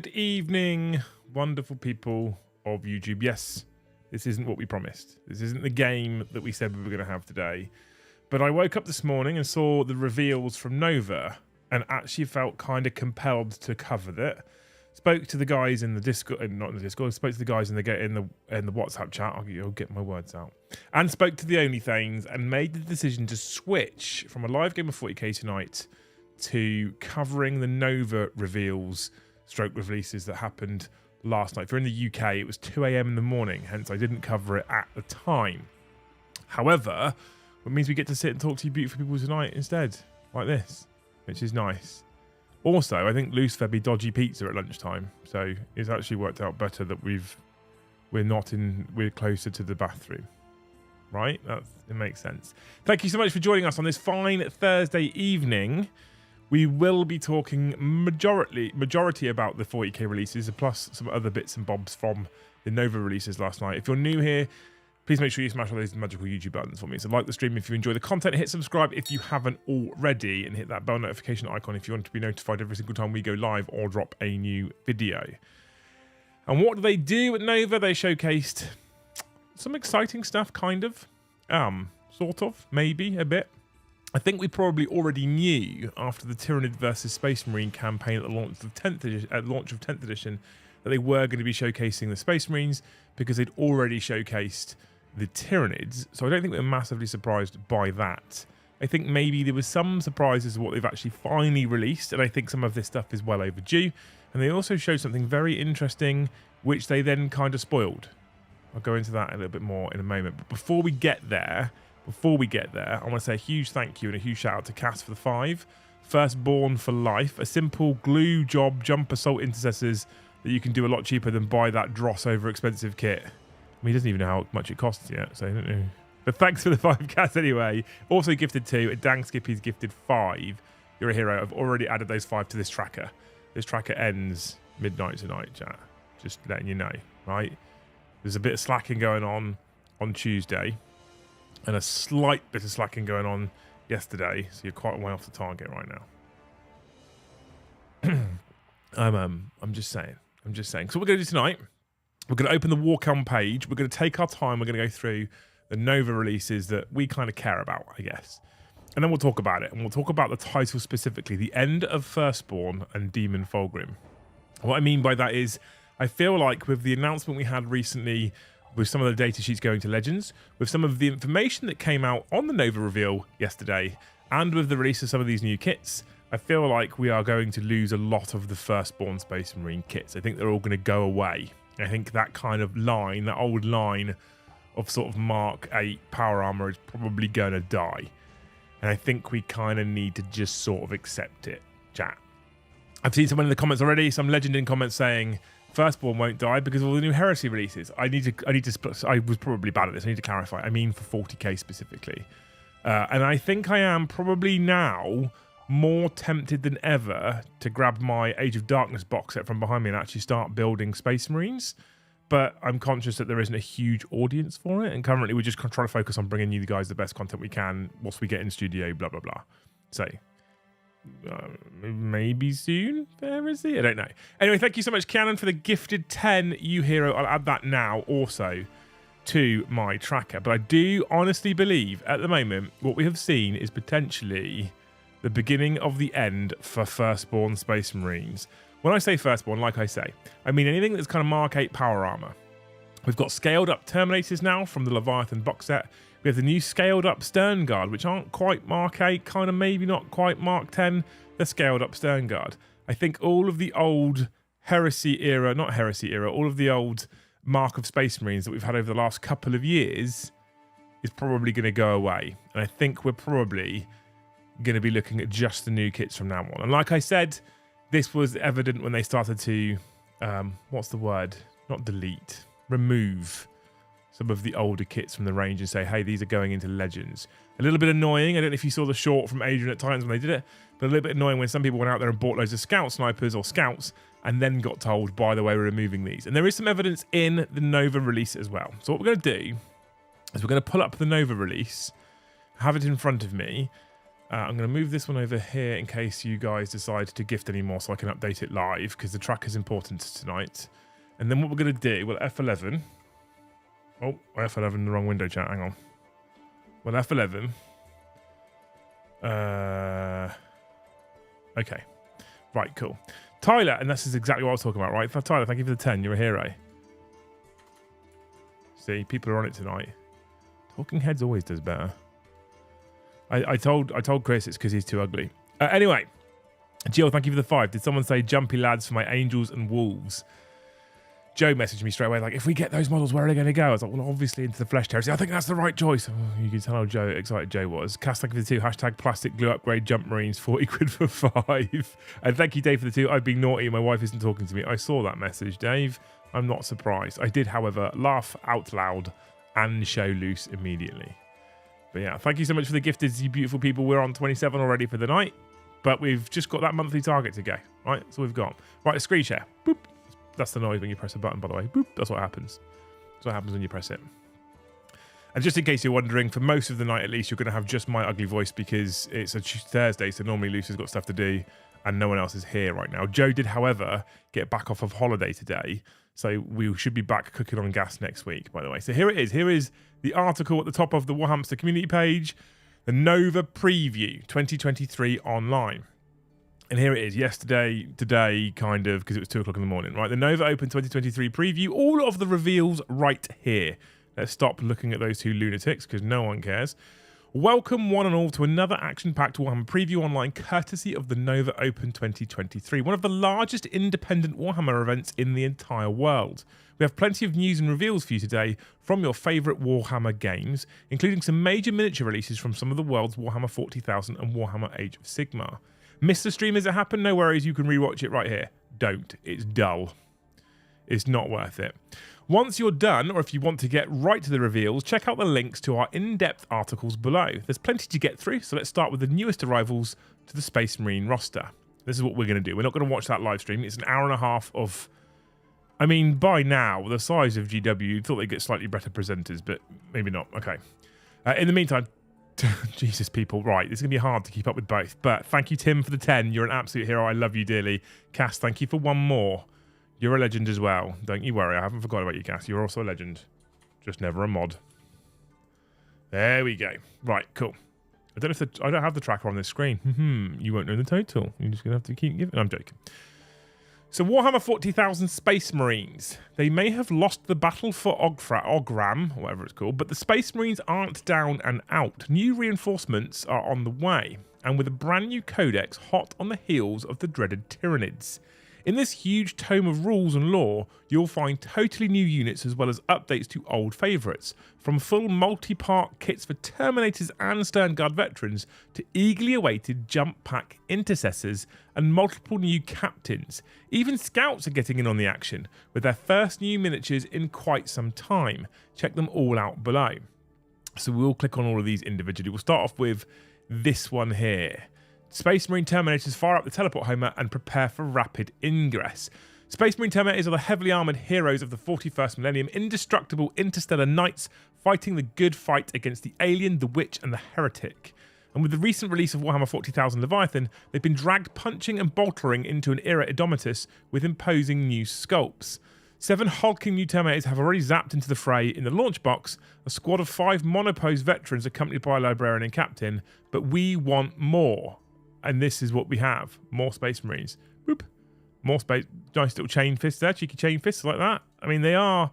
Good evening, wonderful people of YouTube. Yes, this isn't what we promised. This isn't the game that we said we were going to have today. But I woke up this morning and saw the reveals from Nova and actually felt kind of compelled to cover that. Spoke to the guys in the Discord, not in the Discord, spoke to the guys in the WhatsApp chat. I'll get my words out. And spoke to the OnlyThanes and made the decision to switch from a live game of 40k tonight to covering the Nova reveals stroke releases that happened last night. If you're in the UK, it was 2 a.m. in the morning, hence I didn't cover it at the time. However, it means we get to sit and talk to you beautiful people tonight instead, like this, which is nice. Also, I think Loose fed me dodgy pizza at lunchtime, so it's actually worked out better that we're closer to the bathroom. Right? It makes sense. Thank you so much for joining us on this fine Thursday evening. We will be talking majority about the 40k releases, plus some other bits and bobs from the Nova releases last night. If you're new here, please make sure you smash all those magical YouTube buttons for me. So like the stream if you enjoy the content, hit subscribe if you haven't already, and hit that bell notification icon if you want to be notified every single time we go live or drop a new video. And what do they do at Nova? They showcased some exciting stuff, kind of. Sort of, maybe, a bit. I think we probably already knew after the Tyranid versus Space Marine campaign at the launch of 10th edition that they were going to be showcasing the Space Marines because they'd already showcased the Tyranids. So I don't think we're massively surprised by that. I think maybe there was some surprises of what they've actually finally released, and I think some of this stuff is well overdue. And they also showed something very interesting, which they then kind of spoiled. I'll go into that a little bit more in a moment. But before we get there, I want to say a huge thank you and a huge shout out to Cass for the 5. Firstborn for life. A simple glue job jump assault intercessors that you can do a lot cheaper than buy that dross over expensive kit. I mean, he doesn't even know how much it costs yet, so I don't know. But thanks for the 5 Cass anyway. Also gifted 2. A Dang Skippy's gifted 5. You're a hero. I've already added those 5 to this tracker. This tracker ends midnight tonight, chat. Just letting you know, right? There's a bit of slacking going on Tuesday, and a slight bit of slacking going on yesterday, so you're quite a way off the target right now. I'm just saying. So what we're going to do tonight, we're going to open the Warcom page. We're going to take our time. We're going to go through the Nova releases that we kind of care about, I guess. And then we'll talk about it. And we'll talk about the title specifically, the end of Firstborn and Demon Fulgrim. What I mean by that is, I feel like with the announcement we had recently, with some of the data sheets going to Legends, with some of the information that came out on the Nova reveal yesterday, and with the release of some of these new kits, I feel like we are going to lose a lot of the Firstborn Space Marine kits. I think they're all going to go away. I think that kind of line, that old line of sort of Mark 8 power armor is probably going to die. And I think we kind of need to just sort of accept it, chat. I've seen someone in the comments already, some legend in comments saying Firstborn won't die because of all the new Heresy releases. I was probably bad at this. I need to clarify. I mean for 40k specifically. And I think I am probably now more tempted than ever to grab my Age of Darkness box set from behind me and actually start building Space Marines. But I'm conscious that there isn't a huge audience for it. And currently we're just trying to focus on bringing you guys the best content we can whilst we get in studio, blah, blah, blah. So maybe soon for Heresy? I don't know. Anyway, thank you so much, Cannon, for the gifted 10 you hero. I'll add that now also to my tracker. But I do honestly believe at the moment what we have seen is potentially the beginning of the end for Firstborn Space Marines. When I say Firstborn, like I say, I mean anything that's kind of Mark 8 power armor. We've got scaled up Terminators now from the Leviathan box set. We have the new scaled up Stern Guard, which aren't quite Mark 8, kind of maybe not quite Mark 10. They're scaled up Stern Guard. I think all of the old Heresy era, not Heresy era, all of the old Mark of Space Marines that we've had over the last couple of years is probably going to go away. And I think we're probably going to be looking at just the new kits from now on. And like I said, this was evident when they started to, what's the word? Not delete, remove some of the older kits from the range and say, hey, these are going into Legends. A little bit annoying. I don't know if you saw the short from Adrian at Titans when they did it, but a little bit annoying when some people went out there and bought loads of scout snipers or scouts and then got told, by the way, we're removing these. And there is some evidence in the Nova release as well. So what we're going to do is we're going to pull up the Nova release, have it in front of me, I'm going to move this one over here in case you guys decide to gift any more so I can update it live because the track is important tonight. And then what we're going to do, well, F11. Oh, F11 in the wrong window, chat. Hang on. Well, F11. Okay. Right, cool. Tyler, and this is exactly what I was talking about, right? Tyler, thank you for the 10. You're a hero. See, people are on it tonight. Talking Heads always does better. I told Chris it's because he's too ugly. Anyway, Jill, thank you for the 5. Did someone say jumpy lads for my Angels and Wolves? Joe messaged me straight away, like, if we get those models, where are they going to go? I was like, well, obviously into the Flesh Terrace. I think that's the right choice. Oh, you can tell how excited Joe was. Cass, thank you for the 2. Hashtag plastic glue upgrade jump Marines, 40 quid for 5. And thank you, Dave, for the 2. I've been naughty. My wife isn't talking to me. I saw that message, Dave. I'm not surprised. I did, however, laugh out loud and show loose immediately. But yeah, thank you so much for the gifted, you beautiful people. We're on 27 already for the night, but we've just got that monthly target to go. Right, that's all we've got. Right, a screen share. Boop. That's the noise when you press a button, by the way. Boop. That's what happens. That's what happens when you press it. And just in case you're wondering, for most of the night at least, you're going to have just my ugly voice because it's a Thursday, so normally Lucy's got stuff to do and no one else is here right now. Joe did, however, get back off of holiday today, so we should be back cooking on gas next week, by the way. So here it is. Here is the article at the top of the Warhamster community page, the Nova Preview 2023 online. And here it is, yesterday, today, kind of, because it was 2 o'clock in the morning, right? The Nova Open 2023 preview, all of the reveals right here. Let's stop looking at those 2 lunatics, because no one cares. Welcome one and all to another action-packed Warhammer preview online, courtesy of the Nova Open 2023, one of the largest independent Warhammer events in the entire world. We have plenty of news and reveals for you today from your favourite Warhammer games, including some major miniature releases from some of the world's Warhammer 40,000 and Warhammer Age of Sigmar. Miss the stream as it happened? No worries, you can rewatch it right here. Don't. It's dull. It's not worth it. Once you're done, or if you want to get right to the reveals, check out the links to our in-depth articles below. There's plenty to get through, so let's start with the newest arrivals to the Space Marine roster. This is what we're going to do. We're not going to watch that live stream. It's an hour and a half of... I mean, by now, the size of GW, you'd thought they'd get slightly better presenters, but maybe not. Okay. In the meantime... Jesus, people, right, it's going to be hard to keep up with both, but thank you, Tim, for the 10. You're an absolute hero. I love you dearly. Cass, thank you for 1 more. You're a legend as well. Don't you worry, I haven't forgot about you, Cass. You're also a legend. Just never a mod. There we go. Right, cool. I don't have the tracker on this screen. You won't know the total. You're just going to have to keep giving. I'm joking. So Warhammer 40,000 Space Marines. They may have lost the battle for Ogram, or whatever it's called, but the Space Marines aren't down and out. New reinforcements are on the way, and with a brand new codex hot on the heels of the dreaded Tyranids. In this huge tome of rules and lore, you'll find totally new units as well as updates to old favourites, from full multi-part kits for Terminators and Sternguard veterans to eagerly awaited jump pack Intercessors and multiple new captains. Even scouts are getting in on the action, with their first new miniatures in quite some time. Check them all out below. So we'll click on all of these individually. We'll start off with this one here. Space Marine Terminators fire up the teleport homer and prepare for rapid ingress. Space Marine Terminators are the heavily armoured heroes of the 41st millennium, indestructible interstellar knights fighting the good fight against the alien, the witch and the heretic. And with the recent release of Warhammer 40,000 Leviathan, they've been dragged punching and boltering into an era Indomitus with imposing new sculpts. 7 hulking new Terminators have already zapped into the fray in the launch box, a squad of 5 monopose veterans accompanied by a librarian and captain, but we want more. And this is what we have. More Space Marines. Whoop. More space. Nice little chain fists there. Cheeky chain fists like that. I mean, they are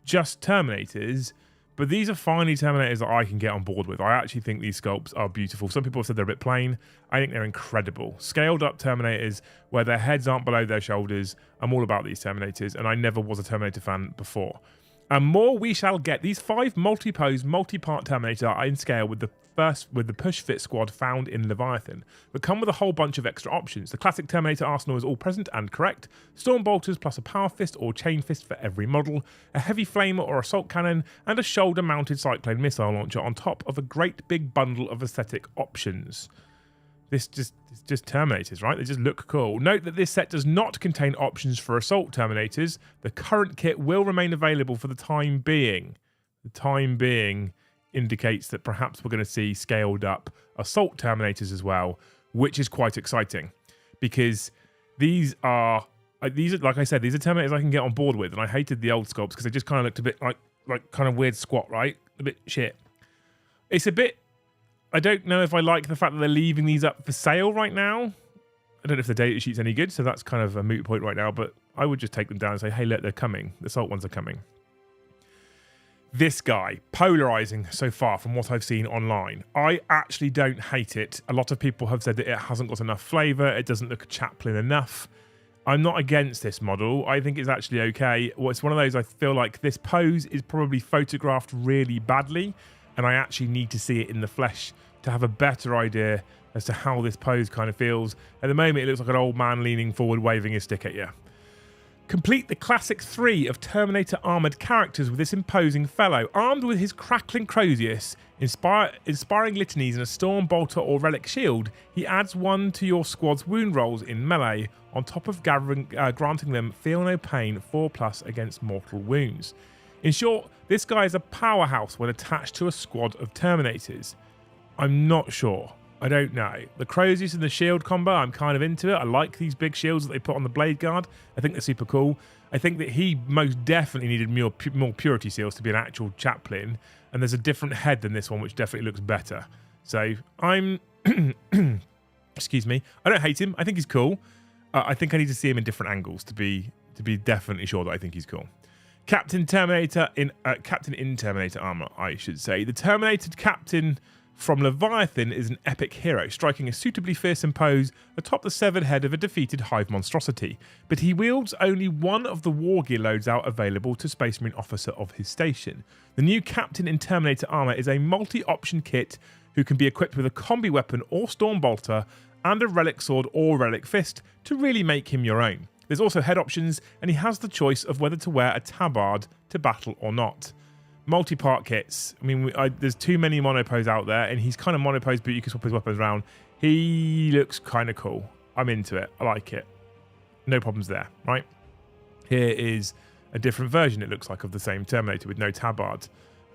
just Terminators, but these are finally Terminators that I can get on board with. I actually think these sculpts are beautiful. Some people have said they're a bit plain. I think they're incredible. Scaled up Terminators where their heads aren't below their shoulders. I'm all about these Terminators, and I never was a Terminator fan before. And more we shall get. These 5 multi-pose, multi-part Terminators are in scale with the push fit squad found in Leviathan, but come with a whole bunch of extra options. The classic Terminator arsenal is all present and correct. Storm bolters plus a power fist or chain fist for every model, a heavy flamer or assault cannon, and a shoulder-mounted cyclone missile launcher on top of a great big bundle of aesthetic options. It's just Terminators, right? They just look cool. Note that this set does not contain options for assault Terminators. The current kit will remain available for the time being. indicates that perhaps we're going to see scaled up assault Terminators as well, which is quite exciting because these are, like I said, these are Terminators I can get on board with, and I hated the old sculpts because they just kind of looked a bit like kind of weird squat, right? A bit shit. It's a bit, I don't know if I like the fact that they're leaving these up for sale right now. I don't know if the data sheet's any good, so that's kind of a moot point right now, but I would just take them down and say, hey, look, they're coming. The assault ones are coming. This guy, polarizing so far from what I've seen online. I actually don't hate it. A lot of people have said that it hasn't got enough flavor. It doesn't look chaplain enough. I'm not against this model. I think it's actually okay. Well, it's one of those, I feel like this pose is probably photographed really badly, and I actually need to see it in the flesh to have a better idea as to how this pose kind of feels. At the moment, it looks like an old man leaning forward, waving his stick at you. Complete the classic 3 of Terminator armoured characters with this imposing fellow. Armed with his crackling Crozius, inspiring litanies and a Storm Bolter or Relic shield, he adds 1 to your squad's wound rolls in melee, on top of granting them Feel No Pain 4+ against mortal wounds. In short, this guy is a powerhouse when attached to a squad of Terminators. I'm not sure. I don't know. The Crozius and the shield combo, I'm kind of into it. I like these big shields that they put on the Blade Guard. I think they're super cool. I think that he most definitely needed more purity seals to be an actual chaplain. And there's a different head than this one, which definitely looks better. So I'm... excuse me. I don't hate him. I think he's cool. I think I need to see him in different angles to be definitely sure that I think he's cool. Captain in Terminator armor, I should say. The Terminator Captain from Leviathan is an epic hero, striking a suitably fearsome pose atop the severed head of a defeated hive monstrosity. But he wields only one of the war gear loadout available to Space Marine officer of his station. The new Captain in Terminator armor is a multi-option kit who can be equipped with a combi weapon or Storm Bolter and a Relic Sword or Relic Fist to really make him your own. There's also head options, and he has the choice of whether to wear a tabard to battle or not. Multi-part kits. I mean, there's too many monopos out there, and he's kind of monopos, but you can swap his weapons around. He looks kind of cool. I'm into it. I like it. No problems there, right? Here is a different version, it looks like, of the same Terminator with no tabard,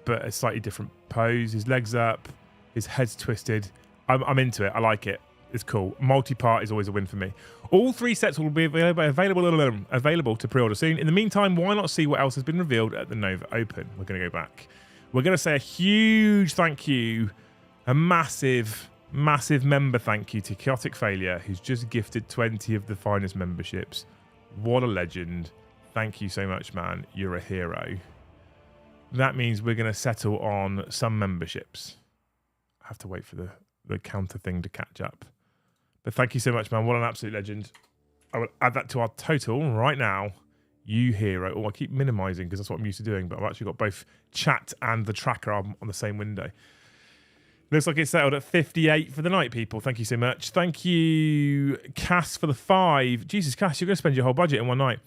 but a slightly different pose. His legs up, his head's twisted. I'm into it. I like it. It's cool. Multi-part is always a win for me. All 3 sets will be available to pre-order soon. In the meantime, why not see what else has been revealed at the Nova Open? We're going to go back. We're going to say a huge thank you, a massive, massive member thank you to Chaotic Failure, who's just gifted 20 of the finest memberships. What a legend. Thank you so much, man. You're a hero. That means we're going to settle on some memberships. I have to wait for the counter thing to catch up. But thank you so much, man. What an absolute legend. I will add that to our total right now. You hero. Oh, I keep minimizing because that's what I'm used to doing, but I've actually got both chat and the tracker on the same window. Looks like it's settled at 58 for the night, people. Thank you so much. Thank you, Cass, for the 5. Jesus, Cass, you're going to spend your whole budget in one night.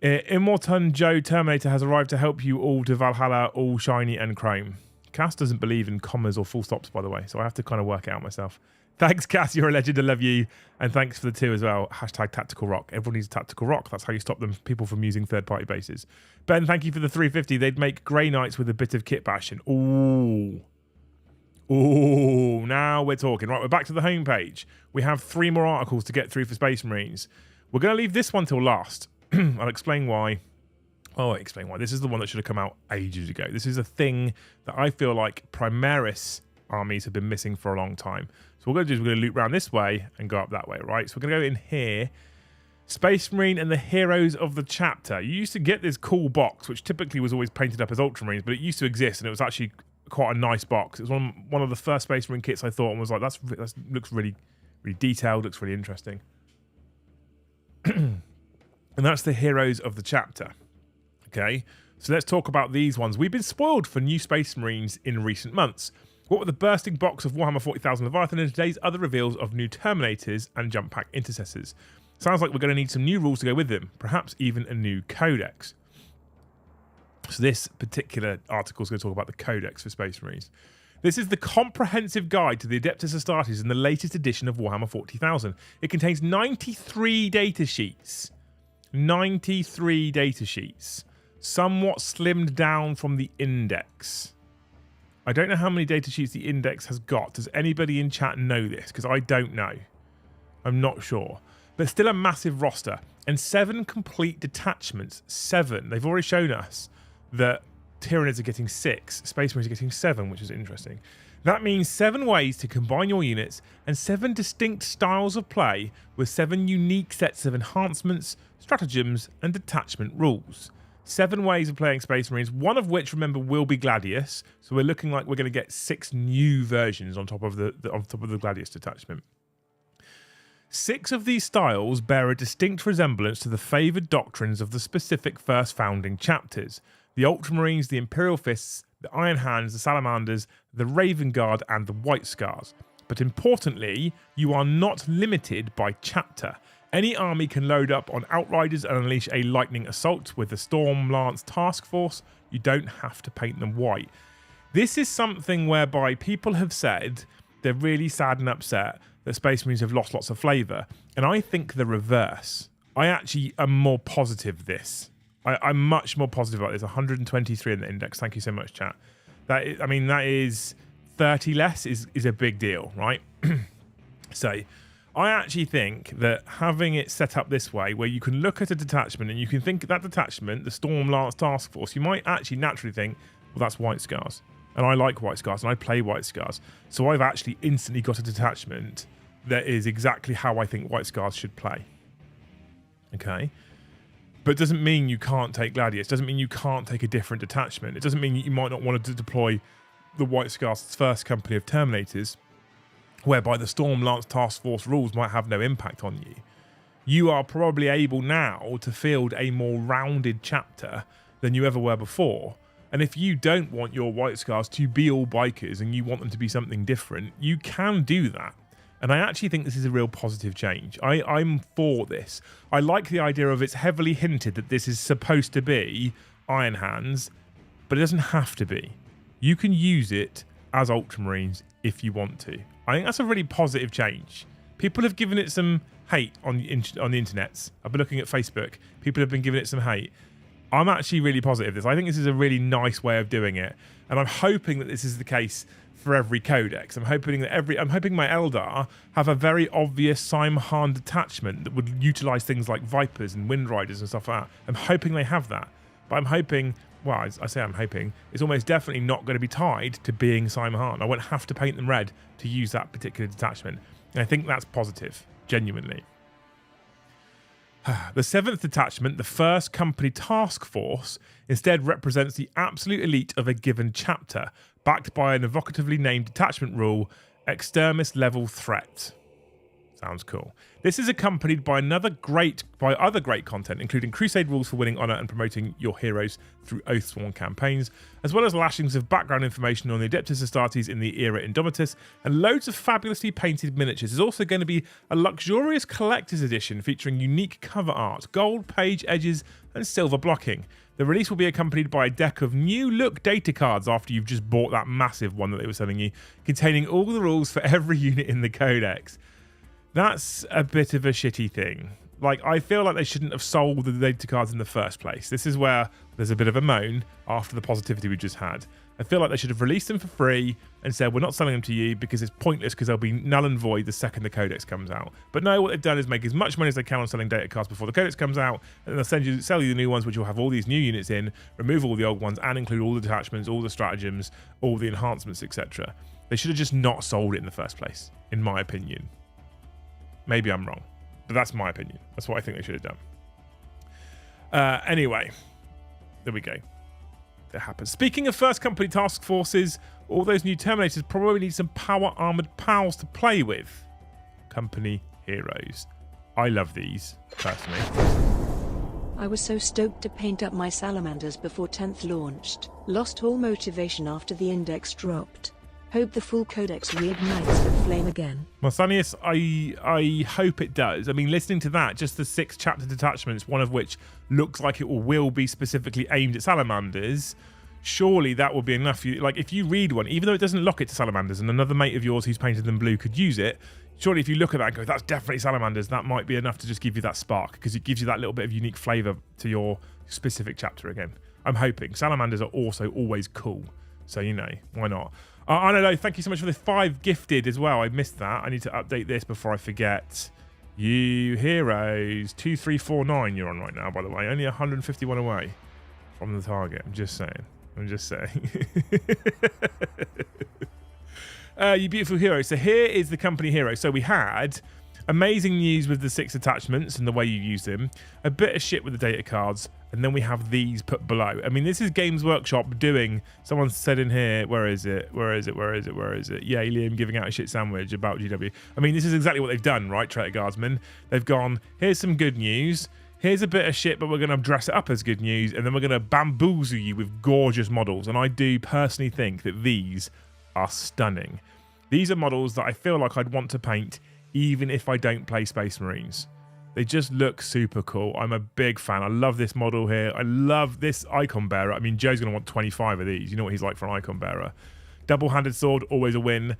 Immortan Joe Terminator has arrived to help you all to Valhalla, all shiny and chrome. Cass doesn't believe in commas or full stops, by the way, so I have to kind of work it out myself. Thanks, Cass. You're a legend. I love you. And thanks for the 2 as well. Hashtag Tactical Rock. Everyone needs a Tactical Rock. That's how you stop people from using third-party bases. Ben, thank you for the 350. They'd make Grey Knights with a bit of kit bashing. Ooh. Ooh. Now we're talking. Right, we're back to the homepage. We have 3 more articles to get through for Space Marines. We're going to leave this one till last. I'll explain why. Oh, I'll explain why. This is the one that should have come out ages ago. This is a thing that I feel like Primaris armies have been missing for a long time. So what we're going to do is we're going to loop around this way and go up that way, right? So we're going to go in here. Space Marine and the Heroes of the Chapter. You used to get this cool box, which typically was always painted up as Ultramarines, but it used to exist, and it was actually quite a nice box. It was one of the first Space Marine kits I thought, and was like, that looks really, really detailed, looks really interesting. And that's the Heroes of the Chapter. Okay, so let's talk about these ones. We've been spoiled for new Space Marines in recent months. What with the bursting box of Warhammer 40,000 Leviathan and today's other reveals of new Terminators and Jump Pack Intercessors. Sounds like we're going to need some new rules to go with them, perhaps even a new Codex. So this particular article is going to talk about the Codex for Space Marines. This is the comprehensive guide to the Adeptus Astartes in the latest edition of Warhammer 40,000. It contains 93 data sheets. 93 data sheets. Somewhat slimmed down from the index. I don't know how many data sheets the Index has got. Does anybody in chat know this? Because I don't know. I'm not sure. But still a massive roster. And 7 complete detachments. 7. They've already shown us that Tyranids are getting 6. Space Marines are getting 7, which is interesting. That means 7 ways to combine your units and 7 distinct styles of play with 7 unique sets of enhancements, stratagems, and detachment rules. 7 ways of playing Space Marines, one of which, remember, will be Gladius. So we're looking like we're going to get 6 new versions on top of the Gladius detachment. 6 of these styles bear a distinct resemblance to the favoured doctrines of the specific first founding chapters. The Ultramarines, the Imperial Fists, the Iron Hands, the Salamanders, the Raven Guard, and the White Scars. But importantly, you are not limited by chapter. Any army can load up on Outriders and unleash a lightning assault with the Storm Lance Task Force. You don't have to paint them white. This is something whereby people have said they're really sad and upset that Space Marines have lost lots of flavour. And I think the reverse. I actually am more positive this. I'm much more positive about this. 123 in the Index. Thank you so much, chat. That is 30 less is a big deal, right? So I actually think that having it set up this way, where you can look at a detachment and you can think that detachment, the Storm Lance Task Force, you might actually naturally think, well, that's White Scars. And I like White Scars and I play White Scars. So I've actually instantly got a detachment that is exactly how I think White Scars should play. Okay? But it doesn't mean you can't take Gladius. It doesn't mean you can't take a different detachment. It doesn't mean you might not want to deploy the White Scars' first company of Terminators, whereby the Storm Lance Task Force rules might have no impact on you. You are probably able now to field a more rounded chapter than you ever were before. And if you don't want your White Scars to be all bikers and you want them to be something different, you can do that. And I actually think this is a real positive change. I'm for this. I like the idea of it's heavily hinted that this is supposed to be Iron Hands, but it doesn't have to be. You can use it as Ultramarines if you want to. I think that's a really positive change. People have given it some hate on the internets. I've been looking at Facebook. People have been giving it some hate. I'm actually really positive this. I think this is a really nice way of doing it. And I'm hoping that this is the case for every codex. I'm hoping my Eldar have a very obvious Simhan detachment that would utilize things like Vipers and Wind Riders and stuff like that. I'm hoping they have that. But I'm hoping, well, I say I'm hoping, it's almost definitely not going to be tied to being Simhan. I won't have to paint them red to use that particular detachment. And I think that's positive, genuinely. The 7th detachment, the first company task force, instead represents the absolute elite of a given chapter, backed by an evocatively named detachment rule, Extremis Level Threat. Sounds cool. This is accompanied by other great content, including crusade rules for winning honor and promoting your heroes through Oathsworn campaigns, as well as lashings of background information on the Adeptus Astartes in the era Indomitus, and loads of fabulously painted miniatures. There's also going to be a luxurious collector's edition featuring unique cover art, gold page edges, and silver blocking. The release will be accompanied by a deck of new look data cards after you've just bought that massive one that they were selling you, containing all the rules for every unit in the codex. That's a bit of a shitty thing. Like, I feel like they shouldn't have sold the data cards in the first place. This is where there's a bit of a moan after the positivity we just had. I feel like they should have released them for free and said, we're not selling them to you because it's pointless because they'll be null and void the second the codex comes out. But no, what they've done is make as much money as they can on selling data cards before the codex comes out, and they'll sell you the new ones, which will have all these new units in, remove all the old ones, and include all the detachments, all the stratagems, all the enhancements, etc. They should have just not sold it in the first place, in my opinion. Maybe I'm wrong, but that's my opinion. That's what I think they should have done. Anyway, there we go. That happens. Speaking of first company task forces, all those new Terminators probably need some power armored pals to play with. Company heroes. I love these, personally. I was so stoked to paint up my salamanders before 10th launched. Lost all motivation after the index dropped. Hope the full codex reignites the flame again. Marsanius, I hope it does. I mean, listening to that, just the 6 chapter detachments, one of which looks like it will be specifically aimed at salamanders, surely that would be enough. Like, if you read one, even though it doesn't lock it to salamanders, and another mate of yours who's painted them blue could use it, surely if you look at that and go, that's definitely salamanders, that might be enough to just give you that spark, because it gives you that little bit of unique flavour to your specific chapter again. I'm hoping. Salamanders are also always cool. So, you know, why not? I don't know. Thank you so much for the 5 gifted as well. I missed that. I need to update this before I forget. You heroes, 2349 you're on right now, by the way. Only 151 away from the target. I'm just saying. You beautiful heroes. So here is the company hero. So we had amazing news with the 6 attachments and the way you use them. A bit of shit with the data cards. And then we have these put below. I mean, this is Games Workshop doing... Someone said in here... Where is it? Yeah, Liam giving out a shit sandwich about GW. I mean, this is exactly what they've done, right, Traitor Guardsmen? They've gone, here's some good news. Here's a bit of shit, but we're going to dress it up as good news. And then we're going to bamboozle you with gorgeous models. And I do personally think that these are stunning. These are models that I feel like I'd want to paint even if I don't play Space Marines. They just look super cool. I'm a big fan. I love this model here. I love this icon bearer. I mean, Joe's going to want 25 of these. You know what he's like for an icon bearer. Double-handed sword, always a win.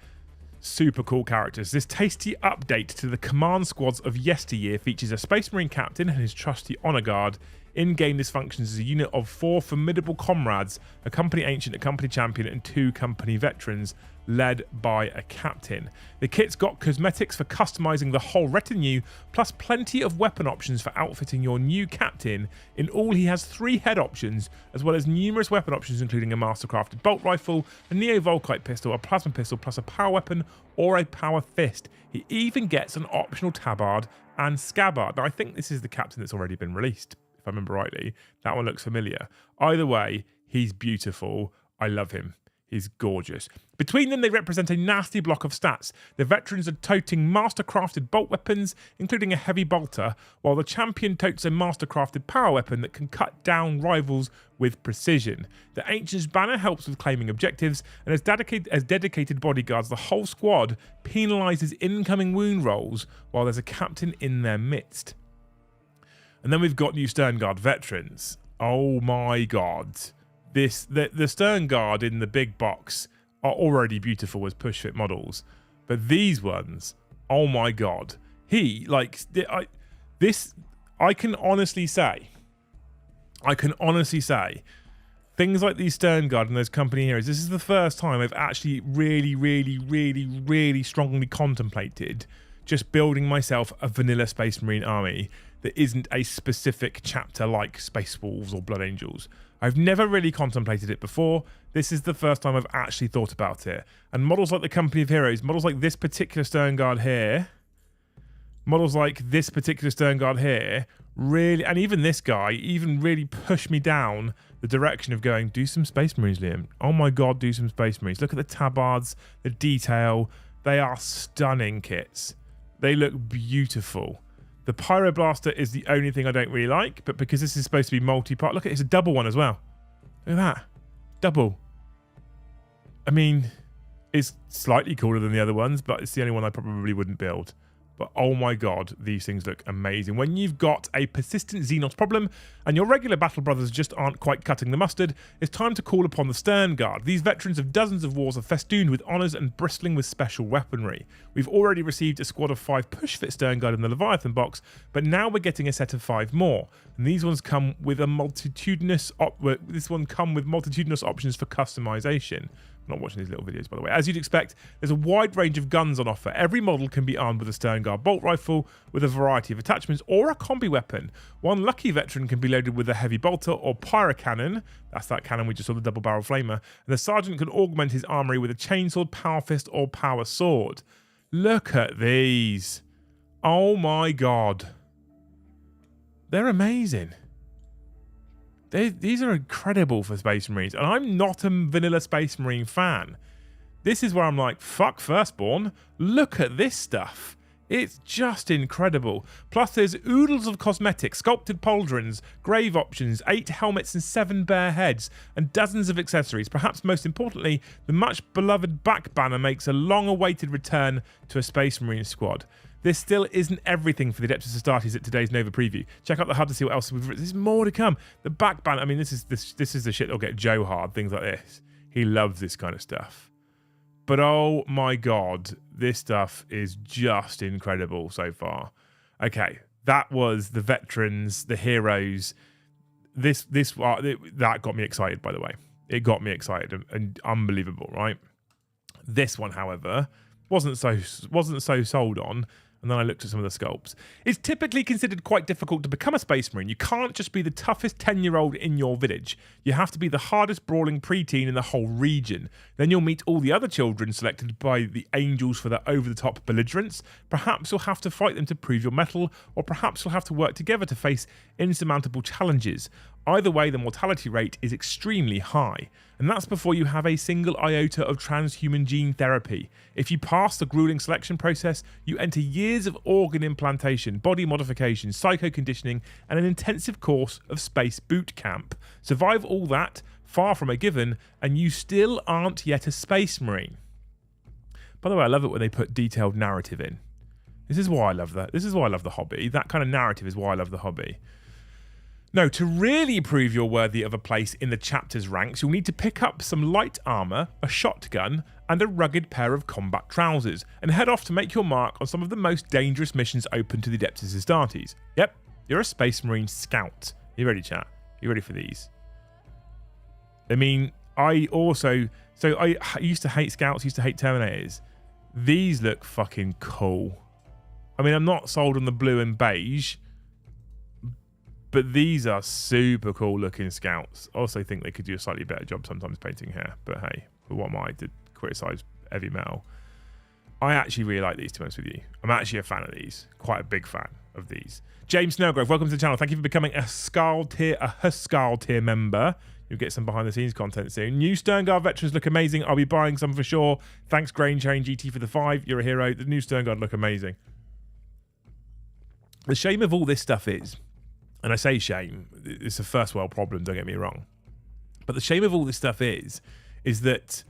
Super cool characters. This tasty update to the command squads of yesteryear features a Space Marine captain and his trusty honor guard. In-game, this functions as a unit of 4 formidable comrades, a company ancient, a company champion, and 2 company veterans, led by a captain. The kit's got cosmetics for customizing the whole retinue, plus plenty of weapon options for outfitting your new captain. In all, he has 3 head options, as well as numerous weapon options, including a mastercrafted bolt rifle, a neo-volkite pistol, a plasma pistol, plus a power weapon or a power fist. He even gets an optional tabard and scabbard. Now, I think this is the captain that's already been released, if I remember rightly. That one looks familiar. Either way, he's beautiful. I love him. He's gorgeous. Between them, they represent a nasty block of stats. The veterans are toting master-crafted bolt weapons, including a heavy bolter, while the champion totes a master-crafted power weapon that can cut down rivals with precision. The Ancient's banner helps with claiming objectives, and as dedicated bodyguards, the whole squad penalises incoming wound rolls while there's a captain in their midst. And then we've got new Stern Guard veterans. Oh my god. The Stern Guard in the big box are already beautiful as push-fit models. But these ones, oh my god. I can honestly say, things like these Stern Guard and those company heroes, this is the first time I've actually really strongly contemplated just building myself a vanilla Space Marine army that isn't a specific chapter like Space Wolves or Blood Angels. I've never really contemplated it before. This is the first time I've actually thought about it. And models like the Company of Heroes, models like this particular Stern Guard here, really, and even this guy, even really pushed me down the direction of going, do some Space Marines, Liam. Oh my god, do some Space Marines. Look at the tabards, the detail. They are stunning kits. They look beautiful. The Pyroblaster is the only thing I don't really like, but because this is supposed to be multi-part, look, it's a double one as well. Look at that. Double. I mean, it's slightly cooler than the other ones, but it's the only one I probably wouldn't build. But oh my god, these things look amazing. When you've got a persistent Xenos problem and your regular battle brothers just aren't quite cutting the mustard, it's time to call upon the Stern Guard. These veterans of dozens of wars are festooned with honours and bristling with special weaponry. We've already received a squad of 5 push-fit Stern Guard in the Leviathan box, but now we're getting a set of 5 more. And these ones come with a multitudinous options for customization. I'm not watching these little videos, by the way. As you'd expect, there's a wide range of guns on offer. Every model can be armed with a Stern Guard bolt rifle with a variety of attachments or a combi weapon. One lucky veteran can be loaded with a heavy bolter or pyrocannon. That's that cannon we just saw, the double barrel flamer. And the sergeant can augment his armory with a chainsword, power fist, or power sword. Look at these. Oh my god. They're amazing. These are incredible for Space Marines, and I'm not a vanilla Space Marine fan. This is where I'm like, fuck Firstborn, look at this stuff. It's just incredible. Plus there's oodles of cosmetics, sculpted pauldrons, grave options, 8 helmets and 7 bare heads, and dozens of accessories. Perhaps most importantly, the much beloved back banner makes a long-awaited return to a Space Marine squad. This still isn't everything for the Adeptus Astartes at today's Nova preview. Check out the hub to see what else we've written. There's more to come. The back banner, I mean, this is the shit that'll get Joe hard, things like this. He loves this kind of stuff. But oh my god, this stuff is just incredible so far. Okay, that was the veterans, the heroes. That got me excited, by the way. It got me excited and unbelievable, right? This one, however, wasn't so sold on. And then I looked at some of the sculpts. It's typically considered quite difficult to become a Space Marine. You can't just be the toughest 10-year-old in your village. You have to be the hardest brawling preteen in the whole region. Then you'll meet all the other children selected by the Angels for their over-the-top belligerence. Perhaps you'll have to fight them to prove your mettle, or perhaps you'll have to work together to face insurmountable challenges. Either way, the mortality rate is extremely high, and that's before you have a single iota of transhuman gene therapy. If you pass the grueling selection process, you enter years of organ implantation, body modification, psycho-conditioning, and an intensive course of space boot camp. Survive all that, far from a given, and you still aren't yet a Space Marine. By the way, I love it when they put detailed narrative in. This is why I love that. This is why I love the hobby. That kind of narrative is why I love the hobby. No, to really prove you're worthy of a place in the chapter's ranks, you'll need to pick up some light armour, a shotgun, and a rugged pair of combat trousers, and head off to make your mark on some of the most dangerous missions open to the Adeptus Astartes. Yep, you're a Space Marine Scout. You ready, chat? You ready for these? I mean, I used to hate Scouts, used to hate Terminators. These look fucking cool. I mean, I'm not sold on the blue and beige, but these are super cool looking Scouts. I also think they could do a slightly better job sometimes painting hair. But hey, what am I to criticise heavy metal? I actually really like these, to be honest with you. I'm actually a fan of these. Quite a big fan of these. James Snowgrove, welcome to the channel. Thank you for becoming a Huskal tier member. You'll get some behind the scenes content soon. New Sterngard veterans look amazing. I'll be buying some for sure. Thanks, Grain Chain GT for the 5. You're a hero. The new Sterngard look amazing. The shame of all this stuff is, and I say shame, it's a first world problem, don't get me wrong. But the shame of all this stuff is that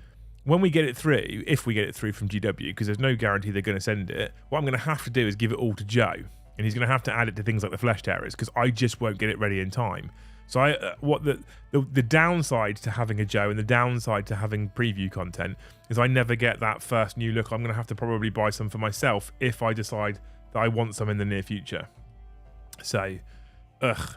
when we get it through, if we get it through from GW, because there's no guarantee they're going to send it, what I'm going to have to do is give it all to Joe. And he's going to have to add it to things like the Flesh Terrors, because I just won't get it ready in time. So the downside to having a Joe and the downside to having preview content is I never get that first new look. I'm going to have to probably buy some for myself if I decide that I want some in the near future. So...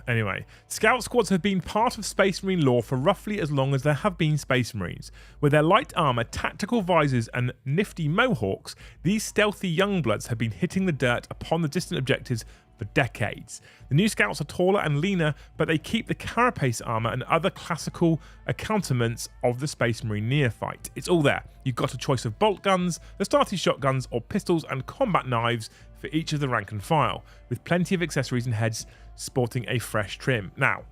Anyway, Scout Squads have been part of Space Marine lore for roughly as long as there have been Space Marines. With their light armour, tactical visors and nifty mohawks, these stealthy youngbloods have been hitting the dirt upon the distant objectives for decades. The new Scouts are taller and leaner, but they keep the carapace armour and other classical accoutrements of the Space Marine neophyte. It's all there. You've got a choice of bolt guns, Astartes shotguns, or pistols and combat knives for each of the rank and file, with plenty of accessories and heads sporting a fresh trim. Now,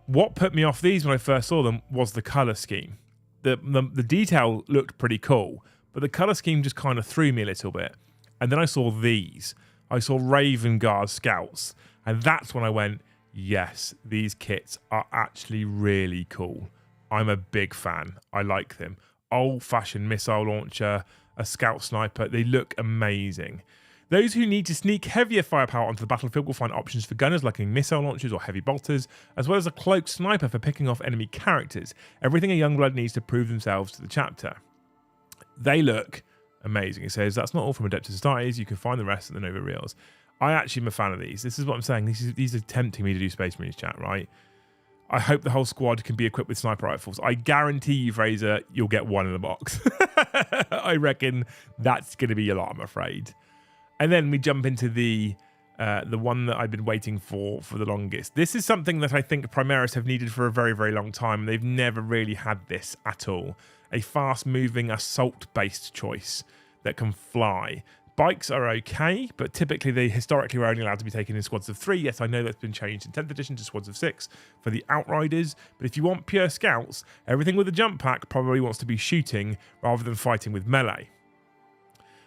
what put me off these when I first saw them was the colour scheme. The detail looked pretty cool, but the colour scheme just kind of threw me a little bit. And then I saw these. I saw Raven Guard Scouts, and that's when I went, yes, these kits are actually really cool. I'm a big fan. I like them. Old-fashioned missile launcher, a scout sniper, they look amazing. Those who need to sneak heavier firepower onto the battlefield will find options for gunners like missile launchers or heavy bolters, as well as a cloaked sniper for picking off enemy characters. Everything a Youngblood needs to prove themselves to the chapter. They look amazing. It says, that's not all from Adeptus Astartes. You can find the rest at the Nova Reels. I actually am a fan of these. This is what I'm saying. These are tempting me to do Space Marines chat, right? I hope the whole squad can be equipped with sniper rifles. I guarantee you, Fraser, you'll get one in the box. I reckon that's going to be a lot, I'm afraid. And then we jump into the one that I've been waiting for the longest. This is something that I think Primaris have needed for a very, very long time. They've never really had this at all. A fast-moving, assault-based choice that can fly. Bikes are okay, but typically they historically were only allowed to be taken in squads of 3. Yes, I know that's been changed in 10th edition to squads of 6 for the Outriders. But if you want pure scouts, everything with a jump pack probably wants to be shooting rather than fighting with melee.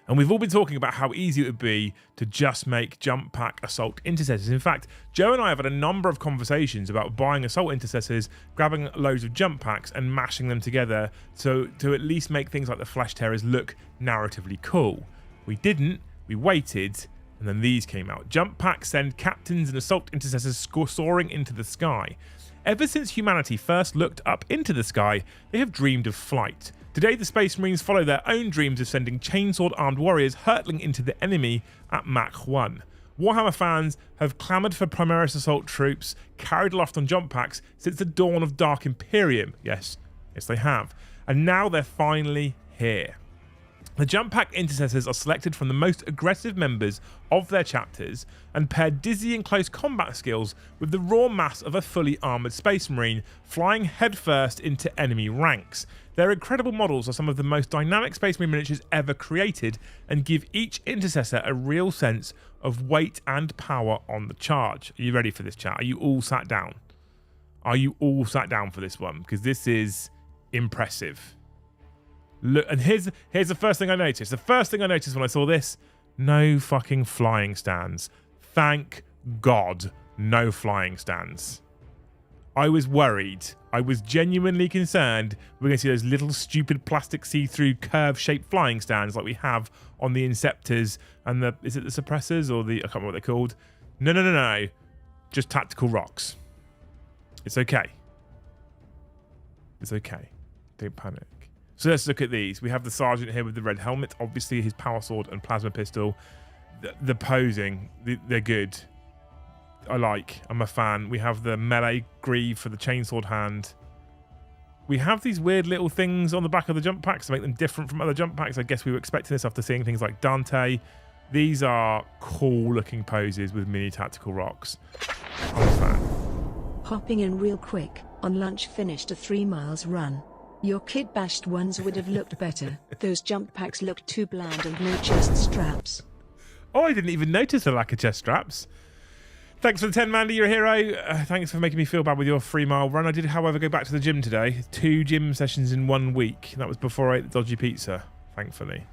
And we've all been talking about how easy it would be to just make jump pack assault intercessors. In fact, Joe and I have had a number of conversations about buying assault intercessors, grabbing loads of jump packs and mashing them together to at least make things like the Flesh Terrors look narratively cool. We didn't, we waited, and then these came out. Jump packs send captains and assault intercessors soaring into the sky. Ever since humanity first looked up into the sky, they have dreamed of flight. Today, the Space Marines follow their own dreams of sending chainsword-armed warriors hurtling into the enemy at Mach 1. Warhammer fans have clamoured for Primaris assault troops carried aloft on jump packs since the dawn of Dark Imperium. Yes, Yes, they have. And now they're finally here. The jump pack intercessors are selected from the most aggressive members of their chapters and pair dizzying close combat skills with the raw mass of a fully armoured Space Marine flying headfirst into enemy ranks. Their incredible models are some of the most dynamic Space Marine miniatures ever created and give each intercessor a real sense of weight and power on the charge. Are you ready for this, chat? Are you all sat down? Are you all sat down for this one? Because this is impressive. Look, and here's the first thing I noticed. The first thing I noticed when I saw this, no fucking flying stands. Thank God, no flying stands. I was worried. I was genuinely concerned we're going to see those little stupid plastic see-through curve-shaped flying stands like we have on the Inceptors and the, is it the Suppressors or the, I can't remember what they're called. No. Just tactical rocks. It's okay. It's okay. Don't panic. So let's look at these. We have the Sergeant here with the red helmet. Obviously, his power sword and plasma pistol. The posing, they're good. I'm a fan. We have the melee greave for the chainsword hand. We have these weird little things on the back of the jump packs to make them different from other jump packs. I guess we were expecting this after seeing things like Dante. These are cool looking poses with mini tactical rocks. I'm a fan. Hopping in real quick, on lunch finished a 3 miles run. Your kid bashed ones would have looked better. Those jump packs looked too bland and no chest straps. Oh, I didn't even notice the lack of chest straps. Thanks for the 10, Mandy. You're a hero. Thanks for making me feel bad with your 3 mile run. I did, however, go back to the gym today. 2 gym sessions in 1 week. That was before I ate the dodgy pizza, thankfully.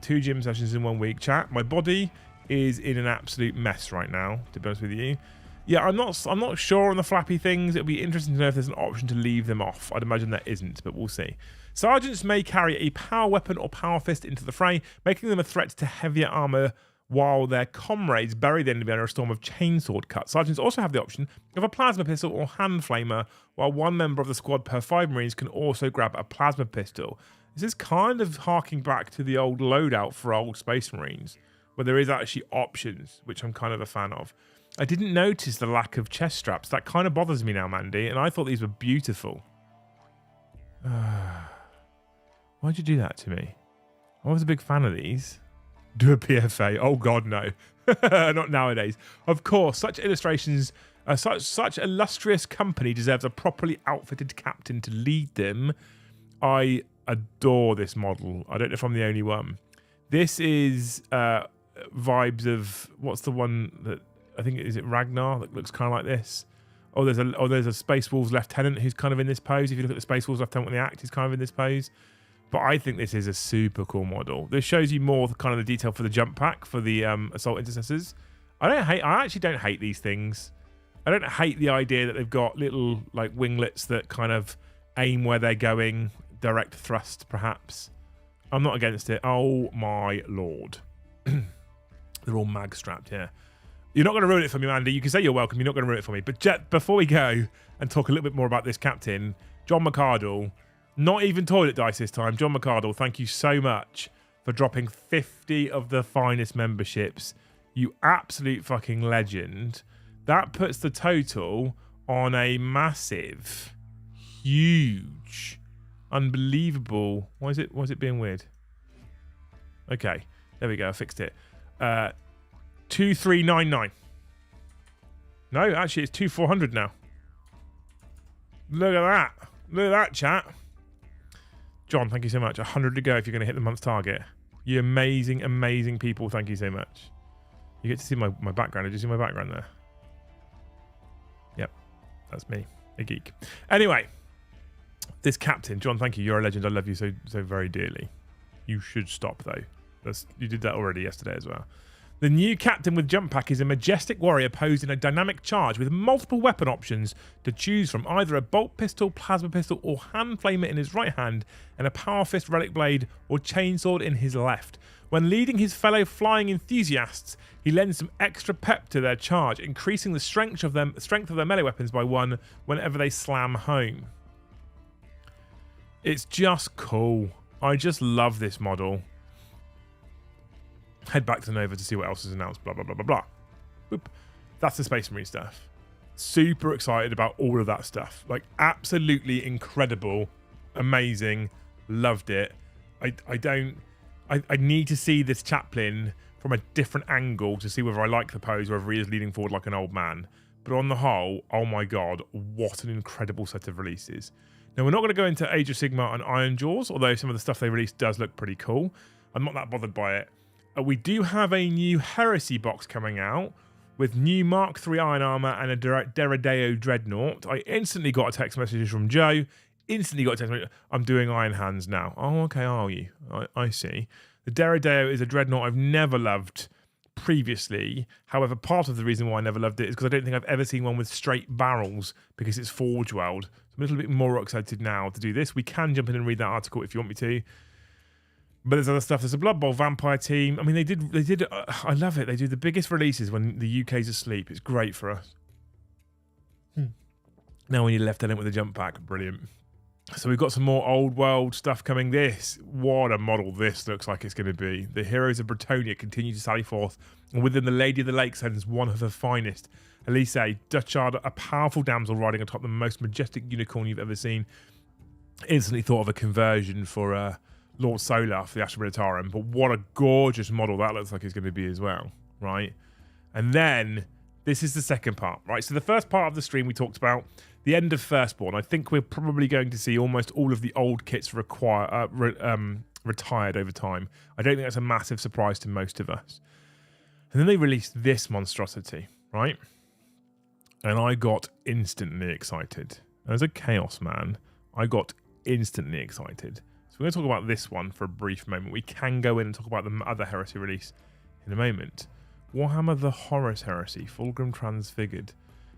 2 gym sessions in 1 week. Chat, my body is in an absolute mess right now, to be honest with you. Yeah, I'm not sure on the flappy things. It'll be interesting to know if there's an option to leave them off. I'd imagine there isn't, but we'll see. Sergeants may carry a power weapon or power fist into the fray, making them a threat to heavier armour, while their comrades bury the enemy under a storm of chainsword cuts. Sergeants also have the option of a plasma pistol or hand flamer, while one member of the squad per 5 Marines can also grab a plasma pistol. This is kind of harking back to the old loadout for old Space Marines, where there is actually options, which I'm kind of a fan of. I didn't notice the lack of chest straps. That kind of bothers me now, Mandy, and I thought these were beautiful. Why'd you do that to me? I was a big fan of these. Do a PFA. Oh, God, no. Not nowadays. Of course, such illustrations, such illustrious company deserves a properly outfitted captain to lead them. I adore this model. I don't know if I'm the only one. This is vibes of, what's the one that, I think, is it Ragnar that looks kind of like this? Oh, there's a Space Wolves lieutenant who's kind of in this pose. If you look at the Space Wolves lieutenant when they act, he's kind of in this pose. But I think this is a super cool model. This shows you more kind of the detail for the jump pack for the Assault Intercessors. I actually don't hate these things. I don't hate the idea that they've got little like winglets that kind of aim where they're going, direct thrust perhaps. I'm not against it. Oh my lord. They're all mag strapped here. You're not going to ruin it for me, Mandy. You can say you're welcome. You're not going to ruin it for me. But Jet, before we go and talk a little bit more about this captain, John McCardle, not even toilet dice this time. John McCardle, thank you so much for dropping 50 of the finest memberships. You absolute fucking legend. That puts the total on a massive, huge, unbelievable. Why is it being weird? Okay, there we go. I fixed it. 2399. No, actually it's 2400 now. Look at that. Look at that, chat. John, thank you so much. 100 to go if you're going to hit the month's target. You amazing, amazing people. Thank you so much. You get to see my background. Did you see my background there? Yep, that's me, a geek. Anyway, this captain, John, thank you. You're a legend. I love you so very dearly. You should stop though. You did that already yesterday as well. The new captain with jump pack is a majestic warrior posed in a dynamic charge with multiple weapon options to choose from, either a bolt pistol, plasma pistol or hand flamer in his right hand and a power fist, relic blade or chainsword in his left. When leading his fellow flying enthusiasts, he lends some extra pep to their charge, increasing the strength of their melee weapons by 1 whenever they slam home. It's just cool. I just love this model. Head back to Nova to see what else is announced. Blah, blah, blah, blah, blah. Boop. That's the Space Marine stuff. Super excited about all of that stuff. Like, absolutely incredible amazing, loved it. I need to see this chaplain from a different angle to see whether I like the pose or whether he is leaning forward like an old man. But on the whole, oh my god, what an incredible set of releases. Now, we're not going to go into Age of Sigmar and Iron Jaws, although some of the stuff they released does look pretty cool. I'm not that bothered by it. We do have a new Heresy box coming out with new Mark III Iron Armor and a Deredeo Dreadnought. I instantly got a text message from Joe. Instantly got a text message. I'm doing Iron Hands now. Oh, okay, are you? I see. The Deredeo is a Dreadnought I've never loved previously. However, part of the reason why I never loved it is because I don't think I've ever seen one with straight barrels because it's Forge World. So I'm a little bit more excited now to do this. We can jump in and read that article if you want me to. But there's other stuff. There's a Blood Bowl Vampire team. I mean, they did. I love it. They do the biggest releases when the UK's asleep. It's great for us. Now when you're left in it with a jump pack, brilliant. So we've got some more old world stuff coming. What a model this looks like it's going to be. The heroes of Bretonia continue to sally forth, and within the Lady of the Lake sends one of her finest. Elise, Dutchard, a powerful damsel riding atop the most majestic unicorn you've ever seen. Instantly thought of a conversion for Lord Solar for the Astra Militarum, but what a gorgeous model that looks like it's going to be as well, right? And then this is the second part, right? So the first part of the stream we talked about the end of Firstborn. I think we're probably going to see almost all of the old kits retired over time. I don't think that's a massive surprise to most of us. And then they released this monstrosity, right? And I got instantly excited. As a Chaos man, I got instantly excited. So we're going to talk about this one for a brief moment. We can go in and talk about the other Heresy release in a moment. Warhammer the Horus Heresy, Fulgrim Transfigured.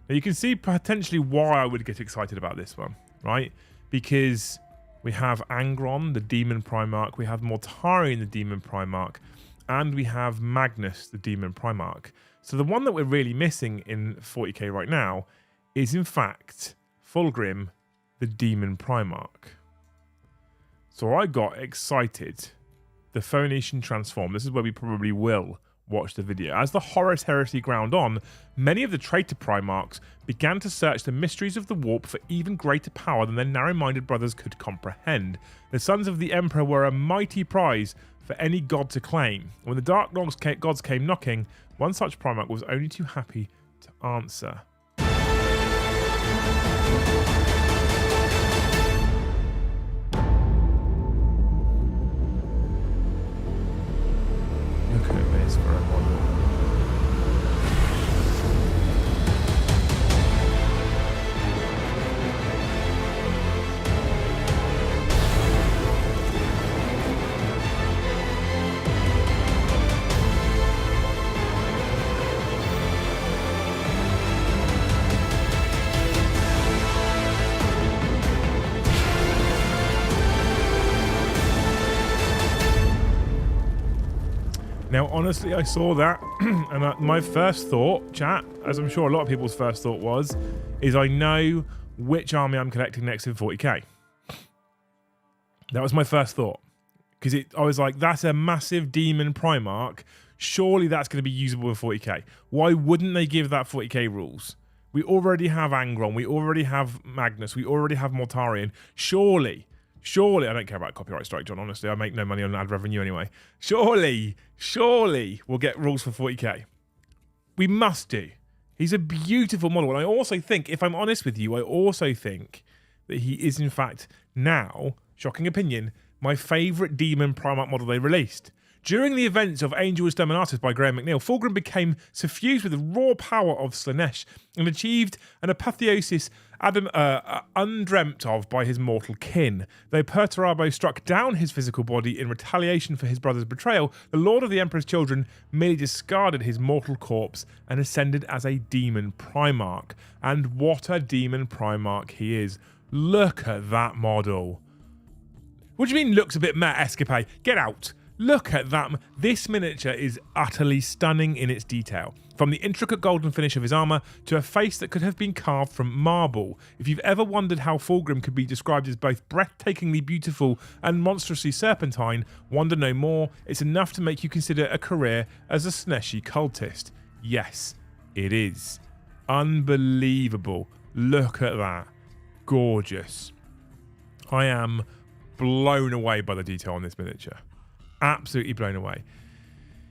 Now you can see potentially why I would get excited about this one, right? Because we have Angron, the Demon Primarch, we have Mortarion, the Demon Primarch, and we have Magnus, the Demon Primarch. So the one that we're really missing in 40k right now is in fact Fulgrim, the Demon Primarch. So I got excited. The Phoenician Transform. This is where we probably will watch the video. As the Horus Heresy ground on, many of the traitor Primarchs began to search the mysteries of the warp for even greater power than their narrow-minded brothers could comprehend. The sons of the Emperor were a mighty prize for any god to claim. When the Dark Gods came knocking, one such Primarch was only too happy to answer. Look at this for a model. Now, honestly, I saw that, and my first thought, chat, as I'm sure a lot of people's first thought was, is I know which army I'm collecting next in 40k. That was my first thought. Because I was like, that's a massive Demon Primarch. Surely that's going to be usable in 40k. Why wouldn't they give that 40k rules? We already have Angron. We already have Magnus. We already have Mortarion. Surely, I don't care about copyright strike, John, honestly. I make no money on ad revenue anyway. Surely we'll get rules for 40k. We must do. He's a beautiful model. And I also think, if I'm honest with you, I also think that he is, in fact, now, shocking opinion, my favourite Demon Primarch model they released. During the events of Angel Exterminatus by Graham McNeil, Fulgrim became suffused with the raw power of Slaanesh and achieved an apotheosis undreamt of by his mortal kin. Though Perturabo struck down his physical body in retaliation for his brother's betrayal, the Lord of the Emperor's Children merely discarded his mortal corpse and ascended as a Demon Primarch. And what a Demon Primarch he is. Look at that model. What do you mean looks a bit meh, Escapade? Get out. Look at that. This miniature is utterly stunning in its detail. From the intricate golden finish of his armour to a face that could have been carved from marble. If you've ever wondered how Fulgrim could be described as both breathtakingly beautiful and monstrously serpentine, wonder no more. It's enough to make you consider a career as a Slaaneshi cultist. Yes, it is. Unbelievable. Look at that. Gorgeous. I am blown away by the detail on this miniature. Absolutely blown away.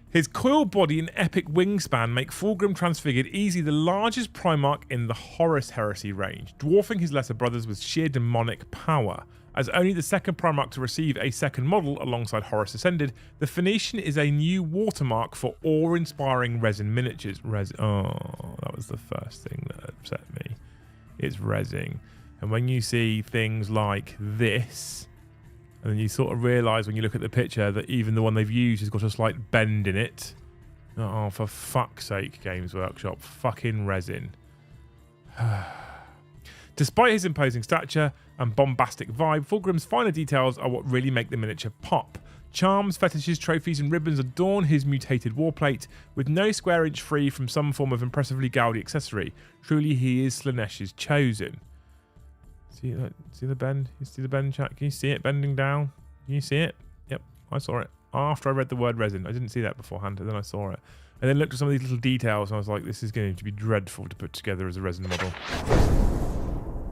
His coil body and epic wingspan make Fulgrim Transfigured easily the largest Primarch in the Horus Heresy range, dwarfing his lesser brothers with sheer demonic power. As only the second Primarch to receive a second model alongside Horus Ascended, the Phoenician is a new watermark for awe-inspiring resin miniatures. Oh, that was the first thing that upset me. It's resin. And when you see things like this, and then you sort of realise when you look at the picture that even the one they've used has got a slight bend in it. Oh, for fuck's sake, Games Workshop. Fucking resin. Despite his imposing stature and bombastic vibe, Fulgrim's finer details are what really make the miniature pop. Charms, fetishes, trophies and ribbons adorn his mutated warplate, with no square inch free from some form of impressively gaudy accessory. Truly, he is Slaanesch's chosen. See the bend? You see the bend, chat? Can you see it bending down? Can you see it? Yep, I saw it. After I read the word resin. I didn't see that beforehand, and then I saw it. And then looked at some of these little details, and I was like, this is going to be dreadful to put together as a resin model.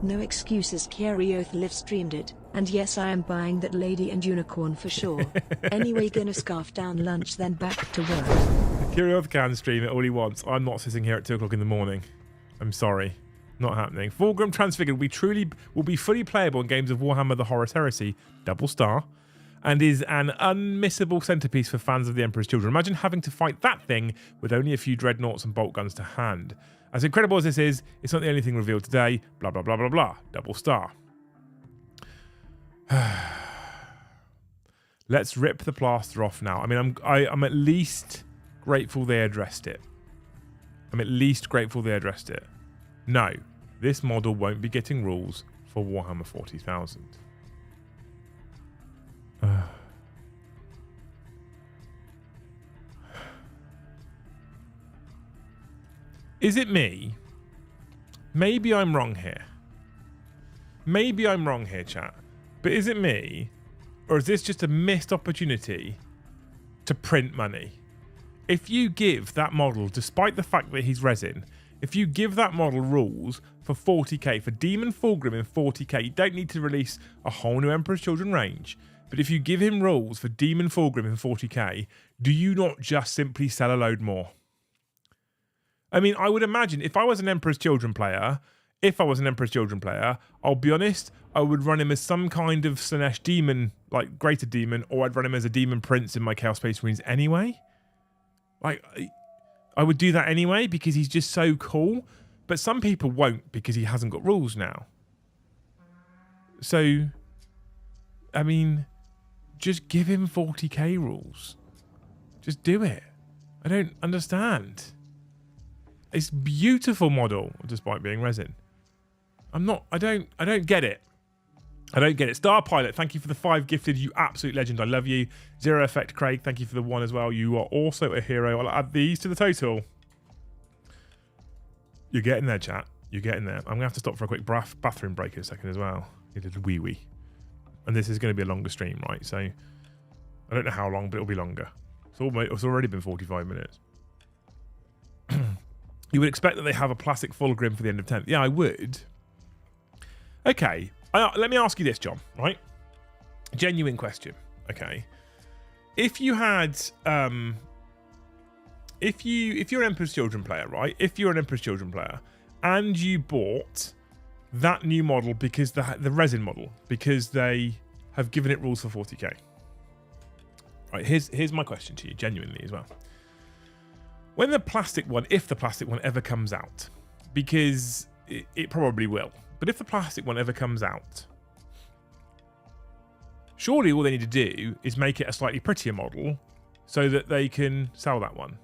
No excuses, Kerioth live streamed it, and yes, I am buying that lady and unicorn for sure. Anyway, gonna scarf down lunch, then back to work. Kerioth can stream it all he wants. I'm not sitting here at 2 o'clock in the morning. I'm sorry. Not happening. Fulgrim Transfigured will be fully playable in games of Warhammer the Horus Heresy, double star, and is an unmissable centerpiece for fans of the Emperor's Children. Imagine having to fight that thing with only a few dreadnoughts and bolt guns to hand. As incredible as this is, it's not the only thing revealed today. Blah, blah, blah, blah, blah. Double star. Let's rip the plaster off now. I mean, I'm at least grateful they addressed it. No, this model won't be getting rules for Warhammer 40,000. Is it me? Maybe I'm wrong here. Chat. But is it me? Or is this just a missed opportunity to print money? If you give that model, despite the fact that he's resin, if you give that model rules for 40k, for Demon Fulgrim in 40k, you don't need to release a whole new Emperor's Children range. But if you give him rules for Demon Fulgrim in 40k, do you not just simply sell a load more? I mean, I would imagine if I was an Emperor's Children player, I'll be honest, I would run him as some kind of Slaanesh demon, like Greater Demon, or I'd run him as a Demon Prince in my Chaos Space Marines anyway. Like, I would do that anyway because he's just so cool. But some people won't because he hasn't got rules now. So, I mean, just give him 40k rules. Just do it. I don't understand. It's a beautiful model, despite being resin. I don't get it. Star Pilot, thank you for the 5 gifted. You absolute legend. I love you. Zero Effect Craig, thank you for the 1 as well. You are also a hero. I'll add these to the total. You're getting there, chat. You're getting there. I'm going to have to stop for a quick bathroom break in a second as well. Get a wee-wee. And this is going to be a longer stream, right? So, I don't know how long, but it'll be longer. It's already been 45 minutes. You would expect that they have a plastic Fulgrim for the end of 10th. Yeah, I would. Okay. Let me ask you this, John, right? Genuine question. Okay. If you had... If you're an Emperor's Children player, right? If you're an Emperor's Children player and you bought that new model because the resin model, because they have given it rules for 40k. Right, here's my question to you, genuinely as well. When the plastic one, if the plastic one ever comes out, because it probably will, but if the plastic one ever comes out, surely all they need to do is make it a slightly prettier model so that they can sell that one.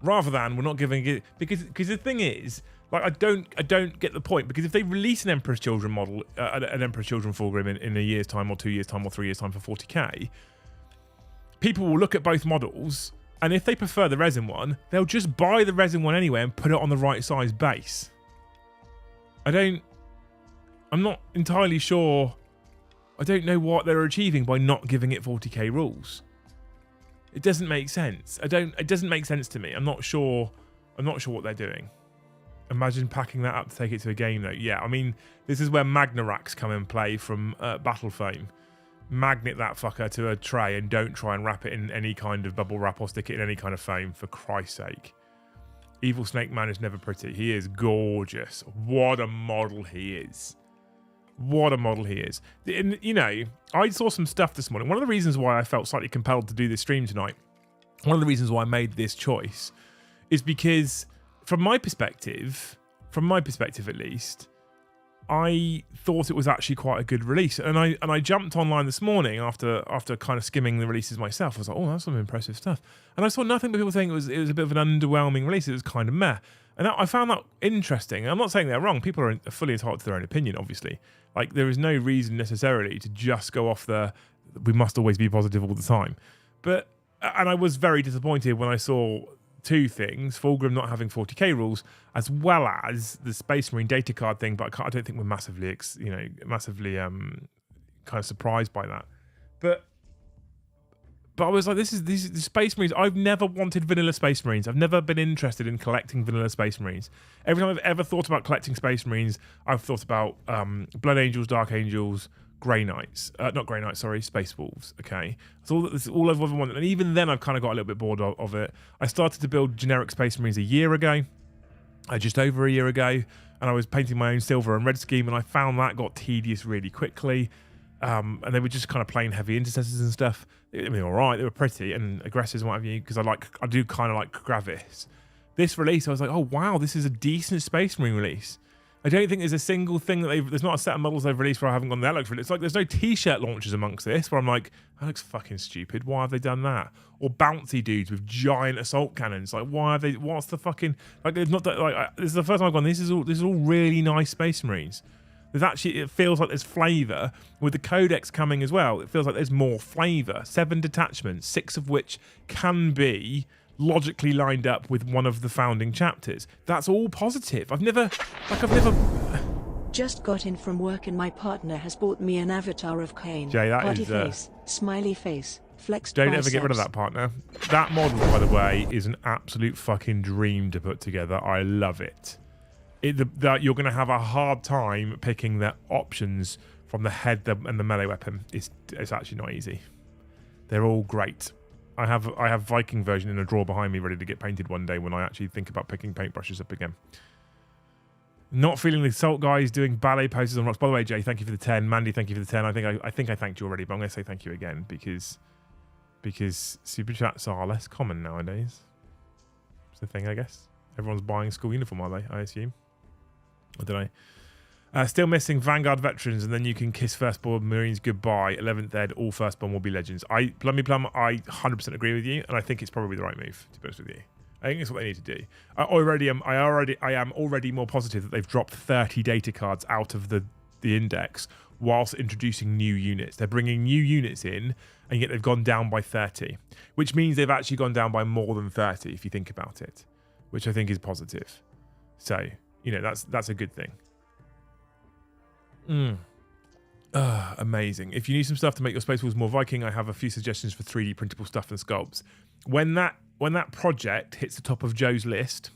Rather than we're not giving it, because the thing is, like I don't get the point, because if they release an Emperor's Children model, an Emperor's Children Fulgrim in a year's time or 2 years time or 3 years time for 40k, people will look at both models, and if they prefer the resin one, they'll just buy the resin one anyway and put it on the right size base. I'm not entirely sure. I don't know what they're achieving by not giving it 40k rules. It doesn't make sense. It doesn't make sense to me. I'm not sure what they're doing. Imagine packing that up to take it to a game, though. Yeah, I mean, this is where Magnaracks come in play from Battle Foam. Magnet that fucker to a tray and don't try and wrap it in any kind of bubble wrap or stick it in any kind of foam, for Christ's sake. Evil Snake Man is never pretty. He is gorgeous. What a model he is. What a model he is. And, you know, I saw some stuff this morning. One of the reasons why I felt slightly compelled to do this stream tonight, one of the reasons why I made this choice, is because from my perspective at least, I thought it was actually quite a good release. And I jumped online this morning after kind of skimming the releases myself. I was like, oh, that's some impressive stuff. And I saw nothing but people saying it was a bit of an underwhelming release. It was kind of meh. And I found that interesting. I'm not saying they're wrong. People are fully entitled to their own opinion, obviously. Like, there is no reason necessarily to just go off we must always be positive all the time. And I was very disappointed when I saw two things: Fulgrim not having 40k rules, as well as the Space Marine data card thing. But I don't think we're massively kind of surprised by that. But I was like, these Space Marines. I've never wanted vanilla Space Marines. I've never been interested in collecting vanilla Space Marines. Every time I've ever thought about collecting Space Marines, I've thought about Blood Angels, Dark Angels, Grey Knights. Not Grey Knights, sorry, Space Wolves. Okay. That's all I've ever wanted. And even then, I've kind of got a little bit bored of it. I started to build generic Space Marines a year ago. Just over a year ago. And I was painting my own silver and red scheme, and I found that got tedious really quickly. And they were just kind of plain heavy intercessors and stuff. I mean, all right, they were pretty and aggressive and what have you, because I do kind of like Gravis. This release, I was like, oh wow, this is a decent Space Marine release. I don't think there's a single thing there's not a set of models they've released where I haven't gone, that looks really. It's like there's no t-shirt launches amongst this where I'm like, that looks fucking stupid. Why have they done that? Or bouncy dudes with giant assault cannons. Like, why have they? What's the fucking? Like, they've not done, like. This is the first time I've gone. This is all really nice Space Marines. It feels like there's flavour with the Codex coming as well. It feels like there's more flavour. 7 detachments, 6 of which can be logically lined up with one of the founding chapters. That's all positive. I've never. Just got in from work and my partner has bought me an avatar of Kane. Jay, that Party is face, smiley face, flexed don't biceps. ever get rid of that, partner. That model, by the way, is an absolute fucking dream to put together. I love it. You're going to have a hard time picking the options from the head and the melee weapon. It's actually not easy. They're all great. I have Viking version in a drawer behind me ready to get painted one day when I actually think about picking paintbrushes up again. Not feeling the Salt guys doing ballet poses on rocks. By the way, Jay, thank you for the 10. Mandy, thank you for the 10. I think I thanked you already, but I'm going to say thank you again because super chats are less common nowadays. It's the thing, I guess. Everyone's buying school uniform, are they? I assume. I don't know. Still missing Vanguard veterans, and then you can kiss Firstborn Marines goodbye. 11th Ed, all Firstborn will be legends. Plummy Plum, I 100% agree with you, and I think it's probably the right move, to be honest with you. I think it's what they need to do. I am already more positive that they've dropped 30 data cards out of the index whilst introducing new units. They're bringing new units in, and yet they've gone down by 30, which means they've actually gone down by more than 30 if you think about it, which I think is positive. So, you know, that's a good thing. Amazing. If you need some stuff to make your Space Wolves more Viking, I have a few suggestions for 3D printable stuff and sculpts. When that project hits the top of Joe's list,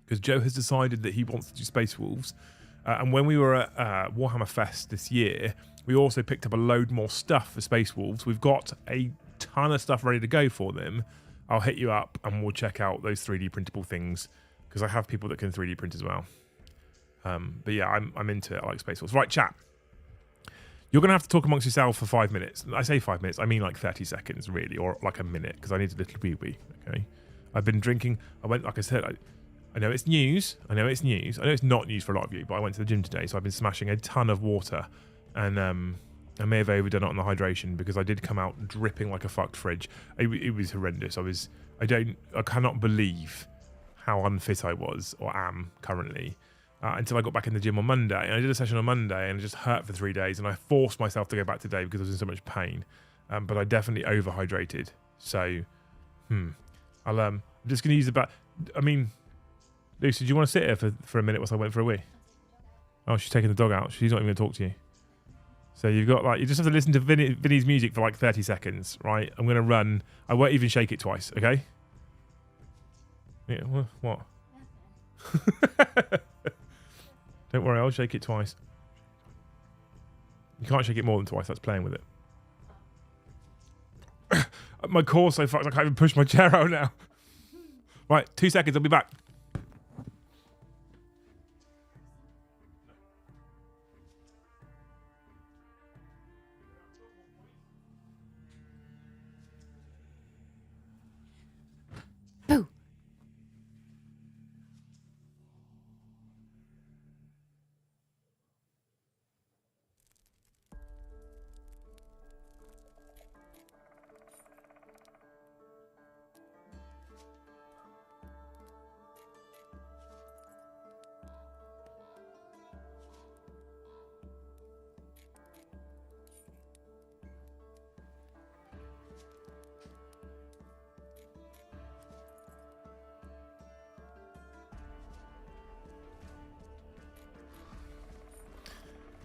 because Joe has decided that he wants to do Space Wolves, and when we were at Warhammer Fest this year, we also picked up a load more stuff for Space Wolves. We've got a ton of stuff ready to go for them. I'll hit you up and we'll check out those 3D printable things, because I have people that can 3D print as well. But yeah, I'm into it. I like Space Wolves. Right, chat. You're going to have to talk amongst yourself for 5 minutes. I say 5 minutes, I mean like 30 seconds, really, or like a minute, because I need a little wee-wee, okay? I've been drinking. Like I said, I know it's news. I know it's not news for a lot of you, but I went to the gym today, so I've been smashing a ton of water. And I may have overdone it on the hydration, because I did come out dripping like a fucked fridge. It was horrendous. I cannot believe how unfit I was, or am currently. Until I got back in the gym on Monday, and I did a session on Monday, and it just hurt for 3 days, and I forced myself to go back today because I was in so much pain. But I definitely overhydrated. So, I'm just going to use I mean, Lucy, do you want to sit here for a minute whilst I went for a wee? Oh, she's taking the dog out. She's not even going to talk to you. So you just have to listen to Vinny's music for like 30 seconds, right? I'm going to run. I won't even shake it twice, okay? Yeah, what? Don't worry, I'll shake it twice. You can't shake it more than twice. That's playing with it. My core's so fucked I can't even push my chair out now. Right, 2 seconds. I'll be back. Boo.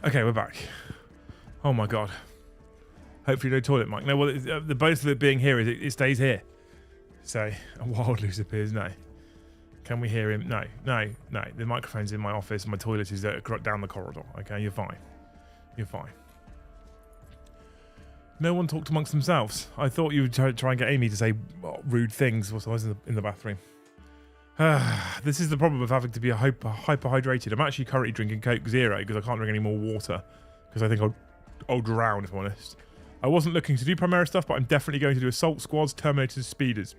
Okay, we're back. Oh my god. Hopefully no toilet mic. No, well, the bonus of it being here is it stays here. So, a wild loose appears. No. Can we hear him? No. The microphone's in my office and my toilet is down the corridor. Okay, you're fine. You're fine. No one talked amongst themselves. I thought you would try and get Amy to say rude things whilst I was in the bathroom. This is the problem of having to be hyper-hydrated. I'm actually currently drinking Coke Zero because I can't drink any more water because I think I'll drown, if I'm honest. I wasn't looking to do Primera stuff, but I'm definitely going to do Assault Squads, Terminators, Speeders.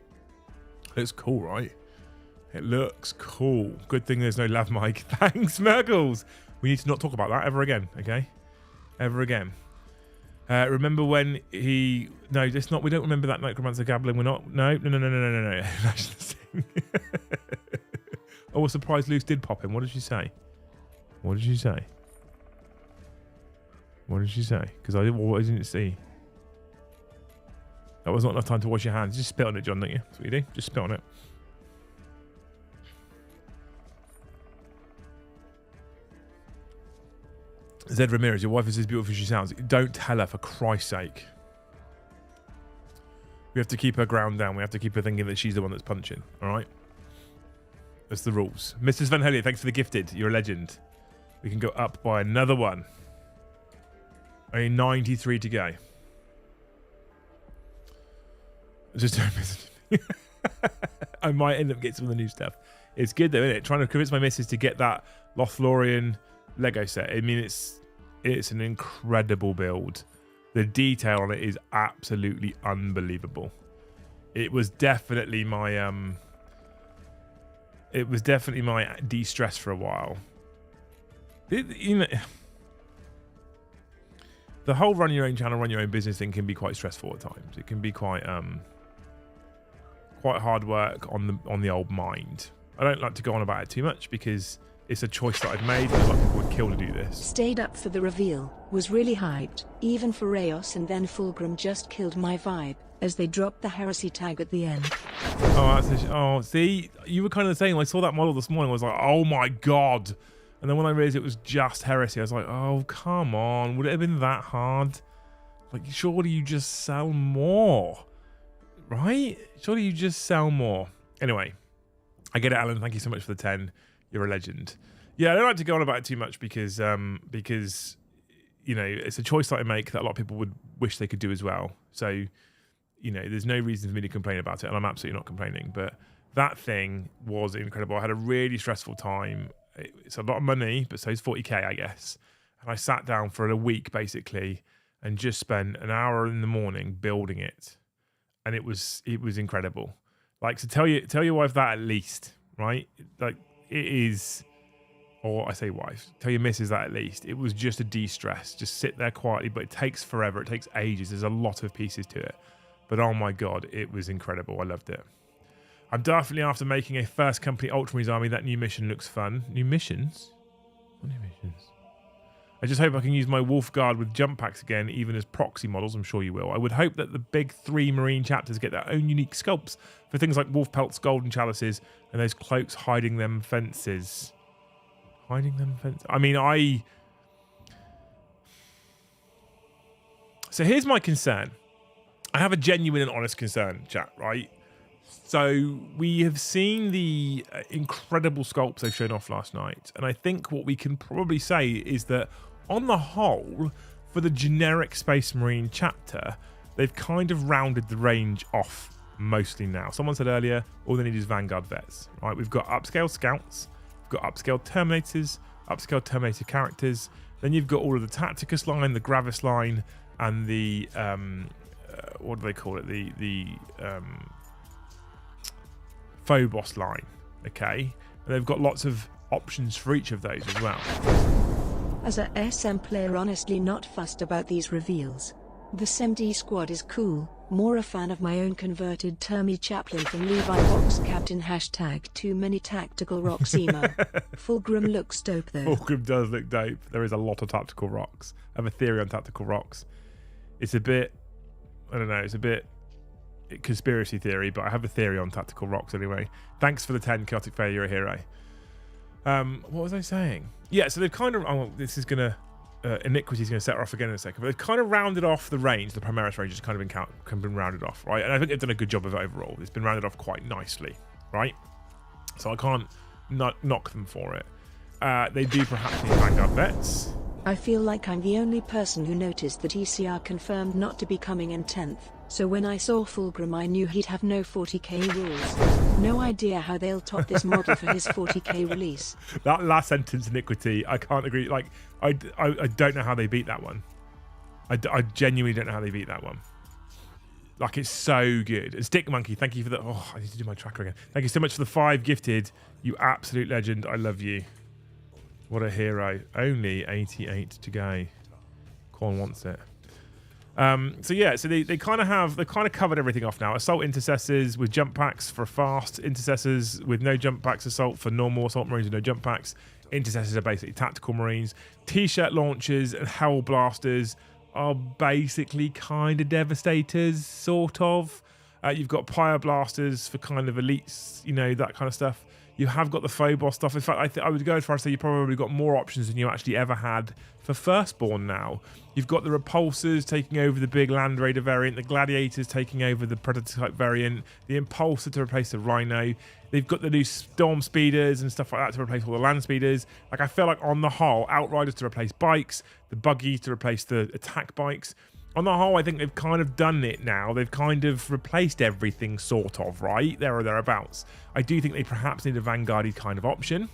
It's cool, right? It looks cool. Good thing there's no lav mic. Thanks, Merkles. We need to not talk about that ever again, okay? Ever again. Remember when he... No, it's not. We don't remember that Necromancer gabbling. We're not... No. I was surprised Luce did pop in. What did she say? What did she say? What did she say? Because I didn't see. That was not enough time to wash your hands. Just spit on it, John, don't you? That's what you do. Just spit on it. Zed Ramirez, your wife is as beautiful as she sounds. Don't tell her, for Christ's sake. We have to keep her ground down. We have to keep her thinking that she's the one that's punching. All right? That's the rules. Mrs. Van Hellier, thanks for the gifted. You're a legend. We can go up by another one. Only 93 to go. Just don't miss it. I might end up getting some of the new stuff. It's good though, isn't it? Trying to convince my missus to get that Lothlorien Lego set. I mean, it's an incredible build. The detail on it is absolutely unbelievable. It was definitely my de-stress for a while. You know, the whole run your own channel, run your own business thing can be quite stressful at times. It can be quite hard work on the old mind. I don't like to go on about it too much because it's a choice that I've made. A lot of people would kill to do this. Stayed up for the reveal, was really hyped, even for Rayos, and then Fulgrim just killed my vibe as they dropped the Heresy tag at the end. Oh, see, you were kind of saying, I saw that model this morning, I was like, oh my god. And then when I realized it was just Heresy, I was like, oh, come on. Would it have been that hard? Like, surely you just sell more, right? Surely you just sell more. Anyway, I get it, Alan. Thank you so much for the 10. You're a legend. Yeah, I don't like to go on about it too much because you know, it's a choice that I make that a lot of people would wish they could do as well. So, you know, there's no reason for me to complain about it, and I'm absolutely not complaining. But that thing was incredible. I had a really stressful time. It's a lot of money, but so it's 40k, I guess. And I sat down for a week basically and just spent an hour in the morning building it, and it was incredible. Like, so tell your wife that at least, right? Like, it is, or I say wife, tell your missus that at least. It was just a de-stress. Just sit there quietly, but it takes forever. It takes ages. There's a lot of pieces to it. But oh my god, it was incredible. I loved it. I'm definitely after making a first company Ultramarines army. That new mission looks fun. New missions? What new missions? I just hope I can use my Wolf Guard with jump packs again, even as proxy models. I'm sure you will. I would hope that the big 3 Marine chapters get their own unique sculpts for things like wolf pelts, golden chalices, and those cloaks hiding them fences. Hiding them fences? I mean, So here's my concern. I have a genuine and honest concern, chat, right? So we have seen the incredible sculpts they've shown off last night, and I think what we can probably say is that on the whole, for the generic Space Marine chapter, they've kind of rounded the range off mostly now. Someone said earlier, all they need is Vanguard vets, right? We've got upscale scouts, we've got upscale Terminators, upscale Terminator characters, then you've got all of the Tacticus line, the Gravis line, and the what do they call it? The Phobos line, okay? And they've got lots of options for each of those as well. As a SM player, honestly not fussed about these reveals. The SMD squad is cool, more a fan of my own converted Termi Chaplain from Levi Box Captain # too many tactical rocks emo. Fulgrim looks dope though. Fulgrim does look dope. There is a lot of tactical rocks. I have a theory on tactical rocks. It's a bit, I don't know, it's a bit conspiracy theory, but I have a theory on tactical rocks anyway. Thanks for the 10, Chaotic Fair, you're a hero. What was I saying? Yeah, so they've kind of, this is going to, Iniquity's going to set her off again in a second, but they've kind of rounded off the range. The Primaris range has kind of been rounded off, right? And I think they've done a good job of it overall. It's been rounded off quite nicely, right? So I can't knock them for it. They do perhaps need Vanguard vets. I feel like I'm the only person who noticed that ECR confirmed not to be coming in 10th, so when I saw Fulgrim I knew he'd have no 40k rules. No idea how they'll top this model for his 40k release. That last sentence, Iniquity, I can't agree. Like, I don't know how they beat that one. I genuinely don't know how they beat that one. Like, it's so good. And Stick Monkey, thank you for the... Oh, I need to do my tracker again. Thank you so much for the 5 gifted. You absolute legend. I love you. What a hero. Only 88 to go. Quan wants it. So yeah, so they kind of covered everything off now. Assault Intercessors with jump packs for fast. Intercessors with no jump packs. Assault for normal. Assault Marines with no jump packs. Intercessors are basically tactical Marines. T-shirt launchers and Hell Blasters are basically kind of Devastators, sort of. You've got Pyre Blasters for kind of elites, you know, that kind of stuff. You have got the Phobos stuff. In fact, I would go as far as to say you probably got more options than you actually ever had for Firstborn now. You've got the Repulsors taking over the big Land Raider variant, the Gladiators taking over the Predator-type variant, the Impulsor to replace the Rhino. They've got the new Storm Speeders and stuff like that to replace all the Land Speeders. Like, I feel like on the whole, Outriders to replace bikes, the Buggies to replace the attack bikes. On the whole, I think they've kind of done it now. They've kind of replaced everything, sort of, right? There or thereabouts. I do think they perhaps need a Vanguard-y kind of option.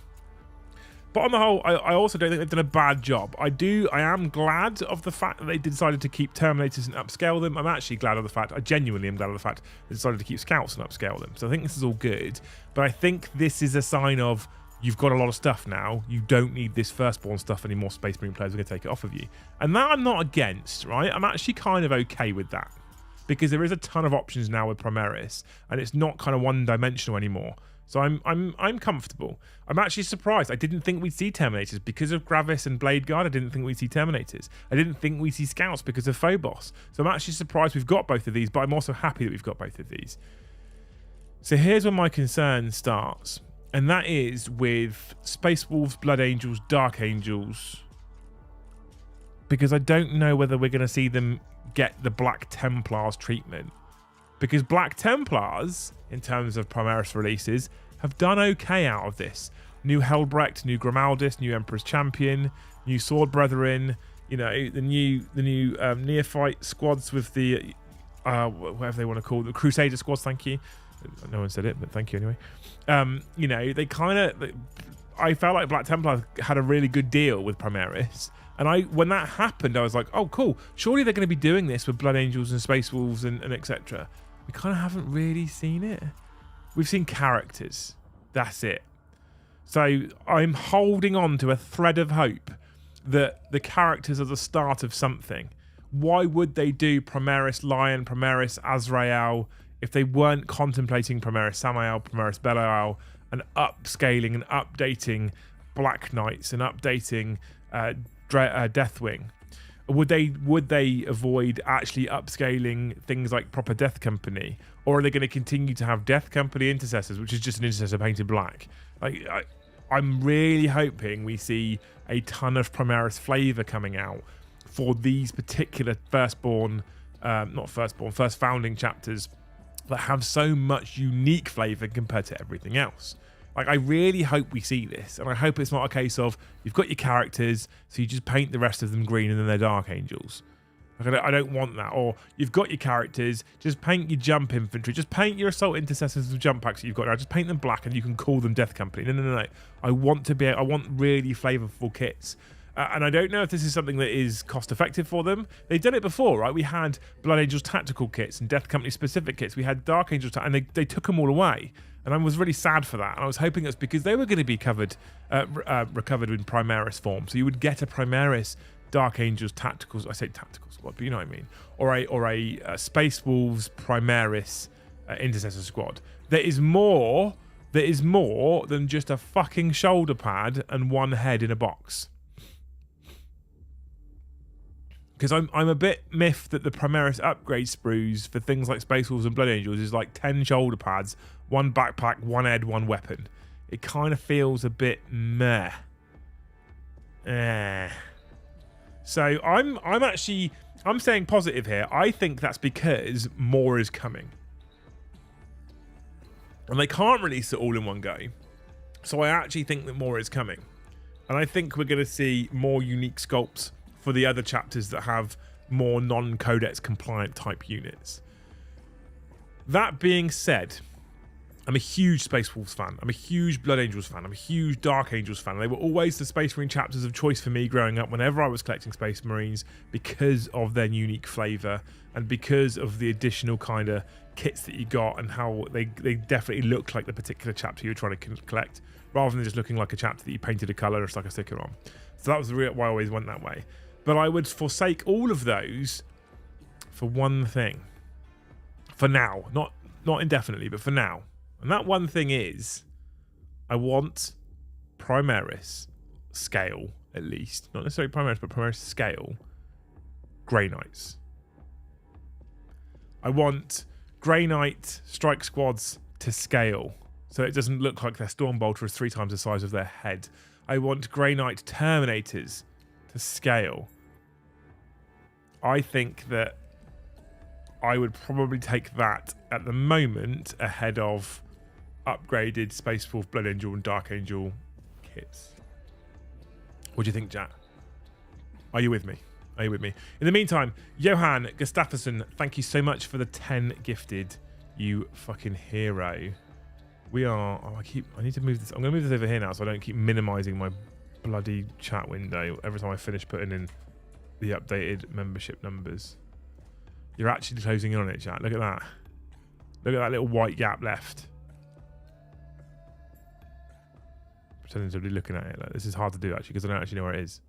But on the whole, I also don't think they've done a bad job. I am glad of the fact that they decided to keep Terminators and upscale them. I'm actually glad of the fact, I genuinely am glad of the fact they decided to keep Scouts and upscale them. So I think this is all good. But I think this is a sign of, you've got a lot of stuff now. You don't need this Firstborn stuff anymore. Space Marine players are going to take it off of you. And that I'm not against, right? I'm actually kind of okay with that. Because there is a ton of options now with Primaris. And it's not kind of one-dimensional anymore. So I'm comfortable. I'm actually surprised. I didn't think we'd see Terminators. Because of Gravis and Blade Guard, I didn't think we'd see Terminators. I didn't think we'd see Scouts because of Phobos. So I'm actually surprised we've got both of these. But I'm also happy that we've got both of these. So here's where my concern starts. And that is with Space Wolves, Blood Angels, Dark Angels. Because I don't know whether we're going to see them get the Black Templars treatment. Because Black Templars, in terms of Primaris releases, have done okay out of this. New Helbrecht, new Grimaldis, new Emperor's Champion, new Sword Brethren, you know, the new Neophyte squads with the, whatever they want to call it, the Crusader squads, thank you. No one said it, but thank you anyway. You know, they kind of... I felt like Black Templar had a really good deal with Primaris. And when that happened, I was like, oh, cool. Surely they're going to be doing this with Blood Angels and Space Wolves and etc. We kind of haven't really seen it. We've seen characters. That's it. So I'm holding on to a thread of hope that the characters are the start of something. Why would they do Primaris Lion, Primaris Azrael, if they weren't contemplating Primaris Samael, Primaris Belial, and upscaling and updating Black Knights and updating Deathwing? Would they avoid actually upscaling things like proper Death Company? Or are they going to continue to have Death Company Intercessors, which is just an Intercessor painted black? Like, I'm really hoping we see a ton of Primaris flavour coming out for these particular First Founding chapters that have so much unique flavour compared to everything else. Like, I really hope we see this, and I hope it's not a case of you've got your characters, so you just paint the rest of them green and then they're Dark Angels. Like, I don't want that. Or you've got your characters, just paint your jump infantry, just paint your assault intercessors with jump packs that you've got now, just paint them black and you can call them Death Company. No. I want really flavourful kits. And I don't know if this is something that is cost effective for them. They've done it before, right? We had Blood Angels tactical kits and Death Company specific kits. We had Dark Angels, and they took them all away. And I was really sad for that. And I was hoping it's because they were going to be recovered in Primaris form. So you would get a Primaris Dark Angels tacticals. I say tactical squad, but you know what I mean. Or a Space Wolves Primaris Intercessor squad. There is more than just a fucking shoulder pad and one head in a box. Because I'm a bit miffed that the Primaris upgrade sprues for things like Space Wolves and Blood Angels is like 10 shoulder pads, one backpack, one head, one weapon. It kind of feels a bit meh. So I'm staying positive here. I think that's because more is coming. And they can't release it all in one go. So I actually think that more is coming. And I think we're going to see more unique sculpts for the other chapters that have more non-Codex compliant type units. That being said, I'm a huge Space Wolves fan. I'm a huge Blood Angels fan. I'm a huge Dark Angels fan. They were always the Space Marine chapters of choice for me growing up whenever I was collecting Space Marines because of their unique flavour and because of the additional kind of kits that you got and how they definitely looked like the particular chapter you were trying to collect rather than just looking like a chapter that you painted a colour or stuck a sticker on. So that was why I always went that way. But I would forsake all of those for one thing. For now. Not indefinitely, but for now. And that one thing is, I want Primaris scale, at least. Not necessarily Primaris, but Primaris scale. Grey Knights. I want Grey Knight strike squads to scale. So it doesn't look like their Stormbolter is 3 times the size of their head. I want Grey Knight Terminators to scale. I think that I would probably take that at the moment ahead of upgraded Space Wolf, Blood Angel and Dark Angel kits. What do you think, Jack? Are you with me? Are you with me? In the meantime, Johan Gustafsson, thank you so much for the 10 gifted, you fucking hero. We are... Oh, I need to move this... I'm going to move this over here now so I don't keep minimising my bloody chat window every time I finish putting in the updated membership numbers. You're actually closing in on it, chat. Look at that. Look at that little white gap left. Pretending to be looking at it. Like, this is hard to do actually because I don't actually know where it is.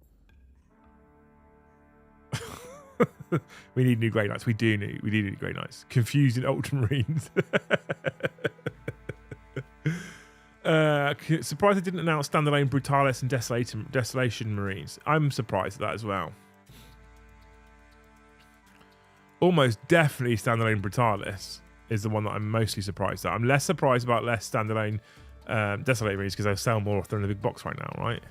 We need new Grey Knights. We do need new Grey Knights. Confusing Ultramarines. Surprised they didn't announce standalone Brutalis and Desolation Marines. I'm surprised at that as well. Almost definitely standalone Brutalis is the one that I'm mostly surprised at. I'm less surprised about less standalone Desolate Marines because they sell more if they're in the big box right now, right?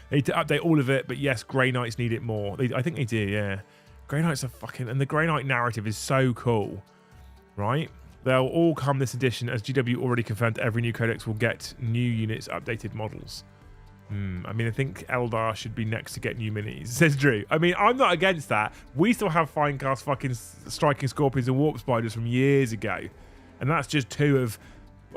They need to update all of it, but yes, Grey Knights need it more. I think they do, yeah. Grey Knights are fucking... And the Grey Knight narrative is so cool, right? They'll all come this edition, as GW already confirmed every new codex will get new units, updated models. I mean, I think Eldar should be next to get new minis, says Drew. I mean, I'm not against that. We still have Finecast fucking Striking Scorpions and Warp Spiders from years ago. And that's just 2 of...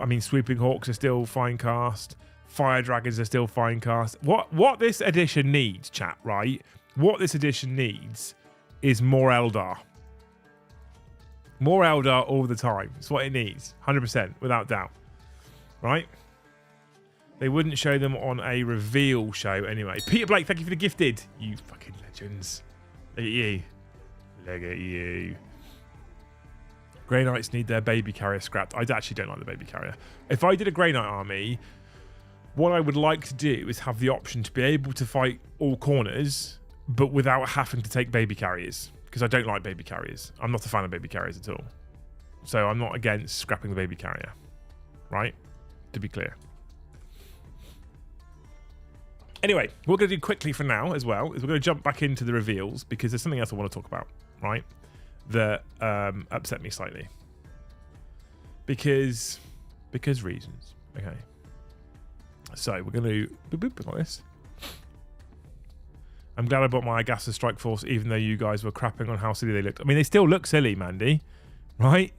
I mean, Swooping Hawks are still Finecast. Fire Dragons are still Finecast. What this edition needs, chat, right? What this edition needs is more Eldar. More Eldar all the time. It's what it needs. 100%, without doubt. Right? They wouldn't show them on a reveal show anyway. Peter Blake, thank you for the gifted. You fucking legends. Look at you. Look at you. Grey Knights need their baby carrier scrapped. I actually don't like the baby carrier. If I did a Grey Knight army, what I would like to do is have the option to be able to fight all corners, but without having to take baby carriers. Because I don't like baby carriers. I'm not a fan of baby carriers at all. So I'm not against scrapping the baby carrier. Right? To be clear. Anyway, what we're going to do quickly for now as well is we're going to jump back into the reveals because there's something else I want to talk about, right? that upset me slightly. Because reasons. Okay. So we're going to boop like this. I'm glad I bought my Agassi Strike Force, even though you guys were crapping on how silly they looked. I mean, they still look silly, Mandy, right?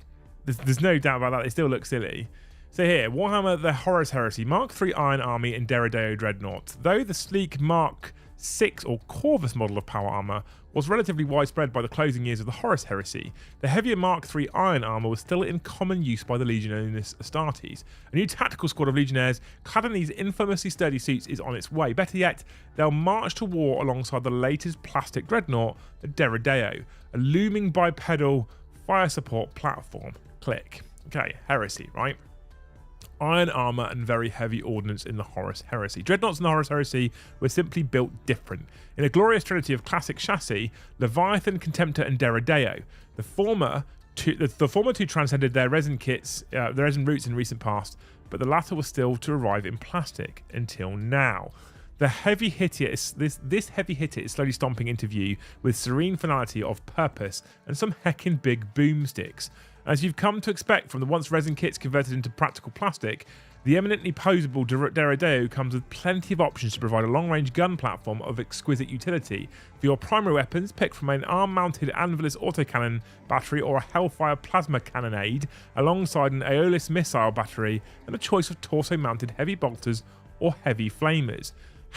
There's no doubt about that. They still look silly. So here, Warhammer the Horus Heresy, Mark III Iron Army and Derrideo Dreadnought. Though the sleek Mark VI or Corvus model of power armor was relatively widespread by the closing years of the Horus Heresy, the heavier Mark III Iron armor was still in common use by the Legionis Astartes. A new tactical squad of Legionnaires clad in these infamously sturdy suits is on its way. Better yet, they'll march to war alongside the latest plastic dreadnought, the Derrideo, a looming bipedal fire support platform. Click. Okay, Heresy, right? Iron armor and very heavy ordnance in the Horus Heresy. Dreadnoughts in the Horus Heresy were simply built different. In a glorious trinity of classic chassis, Leviathan, Contemptor, and Derrideo. The former two transcended their resin kits, their resin roots in recent past, but the latter was still to arrive in plastic until now. The heavy hitter this heavy hitter is slowly stomping into view with serene finality of purpose and some heckin' big boomsticks. As you've come to expect from the once resin kits converted into practical plastic, the eminently posable Derrideo comes with plenty of options to provide a long-range gun platform of exquisite utility. For your primary weapons, pick from an arm-mounted Anvilus autocannon battery or a Hellfire plasma cannonade, alongside an Aeolus missile battery and a choice of torso-mounted heavy bolters or heavy flamers.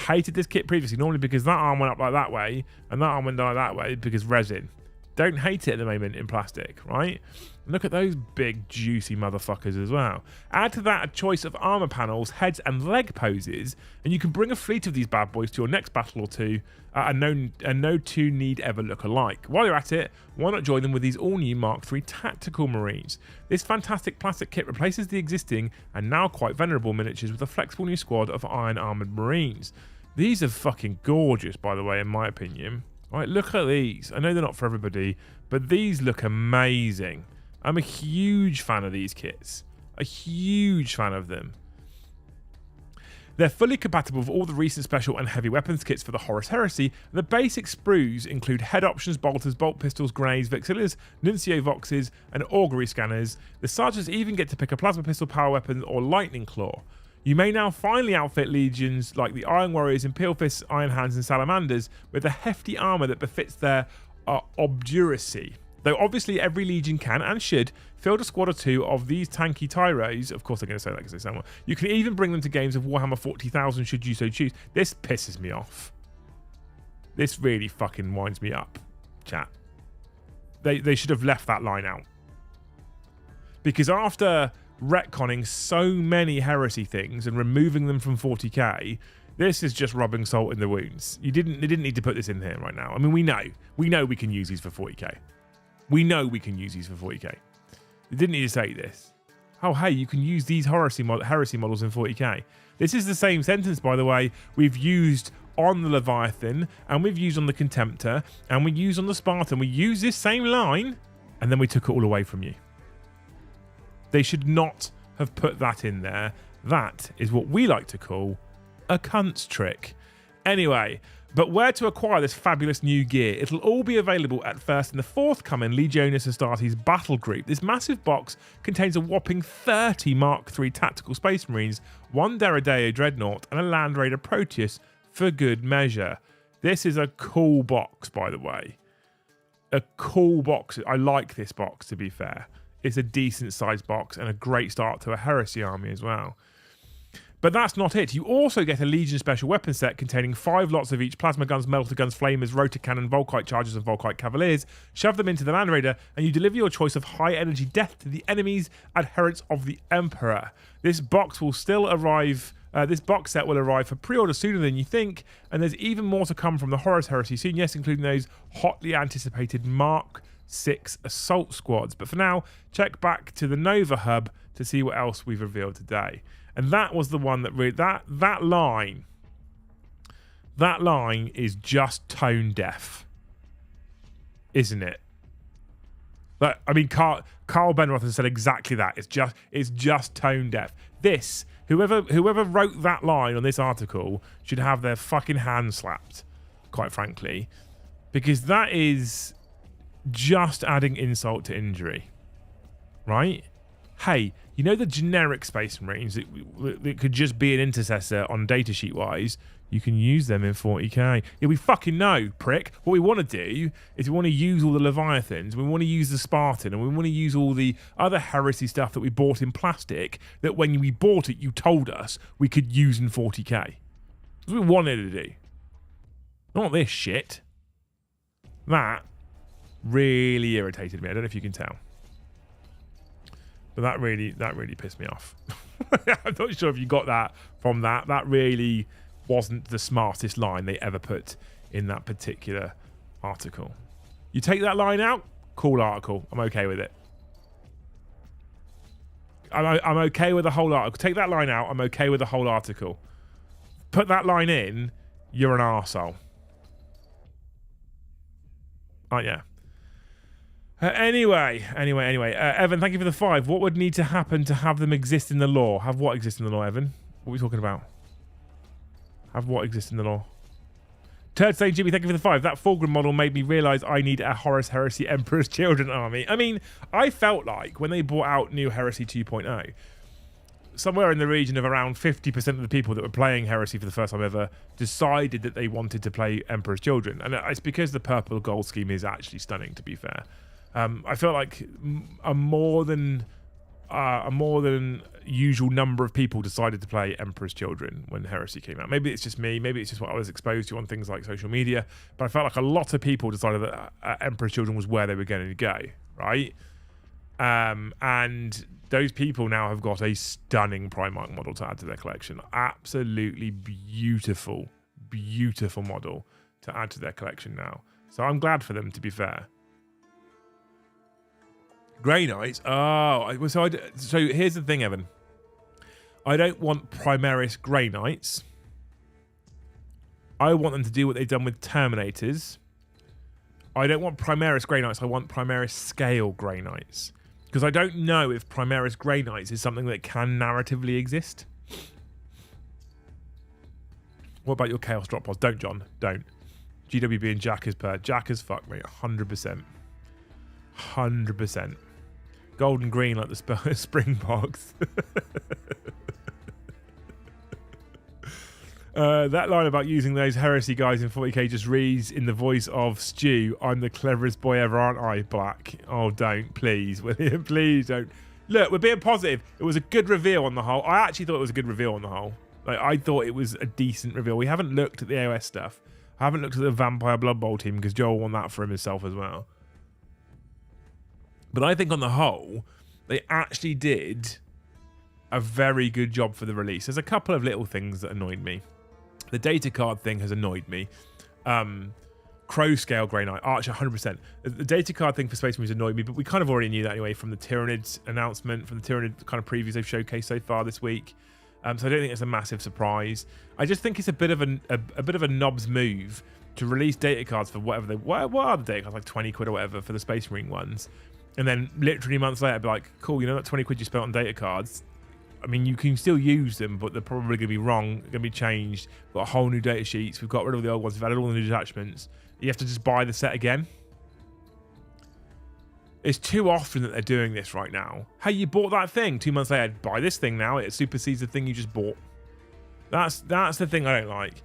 Hated this kit previously, normally because that arm went up like that way, and that arm went down like that way because resin. Don't hate it at the moment in plastic, right? Look at those big, juicy motherfuckers as well. Add to that a choice of armor panels, heads, and leg poses, and you can bring a fleet of these bad boys to your next battle or two, and no two need ever look alike. While you're at it, why not join them with these all-new Mark III Tactical Marines? This fantastic plastic kit replaces the existing and now quite venerable miniatures with a flexible new squad of iron-armored Marines. These are fucking gorgeous, by the way, in my opinion. Right, look at these. I know they're not for everybody, but these look amazing. I'm a huge fan of these kits. A huge fan of them. They're fully compatible with all the recent special and heavy weapons kits for the Horus Heresy. The basic sprues include head options, bolters, bolt pistols, grenades, vexillas, nuncio voxes, and augury scanners. The sergeants even get to pick a plasma pistol, power weapon, or lightning claw. You may now finally outfit legions like the Iron Warriors, Imperial Fists, Iron Hands, and Salamanders with the hefty armour that befits their obduracy. Though obviously every legion can and should field a squad or two of these tanky tyros. Of course they're going to say that because they sound well. You can even bring them to games of Warhammer 40,000 should you so choose. This pisses me off. This really fucking winds me up, chat. They should have left that line out. Because after retconning so many heresy things and removing them from 40k, this is just rubbing salt in the wounds. They didn't need to put this in here right now. I mean, we know we can use these for 40k. We know we can use these for 40k. They didn't need to say this. Oh, hey, you can use these heresy models in 40k. This is the same sentence, by the way, we've used on the Leviathan, and we've used on the Contemptor, and we used on the Spartan. We used this same line, and then we took it all away from you. They should not have put that in there. That is what we like to call a cunt's trick. Anyway, but where to acquire this fabulous new gear? It'll all be available at first in the forthcoming Legionis Astartes battle group. This massive box contains a whopping 30 Mark III Tactical Space Marines, 1 Derrideo Dreadnought, and a Land Raider Proteus for good measure. This is a cool box, by the way. A cool box. I like this box, to be fair. It's a decent sized box and a great start to a heresy army as well. But that's not it. You also get a Legion special weapon set containing 5 lots of each: plasma guns, melter guns, flamers, rotor cannon, Volkite chargers, and Volkite cavaliers. Shove them into the Land Raider, and you deliver your choice of high energy death to the enemies, adherents of the Emperor. This box will still arrive. This box set will arrive for pre-order sooner than you think, and there's even more to come from the Horus Heresy soon. Yes, including those hotly anticipated Mark 6 assault squads. But for now, check back to the Nova Hub to see what else we've revealed today. And that was the one that really, that line is just tone deaf, isn't it? But I mean, Carl Benroth has said exactly that. It's just tone deaf. This, whoever wrote that line on this article should have their fucking hand slapped, quite frankly, because that is just adding insult to injury, right? Hey, you know the generic Space Marines that could just be an intercessor on datasheet wise? You can use them in 40k. Yeah, we fucking know, prick. What we want to do is we want to use all the Leviathans, we want to use the Spartan, and we want to use all the other heresy stuff that we bought in plastic that when we bought it, you told us we could use in 40k. That's what we wanted to do. Not this shit. That really irritated me. I don't know if you can tell. But that really pissed me off. I'm not sure if you got that from that. That really wasn't the smartest line they ever put in that particular article. You take that line out, cool article. I'm okay with it. I'm okay with the whole article. Take that line out, I'm okay with the whole article. Put that line in, you're an arsehole. Oh, yeah. Anyway, Evan, thank you for the 5. What would need to happen to have them exist in the law? Have what exist in the law, Evan? What are we talking about? Have what exist in the law? Turd saying, Jimmy, thank you for the 5. That Fulgrim model made me realise I need a Horus Heresy Emperor's Children army. I mean, I felt like when they brought out New Heresy 2.0, somewhere in the region of around 50% of the people that were playing Heresy for the first time ever decided that they wanted to play Emperor's Children. And it's because the purple gold scheme is actually stunning, to be fair. I feel like a more than usual number of people decided to play Emperor's Children when Heresy came out. Maybe it's just me, maybe it's just what I was exposed to on things like social media, but I felt like a lot of people decided that Emperor's Children was where they were going to go, right? And those people now have got a stunning Primarch model to add to their collection. Absolutely beautiful model to add to their collection now. So I'm glad for them, to be fair. Grey Knights. Oh, so here's the thing, Evan. I don't want Primaris Grey Knights. I want them to do what they've done with Terminators. I don't want Primaris Grey Knights. I want Primaris Scale Grey Knights. Because I don't know if Primaris Grey Knights is something that can narratively exist. What about your Chaos Drop Pods? Don't, John. Don't. GWB and Jack as fuck, mate. 100%. 100%. Golden green like the Springboks. That line about using those heresy guys in 40k just reads in the voice of Stu, I'm the cleverest boy ever, aren't I, Black? Oh, don't. Please, William. Please don't. Look, we're being positive. It was a good reveal on the whole. I actually thought it was a good reveal on the whole. Like, I thought it was a decent reveal. We haven't looked at the AOS stuff. I haven't looked at the Vampire Blood Bowl team because Joel won that for himself as well. But I think on the whole, they actually did a very good job for the release. There's a couple of little things that annoyed me. The data card thing has annoyed me. Crow Scale Grey Knight, Archer 100%. The data card thing for Space Marines annoyed me, but we kind of already knew that anyway from the Tyranids announcement, from the Tyranid kind of previews they've showcased so far this week. So I don't think it's a massive surprise. I just think it's a bit of a knob's move to release data cards for whatever what are the data cards, like 20 quid or whatever for the Space Marine ones. And then literally months later, be like, cool, you know that 20 quid you spent on data cards? I mean, you can still use them, but they're probably going to be wrong, going to be changed. We've got a whole new data sheets. We've got rid of the old ones. We've added all the new detachments. You have to just buy the set again. It's too often that they're doing this right now. Hey, you bought that thing 2 months later. Buy this thing now. It supersedes the thing you just bought. That's the thing I don't like.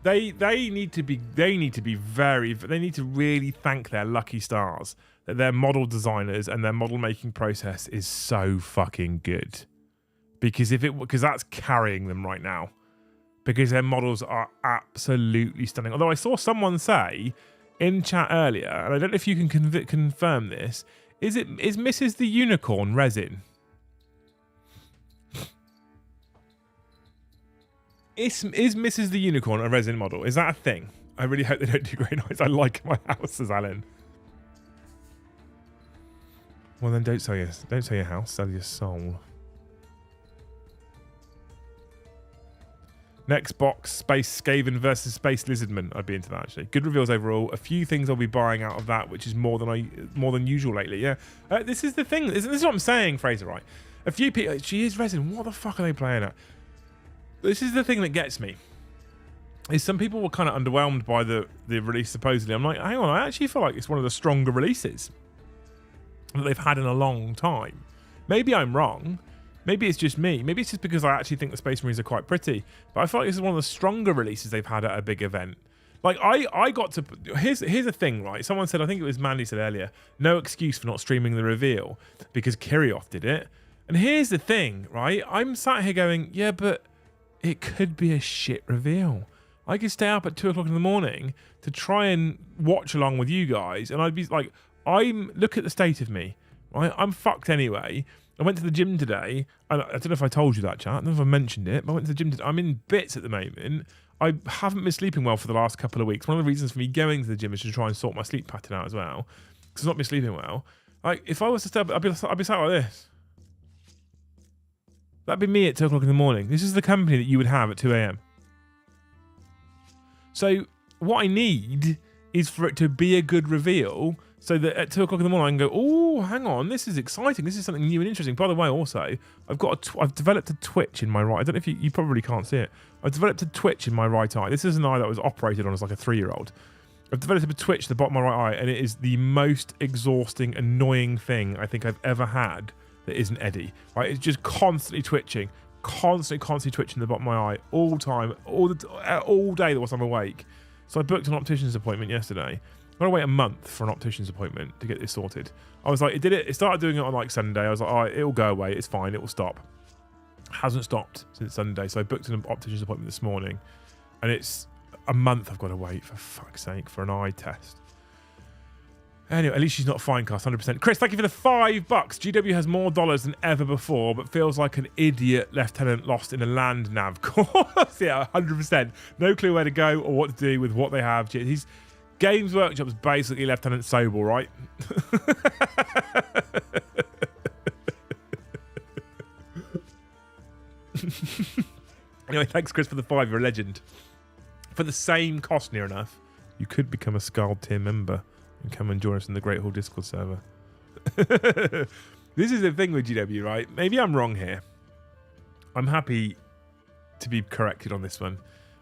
They need to really thank their lucky stars that their model designers and their model making process is so fucking good. Because that's carrying them right now. Because their models are absolutely stunning. Although I saw someone say in chat earlier, and I don't know if you can confirm this, is Mrs. the Unicorn resin? Is Mrs. the Unicorn a resin model? Is that a thing? I really hope they don't do Grey Knights. I like my house, says Alan. Well then, don't sell your house, sell your soul. Next box, Space Skaven versus Space Lizardman. I'd be into that actually. Good reveals overall. A few things I'll be buying out of that, which is more than usual lately. Yeah, this is the thing. This is what I'm saying, Fraser. Right? A few people. She is resin. What the fuck are they playing at? This is the thing that gets me. is some people were kind of underwhelmed by the release supposedly. I'm like, hang on, I actually feel like it's one of the stronger releases that they've had in a long time. Maybe I'm wrong. Maybe it's just me. Maybe it's just because I actually think the Space Marines are quite pretty. But I feel like this is one of the stronger releases they've had at a big event. Like, I got to... Here's a thing, right? Someone said, I think it was Mandy said earlier, no excuse for not streaming the reveal because Kirioth did it. And here's the thing, right? I'm sat here going, yeah, but it could be a shit reveal. I could stay up at 2 o'clock in the morning to try and watch along with you guys. And I'd be like, look at the state of me, right? I'm fucked anyway. I went to the gym today. I don't know if I told you that, chat. I don't know if I mentioned it, but I went to the gym today. I'm in bits at the moment. I haven't been sleeping well for the last couple of weeks. One of the reasons for me going to the gym is to try and sort my sleep pattern out as well, because I've not been sleeping well. Like, if I was to stay up, I'd be sat like this. That'd be me at 2 o'clock in the morning. This is the company that you would have at 2 a.m. So what I need is for it to be a good reveal so that at 2 o'clock in the morning I can go, oh, hang on, this is exciting. This is something new and interesting. By the way, also, I've developed a twitch in my right. I don't know if you probably can't see it. I've developed a twitch in my right eye. This is an eye that was operated on as like a 3-year-old. I've developed a twitch at the bottom of my right eye, and it is the most exhausting, annoying thing I think I've ever had that isn't Eddie. Right? It's just constantly twitching. Constantly twitching the bottom of my eye all time, all day whilst I'm awake. So I booked an optician's appointment yesterday. I've got to wait a month for an optician's appointment to get this sorted. I was like, it started doing it on like Sunday. I was like, all right, it'll go away. It's fine. It will stop. Hasn't stopped since Sunday. So I booked an optician's appointment this morning. And it's a month I've got to wait, for fuck's sake, for an eye test. Anyway, at least she's not fine cast, 100%. Chris, thank you for the $5. GW has more dollars than ever before, but feels like an idiot lieutenant lost in a land nav course. Yeah, 100%. No clue where to go or what to do with what they have. He's Games Workshop's basically Lieutenant Sobel, right? Anyway, thanks, Chris, for the 5. You're a legend. For the same cost, near enough, you could become a Scald tier member and come and join us in the Great Hall Discord server. This is the thing with GW, right? Maybe I'm wrong here. I'm happy to be corrected on this one.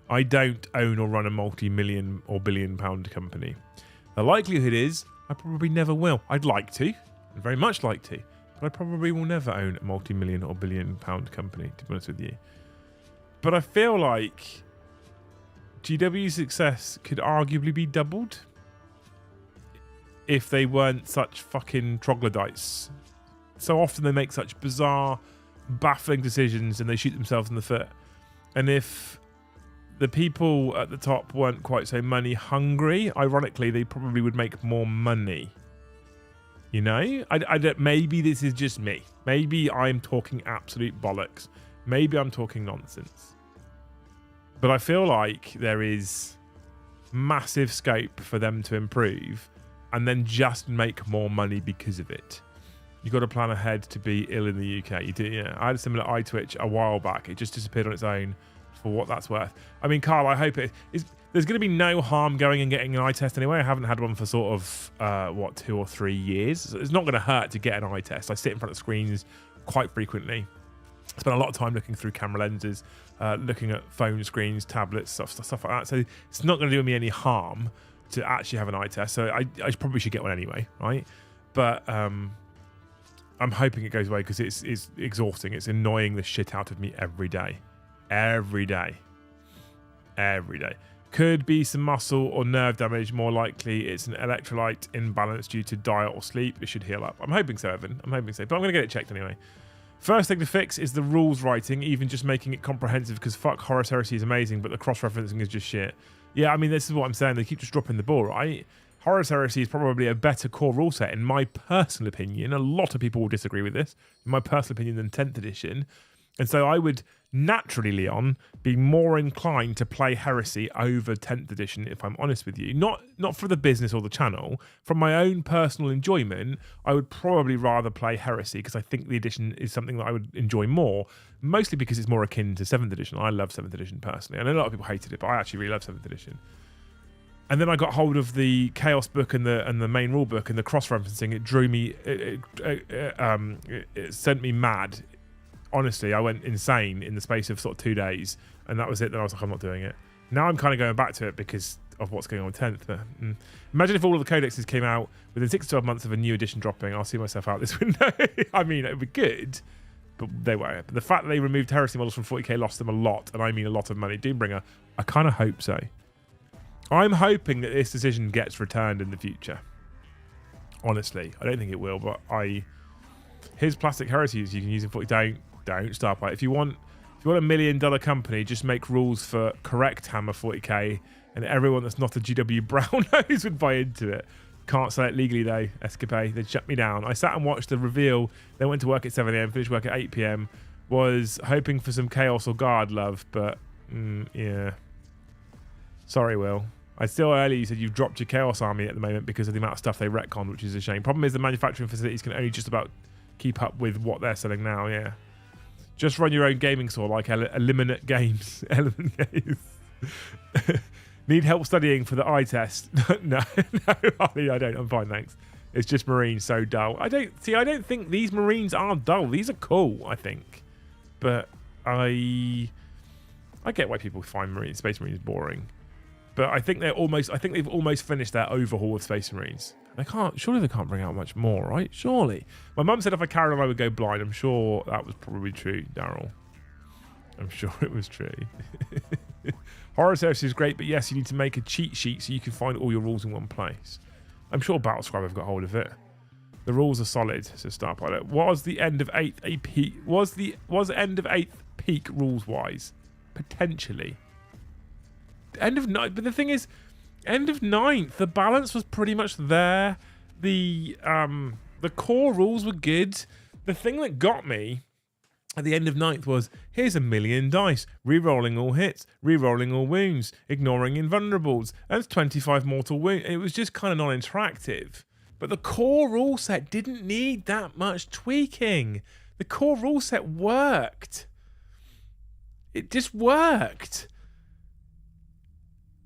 I don't own or run a multi-million or billion-pound company. The likelihood is I probably never will. I'd like to. I'd very much like to. But I probably will never own a multi-million or billion-pound company, to be honest with you. But I feel like GW's success could arguably be doubled if they weren't such fucking troglodytes. So often they make such bizarre, baffling decisions and they shoot themselves in the foot. And if the people at the top weren't quite so money hungry, ironically, they probably would make more money. You know? Maybe this is just me. Maybe I'm talking absolute bollocks. Maybe I'm talking nonsense. But I feel like there is massive scope for them to improve and then just make more money because of it. You've got to plan ahead to be ill in the UK. You do, yeah. I had a similar eye twitch a while back. It just disappeared on its own for what that's worth. I mean, Carl, I hope it is. There's going to be no harm going and getting an eye test anyway. I haven't had one for sort of, 2 or 3 years. So it's not going to hurt to get an eye test. I sit in front of screens quite frequently. Spend a lot of time looking through camera lenses, looking at phone screens, tablets, stuff like that. So it's not going to do me any harm to actually have an eye test. So I probably should get one anyway, right? But I'm hoping it goes away because it's exhausting. It's annoying the shit out of me every day. Every day. Could be some muscle or nerve damage. More likely it's an electrolyte imbalance due to diet or sleep. It should heal up. I'm hoping so, Evan. I'm hoping so. But I'm going to get it checked anyway. First thing to fix is the rules writing, even just making it comprehensive, because fuck, Horus Heresy is amazing, but the cross-referencing is just shit. Yeah, I mean, this is what I'm saying. They keep just dropping the ball, right? Horus Heresy is probably a better core rule set, in my personal opinion. A lot of people will disagree with this, in my personal opinion, than 10th edition. And so I would naturally, Leon, be more inclined to play Heresy over 10th edition, if I'm honest with you. Not for the business or the channel. From my own personal enjoyment, I would probably rather play Heresy because I think the edition is something that I would enjoy more, mostly because it's more akin to 7th edition. I love 7th edition personally. I know a lot of people hated it, but I actually really love 7th edition. And then I got hold of the Chaos book and the main rule book and the cross-referencing. It drew me, it sent me mad. Honestly, I went insane in the space of sort of 2 days, and that was it. Then I was like, I'm not doing it. Now I'm kind of going back to it because of what's going on with 10th. But, imagine if all of the codexes came out within 6 to 12 months of a new edition dropping. I'll see myself out this window. I mean, it would be good, but they won't. But the fact that they removed heresy models from 40k lost them a lot, and I mean a lot of money. Doombringer, I kind of hope so. I'm hoping that this decision gets returned in the future. Honestly, I don't think it will, but here's plastic heresies you can use in 40. Don't start by it. If you want a $1 million company, just make rules for correct Hammer 40k, and everyone that's not a GW brown nose would buy into it. Can't sell it legally though, Escapade. They'd shut me down. I sat and watched the reveal. Then went to work at 7 a.m, finished work at 8 p.m. Was hoping for some Chaos or Guard love, but yeah. Sorry, Will. I still earlier you said you've dropped your Chaos army at the moment because of the amount of stuff they retconned, which is a shame. Problem is the manufacturing facilities can only just about keep up with what they're selling now, yeah. Just run your own gaming store like Eliminate Games. Element Games. Need help studying for the eye test? No, Holly, I don't. I'm fine, thanks. It's just Marines so dull. I don't think these Marines are dull. These are cool, I think. But I get why people find Space Marines boring. But I think they've almost finished their overhaul of Space Marines. Surely they can't bring out much more, right? Surely. My mum said if I carried on, I would go blind. I'm sure that was probably true, Daryl. I'm sure it was true. Horus Heresy is great, but yes, you need to make a cheat sheet so you can find all your rules in one place. I'm sure Battlescribe have got hold of it. The rules are solid, says Starpilot. Was the end of 8th a peak? Was end of 8th peak rules wise? Potentially. End of 9th, but the thing is, end of 9th, the balance was pretty much there. The core rules were good. The thing that got me at the end of 9th was, here's 1 million dice, re-rolling all hits, re-rolling all wounds, ignoring invulnerables, and 25 mortal wounds. It was just kind of non-interactive. But the core rule set didn't need that much tweaking. The core rule set worked. It just worked.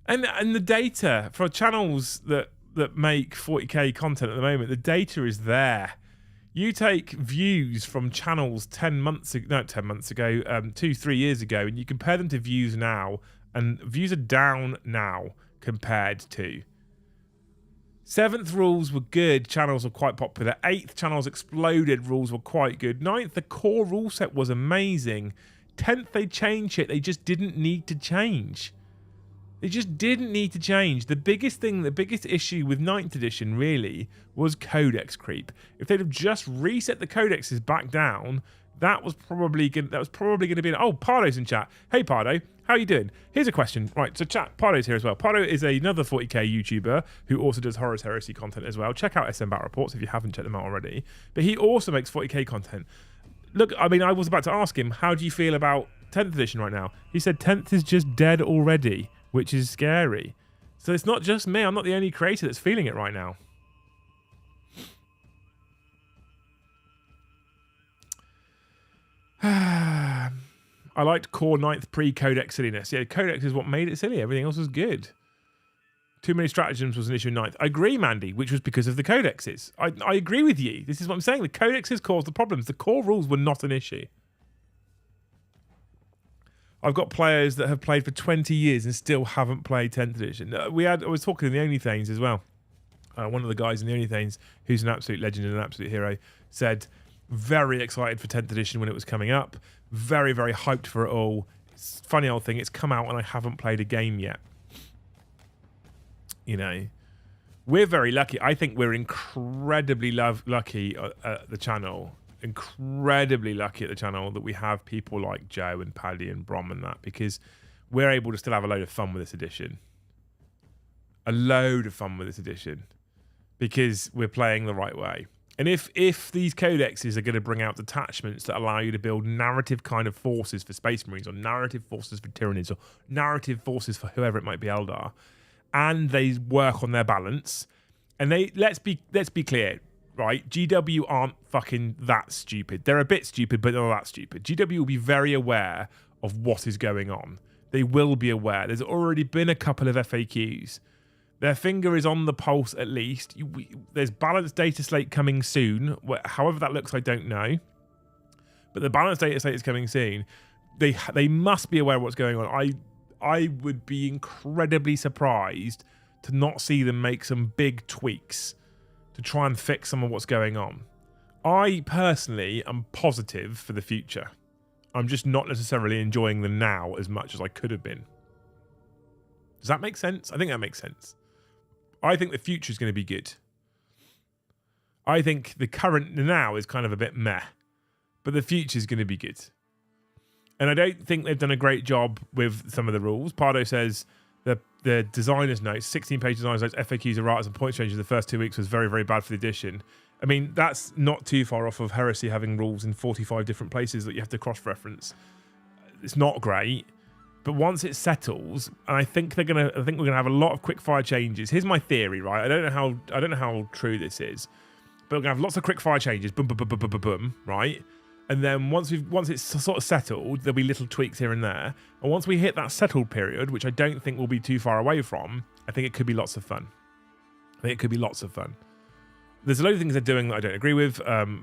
And the data for channels that make 40k content at the moment, the data is there. You take views from channels 3 years ago, and you compare them to views now, and views are down now compared to. 7th rules were good, channels were quite popular. 8th channels exploded, rules were quite good. 9th, the core rule set was amazing. 10th, they changed it, they just didn't need to change. They just didn't need to change. The biggest issue with 9th edition really was codex creep. If they'd have just reset the codexes back down, that was probably going to be oh, Pardo's in chat. Hey Pardo, how you doing? Here's a question. Right, so chat, Pardo's here as well. Pardo is another 40k YouTuber who also does Horus Heresy content as well. Check out SM Battle Reports if you haven't checked them out already. But he also makes 40k content. Look, I mean, I was about to ask him, how do you feel about 10th edition right now? He said 10th is just dead already, which is scary. So it's not just me. I'm not the only creator that's feeling it right now. I liked core 9th pre-codex silliness. Yeah, codex is what made it silly. Everything else was good. Too many stratagems was an issue in 9th. I agree, Mandy, which was because of the codexes. I agree with you. This is what I'm saying. The codexes caused the problems. The core rules were not an issue. I've got players that have played for 20 years and still haven't played 10th edition. I was talking in the OnlyThanes as well. One of the guys in the OnlyThanes, who's an absolute legend and an absolute hero, said very excited for 10th edition when it was coming up. Very, very hyped for it all. It's a funny old thing. It's come out and I haven't played a game yet. You know, we're very lucky. I think we're incredibly lucky at the channel. Incredibly lucky at the channel that we have people like Joe and Paddy and Brom and that, because we're able to still have a load of fun with this edition. A load of fun with this edition because we're playing the right way. And if these codexes are going to bring out detachments that allow you to build narrative kind of forces for Space Marines, or narrative forces for Tyranids, or narrative forces for whoever it might be, Eldar, and they work on their balance, and let's be clear, right? GW aren't fucking that stupid. They're a bit stupid, but they're not that stupid. GW will be very aware of what is going on. They will be aware. There's already been a couple of FAQs. Their finger is on the pulse at least. There's balanced data slate coming soon. However that looks, I don't know. But the balanced data slate is coming soon. They must be aware of what's going on. I would be incredibly surprised to not see them make some big tweaks to try and fix some of what's going on. I personally am positive for the future. I'm just not necessarily enjoying the now as much as I could have been. Does that make sense? I think that makes sense. I think the future is going to be good. I think the now is kind of a bit meh, but the future is going to be good. And I don't think they've done a great job with some of the rules. Pardo says the designer's notes, 16-page designer's notes, FAQs, erratas, and point changes the first 2 weeks was very, very bad for the edition. I mean, that's not too far off of Heresy having rules in 45 different places that you have to cross-reference. It's not great, but once it settles, and I think we're gonna have a lot of quick-fire changes. Here's my theory, right? I don't know how true this is, but we're gonna have lots of quick-fire changes, boom, boom, boom, boom, boom, boom, boom, right? And then once it's sort of settled, there'll be little tweaks here and there. And once we hit that settled period, which I don't think we'll be too far away from, I think it could be lots of fun. There's a load of things they're doing that I don't agree with.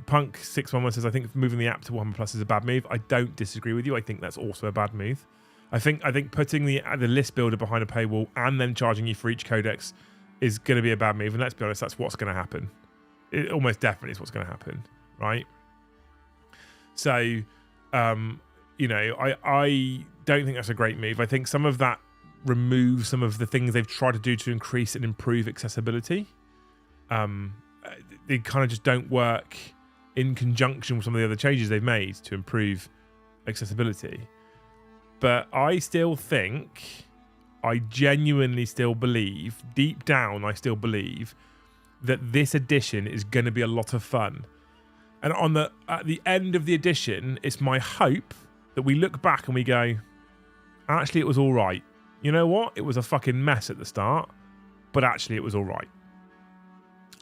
Punk 611 says, I think moving the app to 100 Plus is a bad move. I don't disagree with you. I think that's also a bad move. I think putting the list builder behind a paywall and then charging you for each codex is going to be a bad move. And let's be honest, that's what's going to happen. It almost definitely is what's going to happen, right? So, I don't think that's a great move. I think some of that removes some of the things they've tried to do to increase and improve accessibility. They kind of just don't work in conjunction with some of the other changes they've made to improve accessibility. But I genuinely still believe, deep down, I still believe that this edition is going to be a lot of fun. And at the end of the edition, it's my hope that we look back and we go, actually, it was all right. You know what? It was a fucking mess at the start, but actually, it was all right.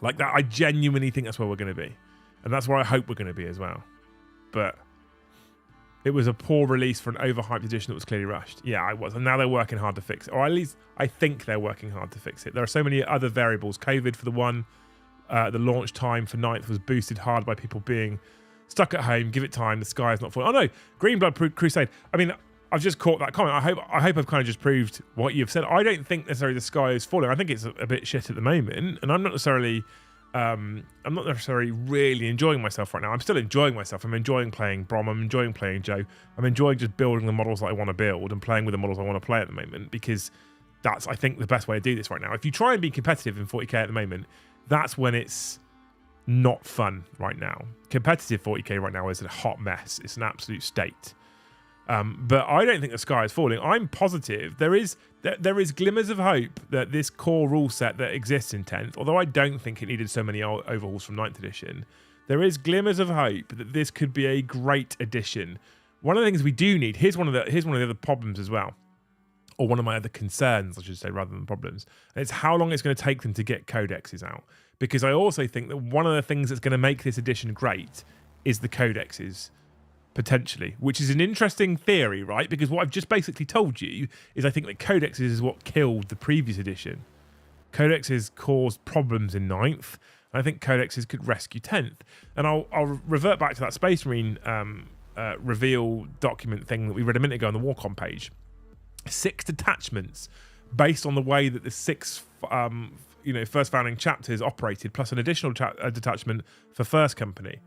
Like that, I genuinely think that's where we're going to be. And that's where I hope we're going to be as well. But it was a poor release for an overhyped edition that was clearly rushed. Yeah, I was. And now they're working hard to fix it. Or at least I think they're working hard to fix it. There are so many other variables. COVID for the one. The launch time for 9th was boosted hard by people being stuck at home. Give it time. The sky is not falling. Oh no, Greenblood Crusade. I mean, I've just caught that comment. I hope I've kind of just proved what you've said. I don't think necessarily the sky is falling. I think it's a bit shit at the moment, and I'm not necessarily really enjoying myself right now. I'm still enjoying myself. I'm enjoying playing Brom. I'm enjoying playing Joe. I'm enjoying just building the models that I want to build and playing with the models I want to play at the moment, because that's, I think, the best way to do this right now. If you try and be competitive in 40k at the moment, that's when it's not fun right now. Competitive 40k right now is a hot mess. It's an absolute state. But I don't think the sky is falling. I'm positive there is glimmers of hope that this core rule set that exists in 10th, although I don't think it needed so many overhauls from 9th edition, there is glimmers of hope that this could be a great addition. One of the things we do need, here's one of the other problems as well, or one of my other concerns, I should say, rather than problems, and it's how long it's going to take them to get codexes out. Because I also think that one of the things that's going to make this edition great is the codexes, potentially, which is an interesting theory, right? Because what I've just basically told you is I think that codexes is what killed the previous edition. Codexes caused problems in 9th, and I think codexes could rescue 10th. And I'll revert back to that Space Marine reveal document thing that we read a minute ago on the Warcom page. 6 detachments based on the way that the 6 first founding chapters operated, plus an additional detachment for First Company.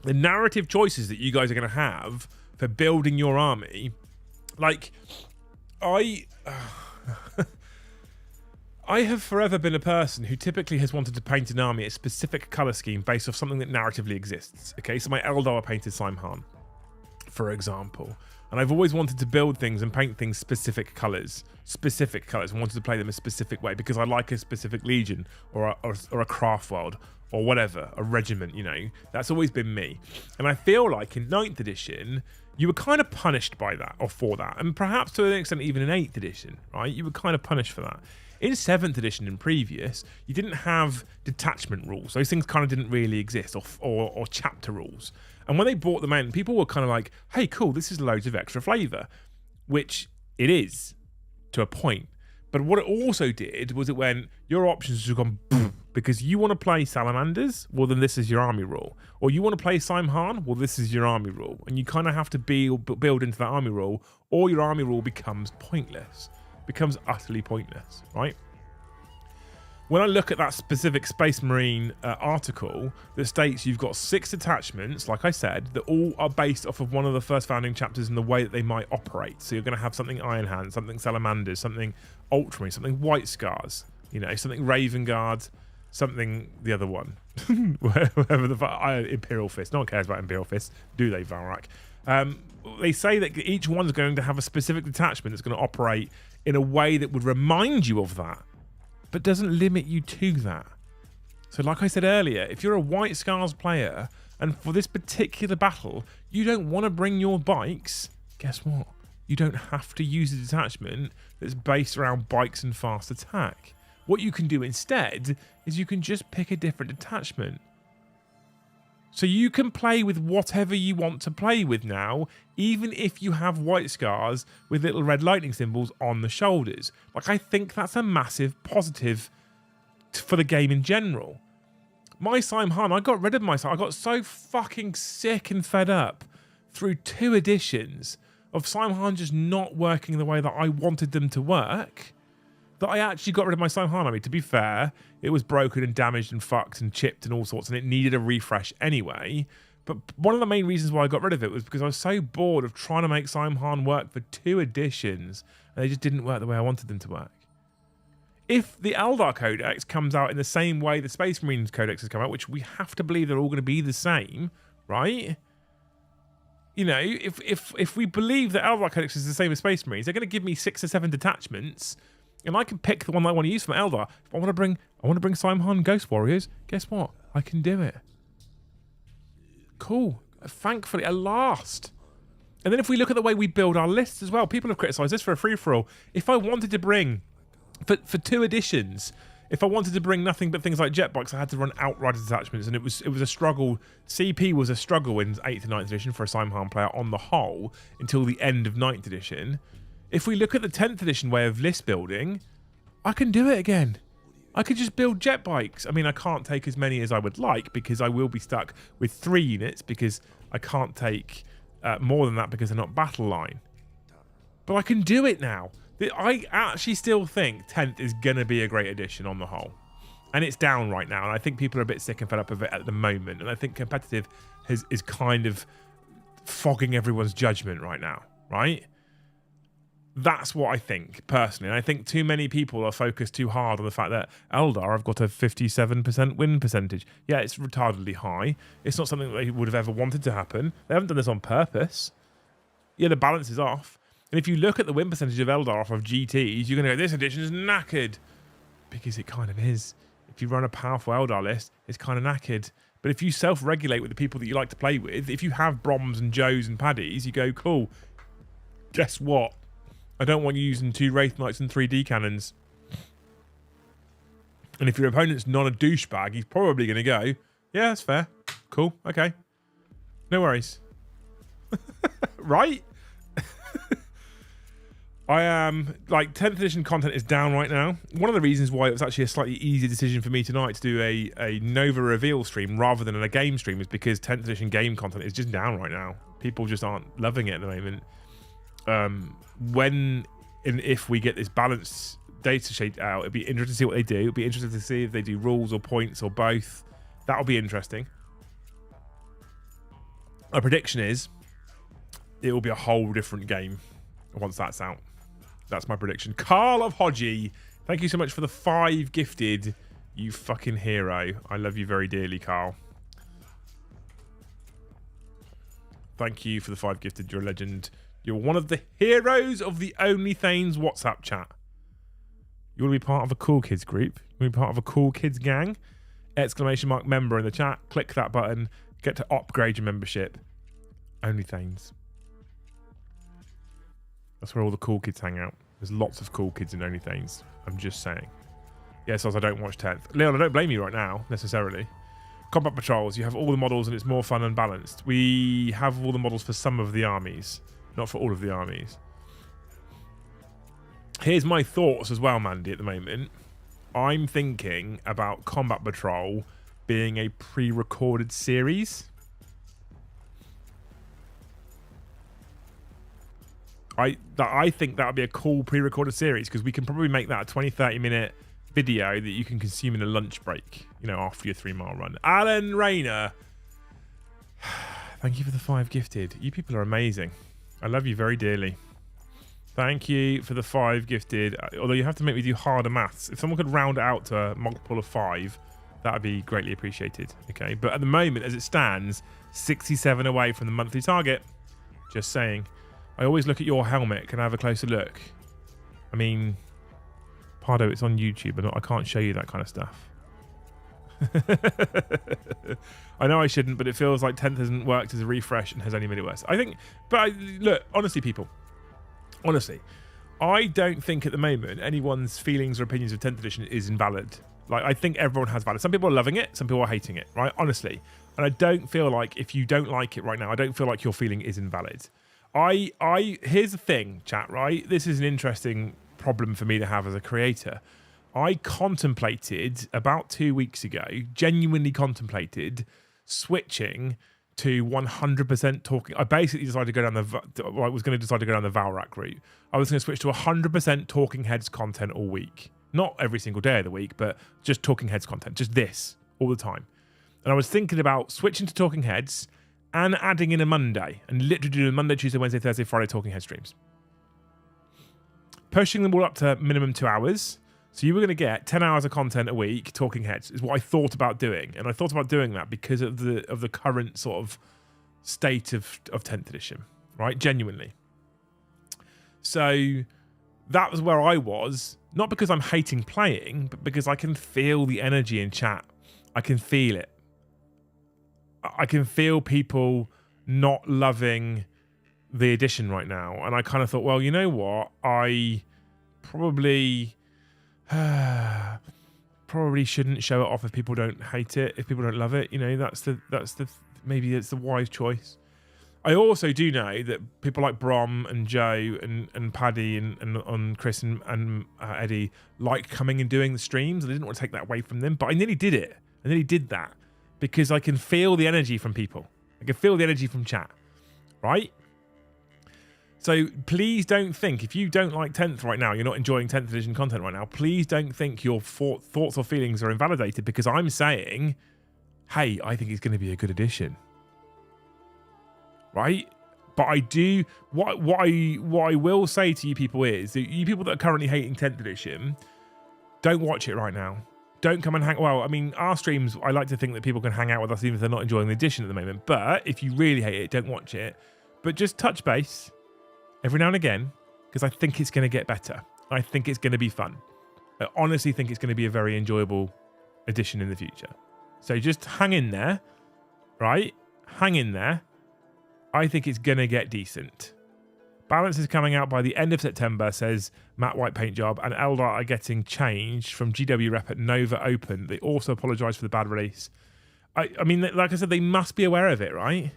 The narrative choices that you guys are going to have for building your army, like, I have forever been a person who typically has wanted to paint an army a specific colour scheme based off something that narratively exists. Okay, so my Eldar painted Simhan, for example. And I've always wanted to build things and paint things specific colours, and wanted to play them a specific way because I like a specific legion or a craft world or whatever, a regiment, That's always been me. And I feel like in 9th edition, you were kind of punished by that or for that. And perhaps to an extent even in 8th edition, right? You were kind of punished for that. In 7th edition and previous, you didn't have detachment rules. Those things kind of didn't really exist, or chapter rules. And when they brought them in, people were kind of like, hey, cool, this is loads of extra flavour, which it is to a point. But what it also did was it went, your options have gone boom, Because you want to play Salamanders, well then this is your army rule. Or you want to play Simhan, well this is your army rule. And you kind of have to build into that army rule, or your army rule becomes pointless. Becomes utterly pointless, right? When I look at that specific Space Marine article that states you've got 6 detachments, like I said, that all are based off of one of the first founding chapters and the way that they might operate. So you're going to have something Iron Hands, something Salamanders, something Ultramarine, something White Scars, you know, something Raven Guard, something the other one, whatever the Imperial Fist. No one cares about Imperial Fist, do they, Valrak? They say that each one's going to have a specific detachment that's going to operate in a way that would remind you of that, but doesn't limit you to that. So like I said earlier, if you're a White Scars player and for this particular battle you don't want to bring your bikes, guess what? You don't have to use a detachment that's based around bikes and fast attack. What you can do instead is you can just pick a different detachment. So you can play with whatever you want to play with now, even if you have White Scars with little red lightning symbols on the shoulders. Like, I think that's a massive positive for the game in general. My Simhan, I got rid of my Simhan. I got so fucking sick and fed up through 2 editions of Simhan just not working the way that I wanted them to work, that I actually got rid of my Simhan. I mean, to be fair, it was broken and damaged and fucked and chipped and all sorts, and it needed a refresh anyway. But one of the main reasons why I got rid of it was because I was so bored of trying to make Simhan work for 2 editions, and they just didn't work the way I wanted them to work. If the Eldar Codex comes out in the same way the Space Marines Codex has come out, which we have to believe they're all going to be the same, right? You know, if we believe that Eldar Codex is the same as Space Marines, they're going to give me 6 or 7 detachments, and I can pick the one that I want to use from Eldar. If I want to bring Simhan Ghost Warriors, guess what? I can do it. Cool. Thankfully, at last. And then if we look at the way we build our lists as well, people have criticised this for a free-for-all. If I wanted to bring, for 2 editions, if I wanted to bring nothing but things like jet bikes, I had to run Outrider detachments, and it was a struggle. CP was a struggle in 8th and 9th edition for a Simhan player on the whole until the end of 9th edition. If we look at the 10th edition way of list building, I can do it again. I could just build jet bikes. I mean, I can't take as many as I would like because I will be stuck with 3 units because I can't take more than that because they're not battle line. But I can do it now. I actually still think 10th is going to be a great addition on the whole. And it's down right now, and I think people are a bit sick and fed up of it at the moment. And I think competitive is kind of fogging everyone's judgment right now, right? That's what I think, personally. And I think too many people are focused too hard on the fact that Eldar have got a 57% win percentage. Yeah, it's retardedly high. It's not something that they would have ever wanted to happen. They haven't done this on purpose. Yeah, the balance is off. And if you look at the win percentage of Eldar off of GTs, you're going to go, this edition is knackered. Because it kind of is. If you run a powerful Eldar list, it's kind of knackered. But if you self-regulate with the people that you like to play with, if you have Broms and Joes and Paddies, you go, cool. Guess what? I don't want you using 2 Wraith Knights and 3 D cannons. And if your opponent's not a douchebag, he's probably going to go, yeah, that's fair. Cool. Okay. No worries. Right? I am, like, 10th edition content is down right now. One of the reasons why it was actually a slightly easier decision for me tonight to do a Nova reveal stream rather than a game stream is because 10th edition game content is just down right now. People just aren't loving it at the moment. When and if we get this balanced data sheet out, it'd be interesting to see what they do. It'd be interesting to see if they do rules or points or both. That'll be interesting. My prediction is it will be a whole different game once that's out. That's my prediction. Carl of Hodgie, thank you so much for the 5 gifted. You fucking hero. I love you very dearly, Carl. Thank you for the 5 gifted. You're a legend. You're one of the heroes of the OnlyThanes WhatsApp chat. You want to be part of a cool kids group? You want to be part of a cool kids gang? Exclamation mark member in the chat. Click that button. Get to upgrade your membership. OnlyThanes. That's where all the cool kids hang out. There's lots of cool kids in OnlyThanes. I'm just saying. Yes, I don't watch 10th. Leon, I don't blame you right now, necessarily. Combat patrols. You have all the models and it's more fun and balanced. We have all the models for some of the armies. Not for all of the armies. Here's my thoughts as well, Mandy, at the moment. I'm thinking about Combat Patrol being a pre-recorded series. I think that would be a cool pre-recorded series because we can probably make that a 20-30 minute video that you can consume in a lunch break, you know, after your 3-mile run. Alan Rayner, thank you for the 5 gifted. You people are amazing. I love you very dearly. Thank you for the 5 gifted. Although you have to make me do harder maths. If someone could round it out to a multiple of 5, that would be greatly appreciated. Okay, but at the moment, as it stands, 67 away from the monthly target. Just saying. I always look at your helmet. Can I have a closer look? I mean, Pardo, it's on YouTube, but I can't show you that kind of stuff. I know I shouldn't, but it feels like 10th hasn't worked as a refresh and has only made it worse. I think, but look, honestly, people, honestly, I don't think at the moment anyone's feelings or opinions of 10th edition is invalid. Like, I think everyone has valid. Some people are loving it, some people are hating it, right? Honestly. And I don't feel like if you don't like it right now, I don't feel like your feeling is invalid. Here's the thing, chat, right? This is an interesting problem for me to have as a creator. I contemplated about 2 weeks ago, genuinely contemplated switching to 100% talking. I basically decided to go down I was going to decide to go down the Valrak route. I was going to switch to 100% talking heads content all week. Not every single day of the week, but just talking heads content, just this all the time. And I was thinking about switching to talking heads and adding in a Monday and literally doing Monday, Tuesday, Wednesday, Thursday, Friday talking head streams. Pushing them all up to minimum 2 hours. So you were going to get 10 hours of content a week talking heads is what I thought about doing. And I thought about doing that because of the current sort of state of 10th edition, right? Genuinely. So that was where I was, not because I'm hating playing, but because I can feel the energy in chat. I can feel it. I can feel people not loving the edition right now. And I kind of thought, well, you know what? I probably shouldn't show it off if people don't hate it, if people don't love it. You know, maybe it's the wise choice. I also do know that people like Brom and Joe and Paddy and Chris and Eddie like coming and doing the streams, and I didn't want to take that away from them, but I nearly did it. I nearly did that because I can feel the energy from people. I can feel the energy from chat, right? So please don't think, if you don't like 10th right now, you're not enjoying 10th edition content right now, please don't think your thoughts or feelings are invalidated because I'm saying, hey, I think it's going to be a good edition. Right? But I do, what I will say to you people is, that you people that are currently hating 10th edition, don't watch it right now. Don't come and hang, well, I mean, our streams, I like to think that people can hang out with us even if they're not enjoying the edition at the moment. But if you really hate it, don't watch it. But just touch base every now and again, because I think it's going to get better. I think it's going to be fun. I honestly think it's going to be a very enjoyable edition in the future. So just hang in there, right? Hang in there. I think it's going to get decent. Balance is coming out by the end of September, says Matt White Paint Job, and Eldar are getting changed from GW rep at Nova Open. They also apologise for the bad release. I mean, like I said, they must be aware of it, right?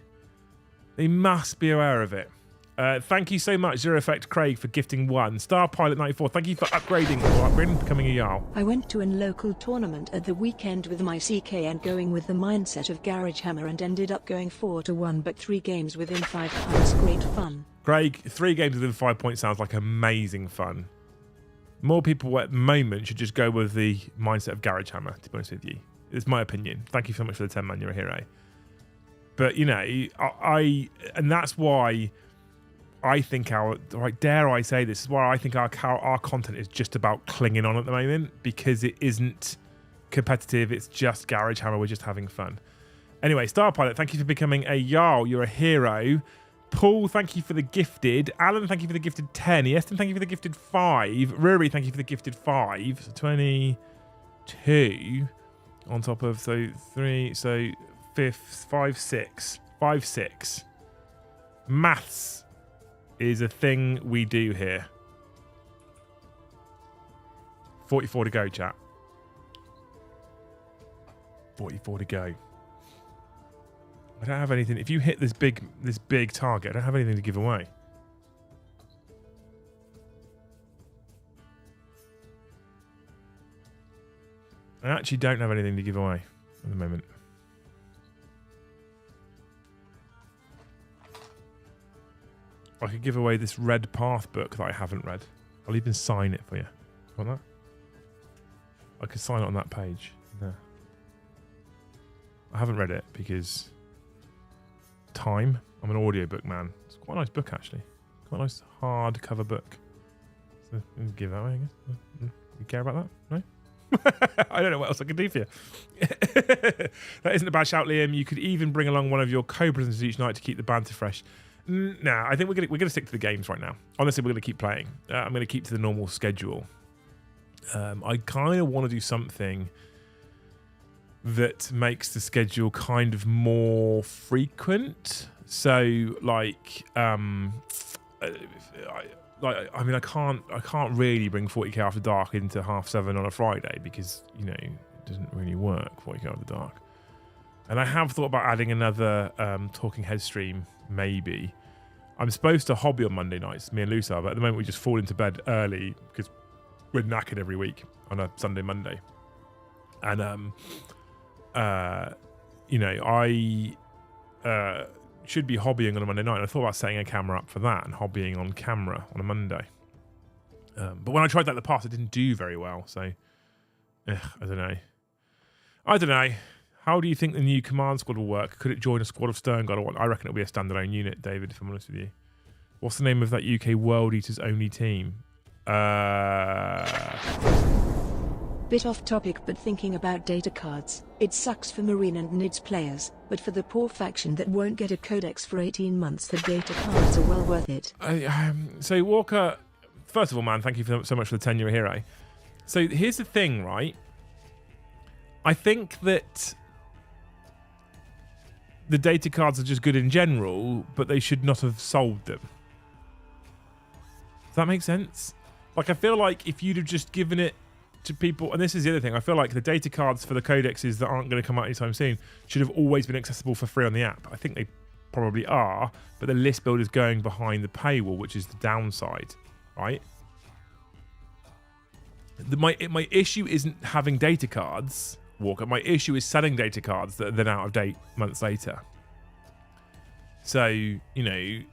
They must be aware of it. Thank you so much, Zero Effect Craig, for gifting 1. Star Pilot 94, thank you for upgrading and becoming a Jarl. I went to a local tournament at the weekend with my CK and going with the mindset of Garage Hammer and ended up going 4-1, but 3 games within 5 points. Great fun. Craig, 3 games within 5 points sounds like amazing fun. More people at the moment should just go with the mindset of Garage Hammer, to be honest with you. It's my opinion. Thank you so much for the 10 man, you're a hero. But, you know, and that's why I think dare I say this, is why I think our content is just about clinging on at the moment, because it isn't competitive, it's just Garage Hammer, we're just having fun. Anyway, Star Pilot, thank you for becoming a Jarl, you're a hero. Paul, thank you for the gifted. Alan, thank you for the gifted 10. Easton, thank you for the gifted 5. Ruri, thank you for the gifted 5. So 22 on top of, so 3, so 5, 6. Maths is a thing we do here. 44 to go, chat. 44 to go. I don't have anything. If you hit this big target, I don't have anything to give away. actually don't have anything to give away at the moment. I could give away this Red Path book that I haven't read. I'll even sign it for you. Want that? I could sign it on that page. There. I haven't read it because time. I'm an audiobook man. It's quite a nice book, actually. Quite a nice hardcover book. So give that away, I guess. You care about that? No? I don't know what else I can do for you. That isn't a bad shout, Liam. You could even bring along one of your co-presenters each night to keep the banter fresh. Nah, I think we're gonna stick to the games right now. Honestly, we're gonna keep playing. I'm gonna keep to the normal schedule. I kind of want to do something that makes the schedule kind of more frequent. So, like, I can't really bring 40k After Dark into 7:30 on a Friday because it doesn't really work. 40k After Dark, and I have thought about adding another Talking Head stream. Maybe. I'm supposed to hobby on Monday nights, me and Lusa, but at the moment we just fall into bed early because we're knackered every week on a Sunday, Monday. And, I should be hobbying on a Monday night. And I thought about setting a camera up for that and hobbying on camera on a Monday. But when I tried that in the past, it didn't do very well. So, I don't know. How do you think the new command squad will work? Could it join a squad of Stern God? I reckon it'll be a standalone unit, David, if I'm honest with you. What's the name of that UK World Eaters only team? Bit off topic, but thinking about data cards. It sucks for Marine and NIDS players, but for the poor faction that won't get a codex for 18 months, the data cards are well worth it. So Walker, first of all, man, thank you so much for the 10-year hero. So here's the thing, right? I think that the data cards are just good in general, but they should not have sold them. Does that make sense? Like, I feel like if you'd have just given it to people, and this is the other thing, I feel like the data cards for the codexes that aren't going to come out anytime soon should have always been accessible for free on the app. I think they probably are, but the list builder's going behind the paywall, which is the downside, right? My issue isn't having data cards, Walker. My issue is selling data cards that are then out of date months later. So,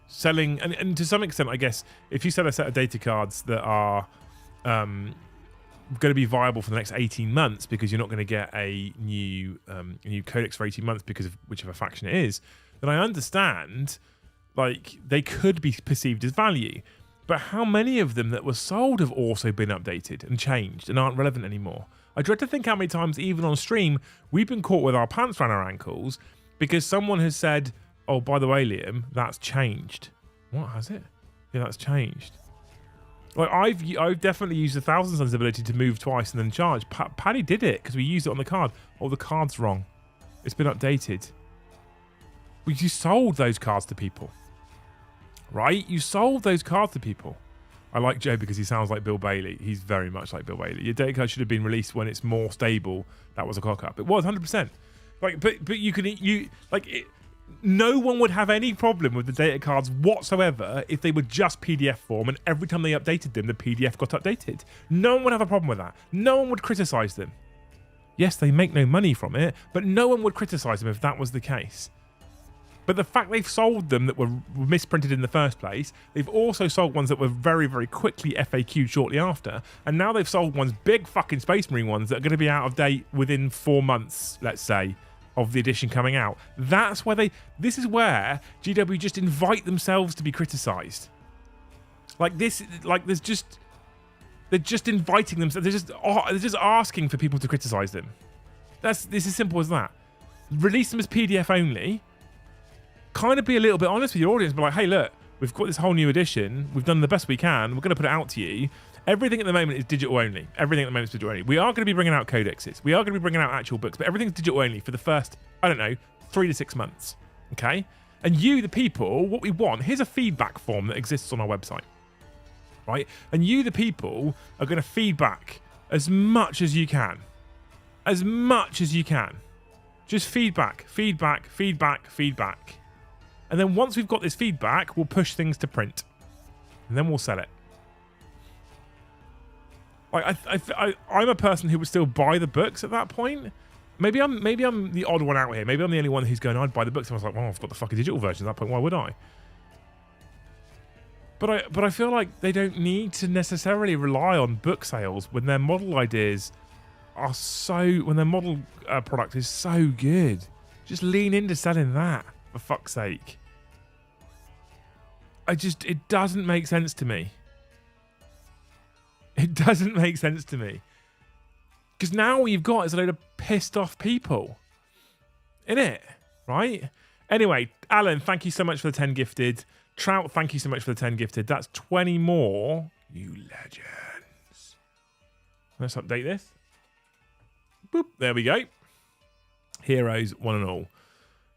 selling, and to some extent, I guess, if you sell a set of data cards that are going to be viable for the next 18 months because you're not going to get a new codex for 18 months because of whichever faction it is, then I understand, like, they could be perceived as value. But how many of them that were sold have also been updated and changed and aren't relevant anymore? I dread to think how many times, even on stream, we've been caught with our pants around our ankles because someone has said, oh, by the way, Liam, that's changed. What, has it? Yeah, that's changed. Like, I've definitely used the Thousand Suns ability to move twice and then charge. Paddy did it because we used it on the card. Oh, the card's wrong. It's been updated. Well, you sold those cards to people. Right? You sold those cards to people. I like Joe because he sounds like Bill Bailey. He's very much like Bill Bailey. Your data card should have been released when it's more stable. That was a cock up. It was 100%. Like, but no one would have any problem with the data cards whatsoever if they were just PDF form and every time they updated them, the PDF got updated. No one would have a problem with that. No one would criticize them. Yes, they make no money from it, but no one would criticize them if that was the case. But the fact they've sold them that were misprinted in the first place, they've also sold ones that were very, very quickly FAQ'd shortly after, and now they've sold ones, big fucking Space Marine ones, that are going to be out of date within 4 months, let's say, of the edition coming out. That's where this is where GW just invite themselves to be criticised. Like this, like they're just inviting themselves. They're just asking for people to criticise them. This is as simple as that. Release them as PDF only. Kind of be a little bit honest with your audience, but like, hey, look, we've got this whole new edition. We've done the best we can. We're going to put it out to you. Everything at the moment is digital only. Everything at the moment is digital only. We are going to be bringing out codexes. We are going to be bringing out actual books, but everything's digital only for the first, 3 to 6 months. Okay? And you, the people, what we want, here's a feedback form that exists on our website. Right? And you, the people, are going to feedback as much as you can. As much as you can. Just feedback, feedback, feedback, feedback. And then once we've got this feedback, we'll push things to print. And then we'll sell it. Like I'm a person who would still buy the books at that point. Maybe I'm the odd one out here. Maybe I'm the only one who's going, I'd buy the books. And I was like, well, I've got the fucking digital version at that point. Why would I? But I feel like they don't need to necessarily rely on book sales when their model ideas are when their model product is so good. Just lean into selling that, for fuck's sake. It doesn't make sense to me. It doesn't make sense to me. Because now what you've got is a load of pissed off people. Innit? Right? Anyway, Alan, thank you so much for the 10 gifted. Trout, thank you so much for the 10 gifted. That's 20 more. You legends. Let's update this. Boop. There we go. Heroes, one and all.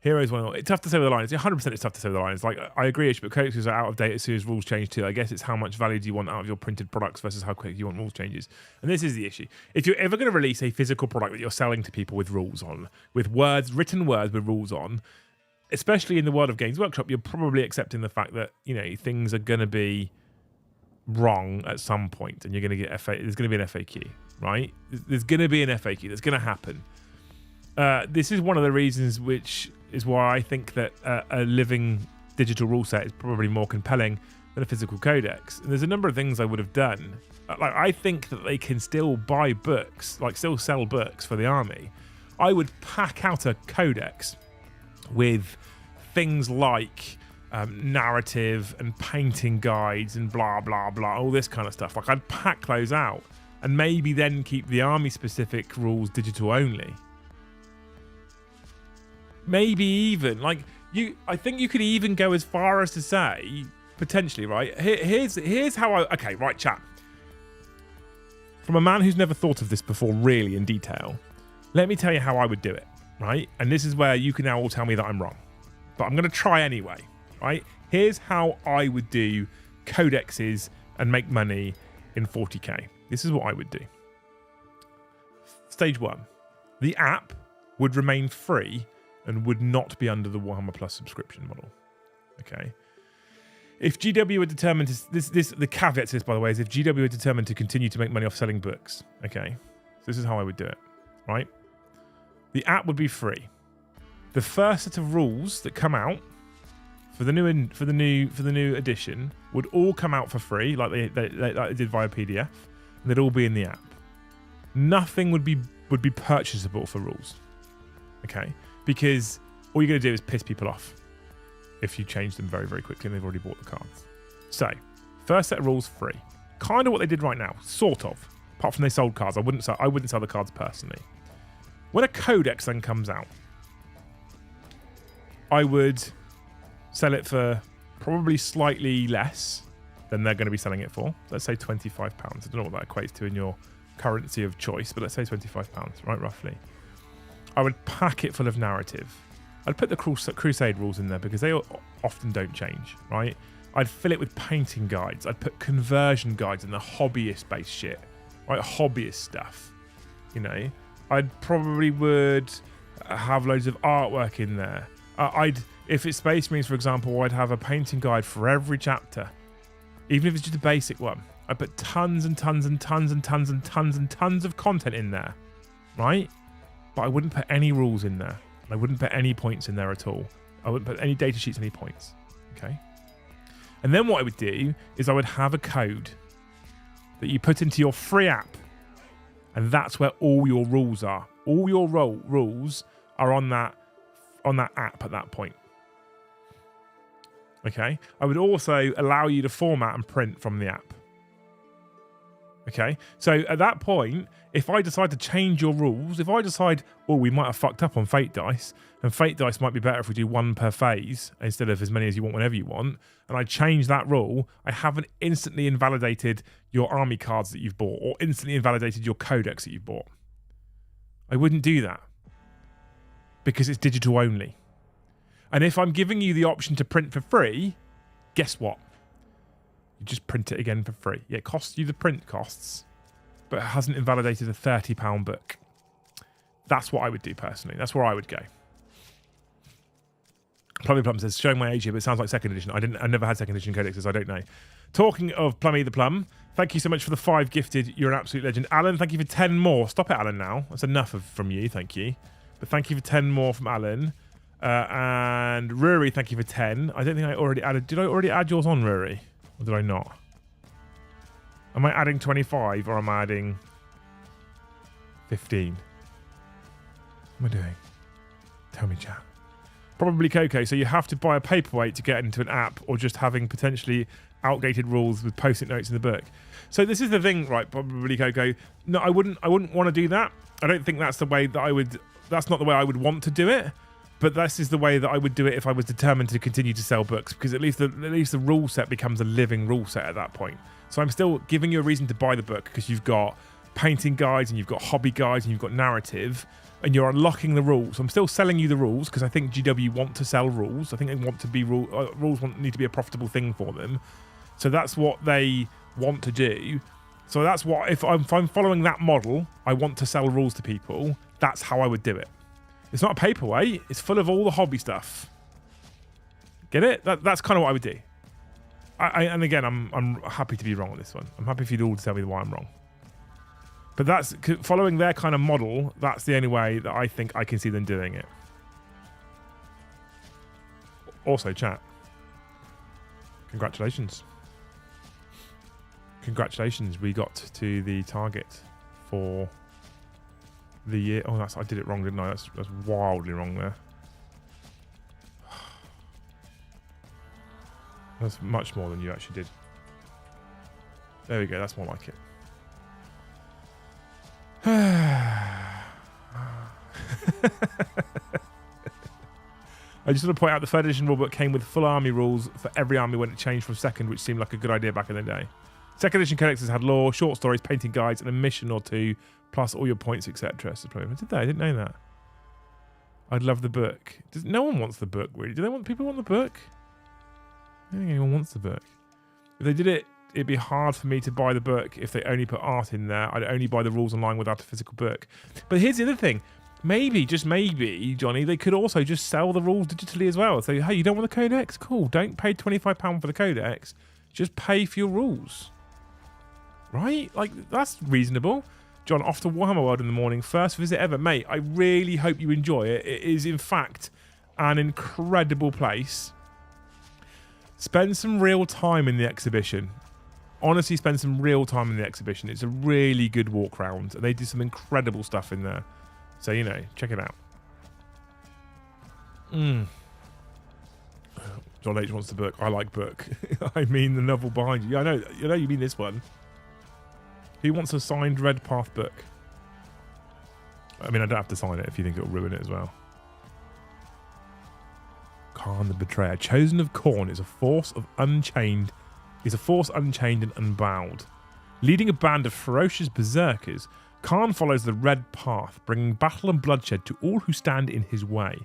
Heroes, one and all. It's tough to say with the lines. 100% it's tough to say with the lines. Like, I agree, but codexes are out of date as soon as rules change too. I guess it's how much value do you want out of your printed products versus how quick you want rules changes. And this is the issue. If you're ever going to release a physical product that you're selling to people with rules on, with words, written words with rules on, especially in the world of Games Workshop, you're probably accepting the fact that, you know, things are going to be wrong at some point, and you're going to get there's going to be an FAQ, right? There's going to be an FAQ. That's going to happen. This is one of the reasons which is why I think that a living digital rule set is probably more compelling than a physical codex. And there's a number of things I would have done. Like, I think that they can still buy books, like still sell books for the army. I would pack out a codex with things like narrative and painting guides and blah, blah, blah, all this kind of stuff. Like, I'd pack those out and maybe then keep the army-specific rules digital only. Maybe even, like, I think you could even go as far as to say, potentially, right? Here's how okay, right, chat. From a man who's never thought of this before really in detail, let me tell you how I would do it. Right? And this is where you can now all tell me that I'm wrong. But I'm going to try anyway. Right? Here's how I would do codexes and make money in 40k. This is what I would do. Stage 1. The app would remain free and would not be under the Warhammer Plus subscription model. Okay? If GW were determined to... the caveat to this, by the way, is if GW were determined to continue to make money off selling books. Okay? So this is how I would do it. Right? The app would be free. The first set of rules that come out for the new edition would all come out for free, like they did via PDF, and they'd all be in the app. Nothing would be purchasable for rules, okay? Because all you're going to do is piss people off if you change them very, very quickly and they've already bought the cards. So, first set of rules free. Kind of what they did right now, sort of. Apart from they sold cards, I wouldn't sell the cards personally. When a codex then comes out, I would sell it for probably slightly less than they're going to be selling it for. Let's say £25. I don't know what that equates to in your currency of choice, but let's say £25, right, roughly. I would pack it full of narrative. I'd put the Crusade rules in there because they often don't change, right? I'd fill it with painting guides. I'd put conversion guides and the hobbyist-based shit, right? Hobbyist stuff, you know? I probably would have loads of artwork in there. If it's Space Marines, for example, I'd have a painting guide for every chapter, even if it's just a basic one. I'd put tons and tons and tons and tons and tons and tons of content in there, right? But I wouldn't put any rules in there. I wouldn't put any points in there at all. I wouldn't put any data sheets, any points, okay? And then what I would do is I would have a code that you put into your free app. And that's where all your rules are. All your rules are on that app at that point. Okay? I would also allow you to format and print from the app. Okay? So at that point, if I decide to change your rules, if I decide, we might have fucked up on Fate Dice, and Fate Dice might be better if we do one per phase instead of as many as you want whenever you want, and I change that rule, I haven't instantly invalidated your army cards that you've bought, or instantly invalidated your codex that you've bought. I wouldn't do that. Because it's digital only. And if I'm giving you the option to print for free, guess what? You just print it again for free. Yeah, it costs you the print costs, but it hasn't invalidated a £30 book. That's what I would do personally. That's where I would go. Plummy Plum says, showing my age here, but it sounds like second edition. I never had second edition codexes, I don't know. Talking of Plummy the Plum, thank you so much for the 5 gifted. You're an absolute legend. Alan, thank you for 10 more. Stop it, Alan, now. That's enough from you, thank you. But thank you for 10 more from Alan. And Rory, thank you for 10. I don't think I already added... Did I already add yours on, Rory? Or did I not? Am I adding 25 or am I adding 15? What am I doing? Tell me, chat. Probably Coco. So you have to buy a paperweight to get into an app, or just having potentially outdated rules with post-it notes in the book. So this is the thing, right? Probably Coco. No, I wouldn't want to do that. I don't think that's the way that I would. That's not the way I would want to do it. But this is the way that I would do it if I was determined to continue to sell books, because at least the rule set becomes a living rule set at that point. So I'm still giving you a reason to buy the book, because you've got painting guides and you've got hobby guides and you've got narrative, and you're unlocking the rules. I'm still selling you the rules because I think GW want to sell rules. I think they want to be rules need to be a profitable thing for them. So that's what they want to do. So that's what, if I'm following that model, I want to sell rules to people. That's how I would do it. It's not a paperweight. It's full of all the hobby stuff. Get it? That's kind of what I would do. And again, I'm happy to be wrong on this one. I'm happy for you all to tell me why I'm wrong. But that's following their kind of model. That's the only way that I think I can see them doing it. Also, chat. Congratulations. Congratulations. We got to the target for the year. Oh, I did it wrong, didn't I? That's wildly wrong there. That's much more than you actually did. There we go. That's more like it. I just want to point out the 3rd edition rulebook came with full army rules for every army when it changed from 2nd, which seemed like a good idea back in the day. 2nd edition codexes had lore, short stories, painting guides, and a mission or two, plus all your points, etc. So did they? I didn't know that. I'd love the book. No one wants the book, really. Do people want the book? I don't think anyone wants the book. If they did it, it'd be hard for me to buy the book if they only put art in there. I'd only buy the rules online without a physical book. But here's the other thing. Maybe, just maybe, Johnny, they could also just sell the rules digitally as well. So, hey, you don't want the codex? Cool. Don't pay £25 for the codex. Just pay for your rules. Right? Like, that's reasonable. John, off to Warhammer World in the morning. First visit ever. Mate, I really hope you enjoy it. It is, in fact, an incredible place. Spend some real time in the exhibition. Honestly, spend some real time in the exhibition. It's a really good walk round. They do some incredible stuff in there. So, you know, check it out. John H wants the book. I like book. I mean the novel behind you. I know you mean this one. Who wants a signed Red Path book? I mean, I don't have to sign it if you think it'll ruin it as well. Kharn the Betrayer. Chosen of Khorne is a force unchained and unbowed. Leading a band of ferocious berserkers, Kharn follows the Red Path, bringing battle and bloodshed to all who stand in his way.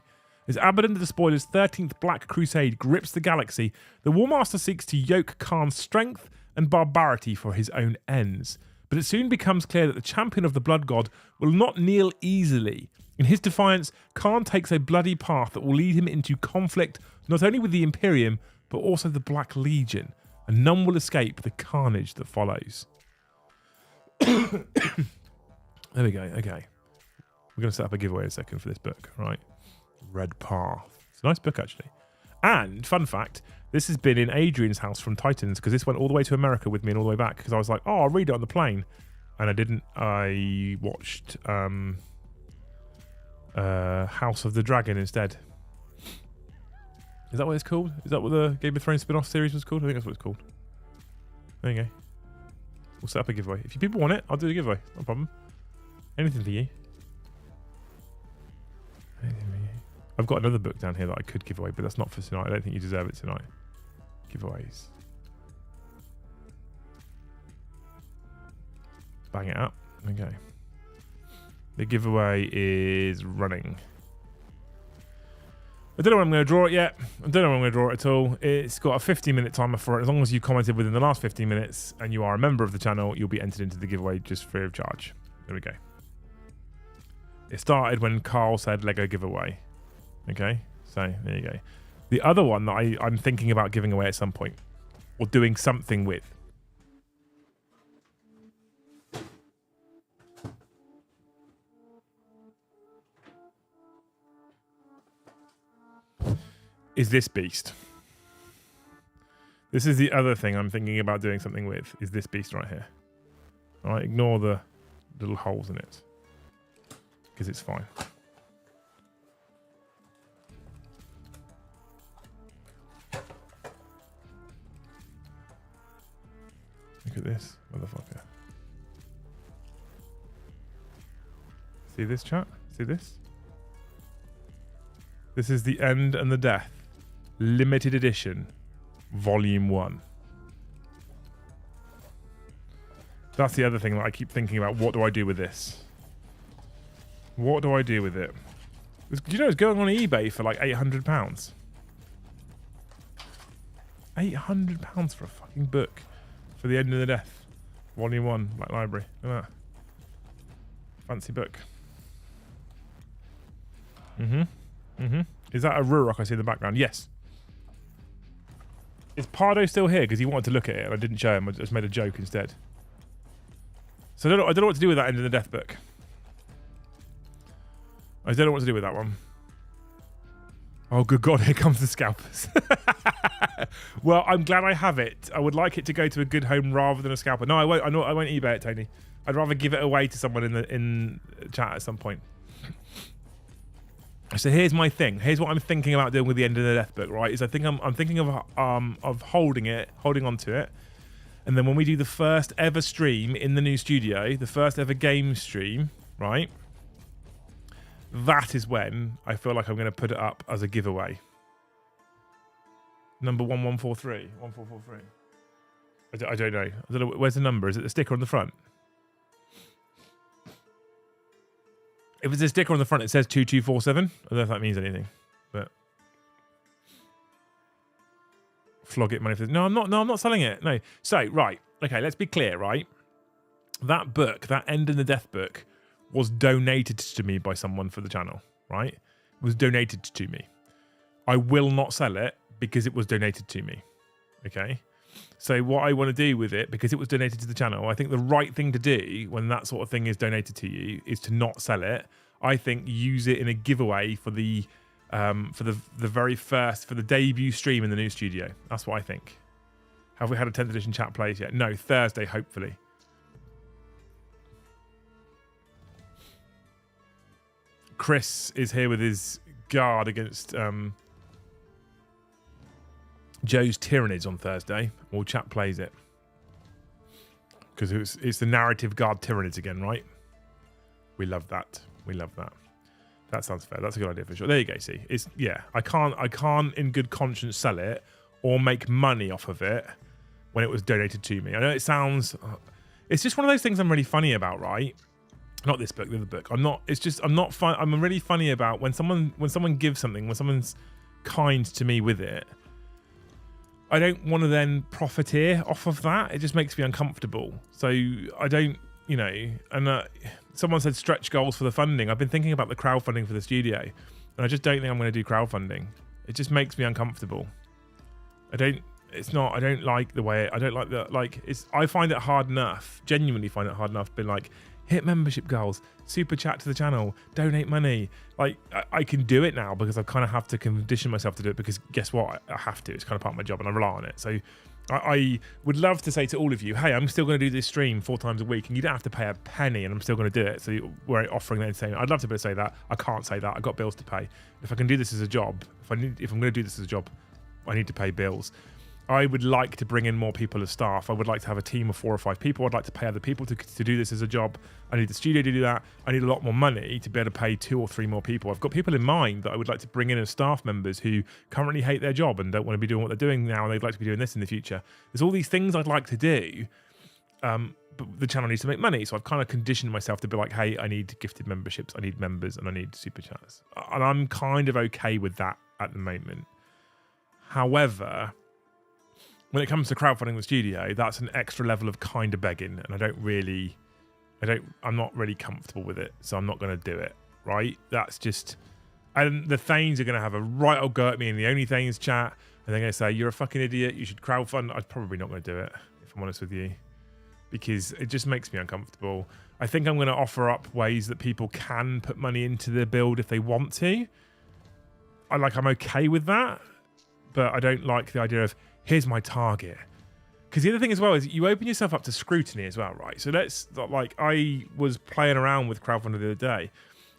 As Abaddon the Despoiler's 13th Black Crusade grips the galaxy, the Warmaster seeks to yoke Kharn's strength and barbarity for his own ends. But it soon becomes clear that the champion of the Blood God will not kneel easily. In his defiance, Kharn takes a bloody path that will lead him into conflict not only with the Imperium, but also the Black Legion, and none will escape the carnage that follows. There we go. Okay. We're going to set up a giveaway in a second for this book, right? Red Path. It's a nice book, actually. And, fun fact, this has been in Adrian's house from Titans, because this went all the way to America with me and all the way back, because I was like, oh, I'll read it on the plane. And I didn't. I watched House of the Dragon instead. Is that what it's called? Is that what the Game of Thrones spin-off series was called? I think that's what it's called. There you go. We'll set up a giveaway. If you people want it, I'll do a giveaway. No problem. Anything for you. I've got another book down here that I could give away, but that's not for tonight. I don't think you deserve it tonight. Giveaways. Bang it up. Okay. The giveaway is running. I don't know when I'm going to draw it yet. I don't know when I'm going to draw it at all. It's got a 15-minute timer for it. As long as you commented within the last 15 minutes and you are a member of the channel, you'll be entered into the giveaway just free of charge. There we go. It started when Carl said Lego giveaway. Okay, so there you go. The other one that I'm thinking about giving away at some point, or doing something with, is this beast. This is the other thing I'm thinking about doing something with, is this beast right here. All right, ignore the little holes in it, because it's fine. Look at this, motherfucker. See this, chat? See this? This is the End and the Death. Limited edition. Volume 1. That's the other thing that I keep thinking about. What do I do with this? What do I do with it? Do you know it's going on eBay for like £800? £800 for a fucking book. For the End of the Death. Volume 1. Black Library. Look at that. Fancy book. Is that a Ruroc I see in the background? Yes. Is Pardo still here? Because he wanted to look at it and I didn't show him. I just made a joke instead. So I don't know what to do with that End of the Death book. I don't know what to do with that one. Oh, good God, here comes the scalpers. Well, I'm glad I have it. I would like it to go to a good home rather than a scalper. No, I won't. I won't eBay it, Tony. I'd rather give it away to someone in chat at some point. So here's my thing. Here's what I'm thinking about doing with the End of the Death book, right? Is I'm thinking of holding on to it, and then when we do the first ever stream in the new studio, the first ever game stream, right? That is when I feel like I'm going to put it up as a giveaway. Number 1143, 1443. I don't know. I don't know. Where's the number? Is it the sticker on the front? If it's a sticker on the front, it says 2247. I don't know if that means anything, but flog it money for this. No, I'm not selling it. No. So, right. Okay, let's be clear, right? That book, that End in the Death book, was donated to me by someone for the channel, right? It was donated to me. I will not sell it because it was donated to me. Okay? So what I want to do with it, because it was donated to the channel, I think the right thing to do when that sort of thing is donated to you is to not sell it. I think use it in a giveaway for the very first, for the debut stream in the new studio. That's what I think. Have we had a 10th edition chat plays yet? No, Thursday, hopefully. Chris is here with his guard against Joe's Tyranids on Thursday. Well, chat plays it. Because it's the narrative guard Tyranids again, right? We love that. We love that. That sounds fair. That's a good idea for sure. There you go, see. I can't in good conscience sell it or make money off of it when it was donated to me. I know it sounds... It's just one of those things I'm really funny about, right? Not this book, the other book. I'm not fun. I'm really funny about when someone gives something, when someone's kind to me with it. I don't want to then profiteer off of that. It just makes me uncomfortable. So I don't, and someone said stretch goals for the funding. I've been thinking about the crowdfunding for the studio, and I just don't think I'm going to do crowdfunding. It just makes me uncomfortable. I don't like the way, I find it hard enough, genuinely find it hard enough, being like, hit membership goals, super chat to the channel, donate money. Like, I can do it now because I kind of have to condition myself to do it because guess what? I have to. It's kind of part of my job and I rely on it. So I would love to say to all of you, hey, I'm still going to do this stream 4 times a week and you don't have to pay a penny and I'm still going to do it. So we're offering that entertainment. I'd love to be able to say that. I can't say that. I've got bills to pay. If I can do this as a job, if I'm going to do this as a job, I need to pay bills. I would like to bring in more people as staff. I would like to have a team of 4 or 5 people. I'd like to pay other people to do this as a job. I need the studio to do that. I need a lot more money to be able to pay 2 or 3 more people. I've got people in mind that I would like to bring in as staff members who currently hate their job and don't want to be doing what they're doing now and they'd like to be doing this in the future. There's all these things I'd like to do, but the channel needs to make money. So I've kind of conditioned myself to be like, hey, I need gifted memberships, I need members, and I need super chats. And I'm kind of okay with that at the moment. However... when it comes to crowdfunding the studio, that's an extra level of kind of begging, and I'm not really comfortable with it, so I'm not going to do it, right? That's just, And the Thanes are going to have a right old go at me in the Only Thanes chat. And they're going to say, you're a fucking idiot. You should crowdfund. I'm probably not going to do it, if I'm honest with you. Because it just makes me uncomfortable. I think I'm going to offer up ways that people can put money into their build if they want to. I'm okay with that. But I don't like the idea of, here's my target. Because the other thing as well is you open yourself up to scrutiny as well, right? So I was playing around with crowdfunding the other day.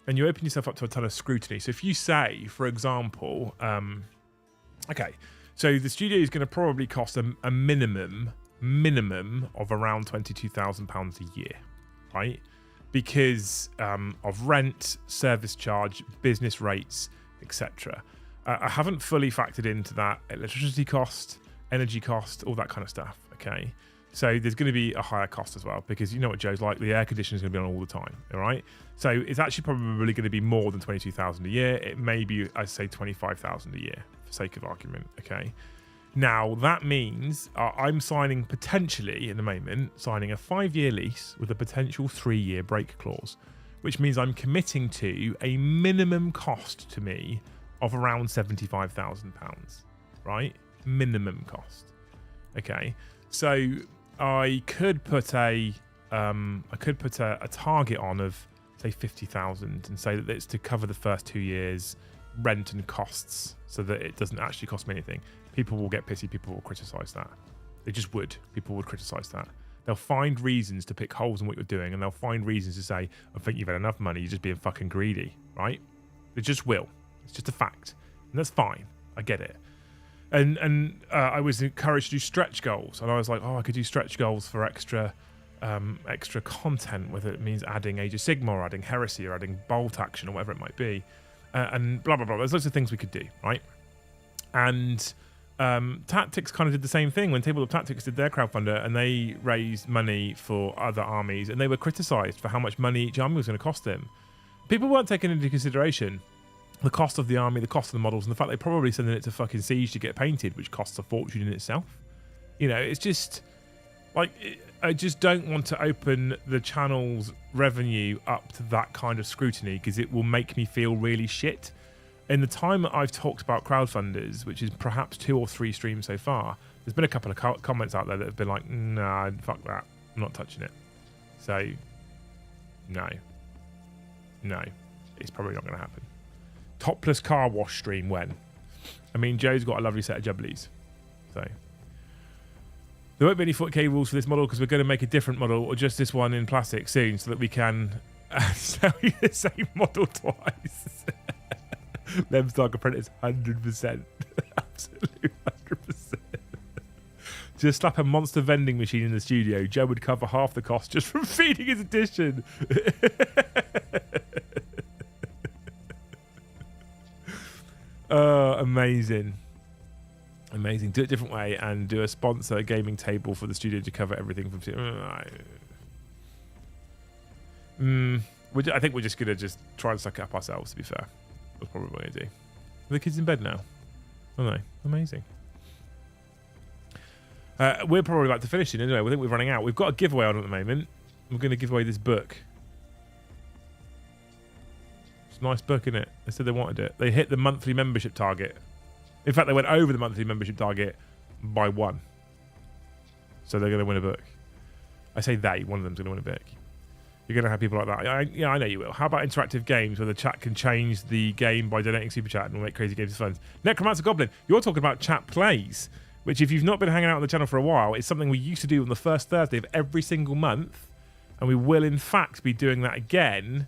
And you open yourself up to a ton of scrutiny. So if you say, for example, okay, so the studio is going to probably cost a minimum of around £22,000 a year, right? Because of rent, service charge, business rates, etc. I haven't fully factored into that electricity cost, energy cost, all that kind of stuff, okay? So there's going to be a higher cost as well because you know what Joe's like, the air conditioning is going to be on all the time, all right? So it's actually probably going to be more than $22,000 a year. It may be, I'd say, $25,000 a year for sake of argument, okay? Now, that means I'm signing potentially, in the moment, signing a 5-year lease with a potential 3-year break clause, which means I'm committing to a minimum cost to me of around £75,000, right? Minimum cost, okay? So I could put a target on of say 50,000 and say that it's to cover the first 2 years rent and costs, so that it doesn't actually cost me anything. People will get pissy. People will criticize that. They just would. People would criticize that. They'll find reasons to pick holes in what you're doing, and they'll find reasons to say, "I think you've had enough money. You're just being fucking greedy," right? They just will. It's just a fact, and that's fine. I get it. And I was encouraged to do stretch goals, and I was like, oh, I could do stretch goals for extra content, whether it means adding Age of Sigmar, or adding Heresy, or adding Bolt Action, or whatever it might be, and blah blah blah. There's lots of things we could do, right? And Tactics kind of did the same thing when Tabletop Tactics did their crowdfunder, and they raised money for other armies, and they were criticised for how much money each army was going to cost them. People weren't taking into consideration the cost of the army, the cost of the models, and the fact they're probably sending it to fucking Siege to get painted, which costs a fortune in itself. You know, it's just like, I just don't want to open the channel's revenue up to that kind of scrutiny, because it will make me feel really shit. In the time that I've talked about crowdfunders, which is perhaps 2 or 3 streams so far, there's been a couple of comments out there that have been like, nah, fuck that, I'm not touching it. So, no, it's probably not going to happen. Topless car wash stream when? I mean, Joe's got a lovely set of jubblies. So there won't be any 40k rules for this model, because we're going to make a different model, or just this one in plastic soon, so that we can sell you the same model twice. Lem's Dark Apprentice, 100%. Absolute 100%. Just slap a monster vending machine in the studio. Joe would cover half the cost just from feeding his edition. Amazing. Do it a different way and do a sponsor gaming table for the studio to cover everything from. I think we're just gonna try and suck it up ourselves. To be fair, that's probably what we're gonna do. Are the kids in bed now? Oh no, amazing. We're probably about to finish it anyway. I think we're running out. We've got a giveaway on at the moment. We're going to give away this book. It's a nice book, isn't it? They said they wanted it. They hit the monthly membership target. In fact, they went over the monthly membership target by 1. So they're going to win a book. I say they. One of them's going to win a book. You're going to have people like that. Yeah, I know you will. How about interactive games where the chat can change the game by donating super chat and make crazy games fun? Necromancer Goblin, you're talking about chat plays, which, if you've not been hanging out on the channel for a while, is something we used to do on the first Thursday of every single month, and we will in fact be doing that again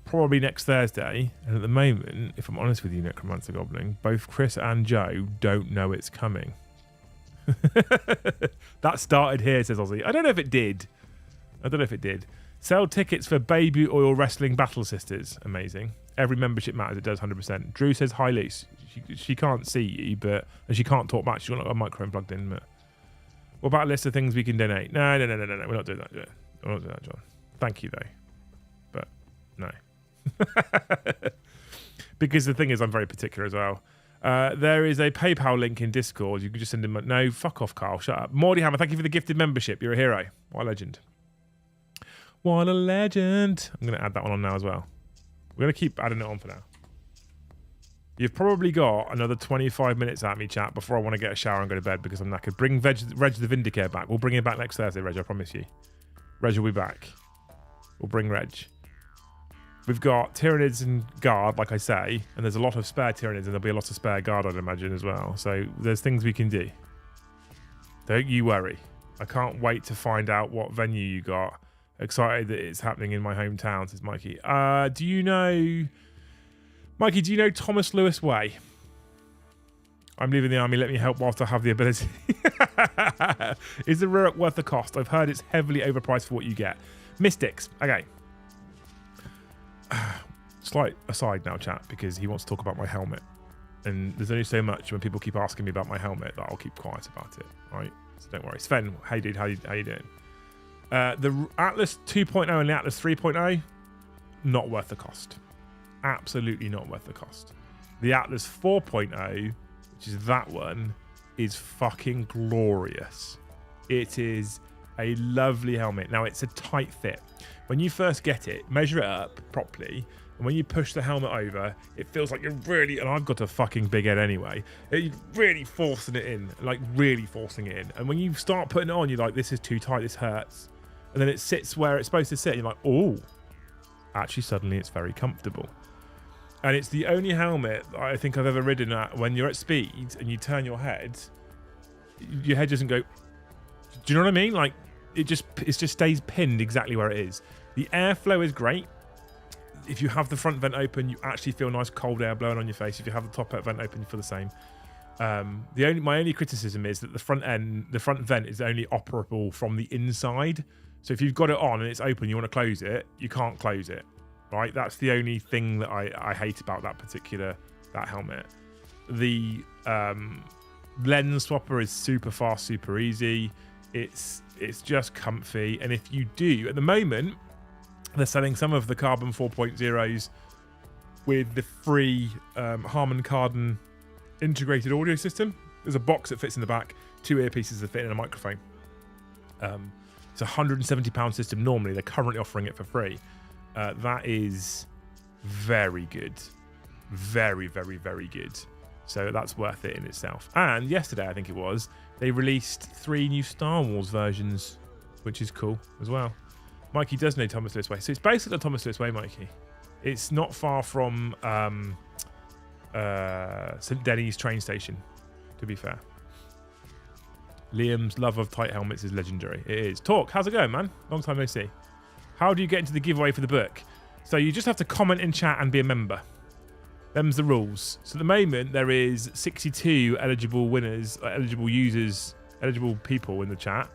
probably next Thursday. And at the moment, if I'm honest with you, Necromancer Goblin, both Chris and Joe don't know it's coming. That started here, says Ozzy. I don't know if it did. Sell tickets for Baby Oil Wrestling Battle Sisters. Amazing. Every membership matters. It does 100%. Drew says hi, Lise. She can't see you, but and she can't talk back. She's got a microphone plugged in. But what about a list of things we can donate? No. We're not doing that. We're not doing that, John. Thank you, though. But no. Because the thing is, I'm very particular as well. There is a PayPal link in Discord. You can just send him. No, fuck off, Carl. Shut up. Mordy Hammer, thank you for the gifted membership. You're a hero. What a legend. What a legend. I'm going to add that one on now as well. We're going to keep adding it on for now. You've probably got another 25 minutes at me, chat, before I want to get a shower and go to bed because I'm knackered. Bring Reg the Vindicator back. We'll bring him back next Thursday, Reg, I promise you. Reg will be back. We'll bring Reg. We've got Tyranids and Guard, like I say, and there's a lot of spare Tyranids, and there'll be a lot of spare Guard, I'd imagine, as well. So there's things we can do. Don't you worry. I can't wait to find out what venue you got. Excited that it's happening in my hometown, says Mikey. Do you know... Mikey, do you know Thomas Lewis Way? I'm leaving the army. Let me help whilst I have the ability. Is the Rurik worth the cost? I've heard it's heavily overpriced for what you get. Mystics. Okay. Slight aside now, chat, because he wants to talk about my helmet. And there's only so much when people keep asking me about my helmet that I'll keep quiet about it. Right? So don't worry. Sven, hey dude, how you doing? The Atlas 2.0 and the Atlas 3.0, not worth the cost. Absolutely not worth the cost. The Atlas 4.0, which is that one, is fucking glorious. It is a lovely helmet. Now, it's a tight fit. When you first get it, measure it up properly, and when you push the helmet over, it feels like you're really, and I've got a fucking big head anyway, you're really forcing it in, like really forcing it in. And when you start putting it on, you're like, this is too tight, this hurts. And then it sits where it's supposed to sit, and you're like, oh, actually suddenly it's very comfortable. And it's the only helmet I think I've ever ridden at when you're at speed and you turn your head doesn't go, do you know what I mean? Like it just stays pinned exactly where it is. The airflow is great. If you have the front vent open, you actually feel nice cold air blowing on your face. If you have the top vent open, you feel the same. My only criticism is that the front vent is only operable from the inside. So if you've got it on and it's open, you want to close it, you can't close it. Right, that's the only thing that I hate about that helmet. The lens swapper is super fast, super easy. It's just comfy, and if you do, at the moment, they're selling some of the Carbon 4.0s with the free Harman Kardon integrated audio system. There's a box that fits in the back, 2 earpieces that fit in a microphone. It's a £170 system normally. They're currently offering it for free. That is very good. Very, very, very good. So that's worth it in itself. And yesterday, I think it was, they released 3 new Star Wars versions, which is cool as well. Mikey does know Thomas Lewis Way. So it's basically Thomas Lewis Way, Mikey. It's not far from St. Denis train station, to be fair. Liam's love of tight helmets is legendary. It is. Talk, how's it going, man? Long time no see. How do you get into the giveaway for the book? So you just have to comment in chat and be a member. Them's the rules. So at the moment, there is 62 eligible winners, eligible users, eligible people in the chat.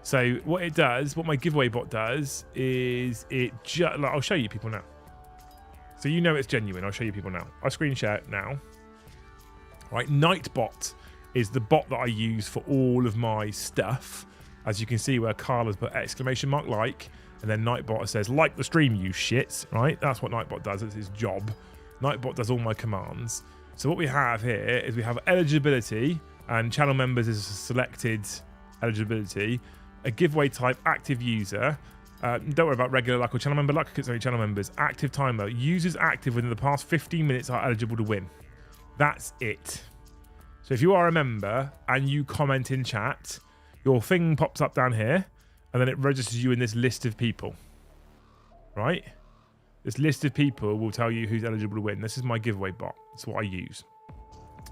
So what my giveaway bot does is I'll show you people now. So you know it's genuine. I'll show you people now. I'll screen share it now. Right, Nightbot is the bot that I use for all of my stuff. As you can see where Carla's put !like, and then Nightbot says, like the stream, you shits, right? That's what Nightbot does. It's his job. Nightbot does all my commands. So what we have here is we have eligibility, and channel members is a selected eligibility. A giveaway type, active user. Don't worry about regular luck or channel member luck, because it's only channel members. Active timer. Users active within the past 15 minutes are eligible to win. That's it. So if you are a member and you comment in chat, your thing pops up down here, and then it registers you in this list of people. Right? This list of people will tell you who's eligible to win. This is my giveaway bot. That's what I use.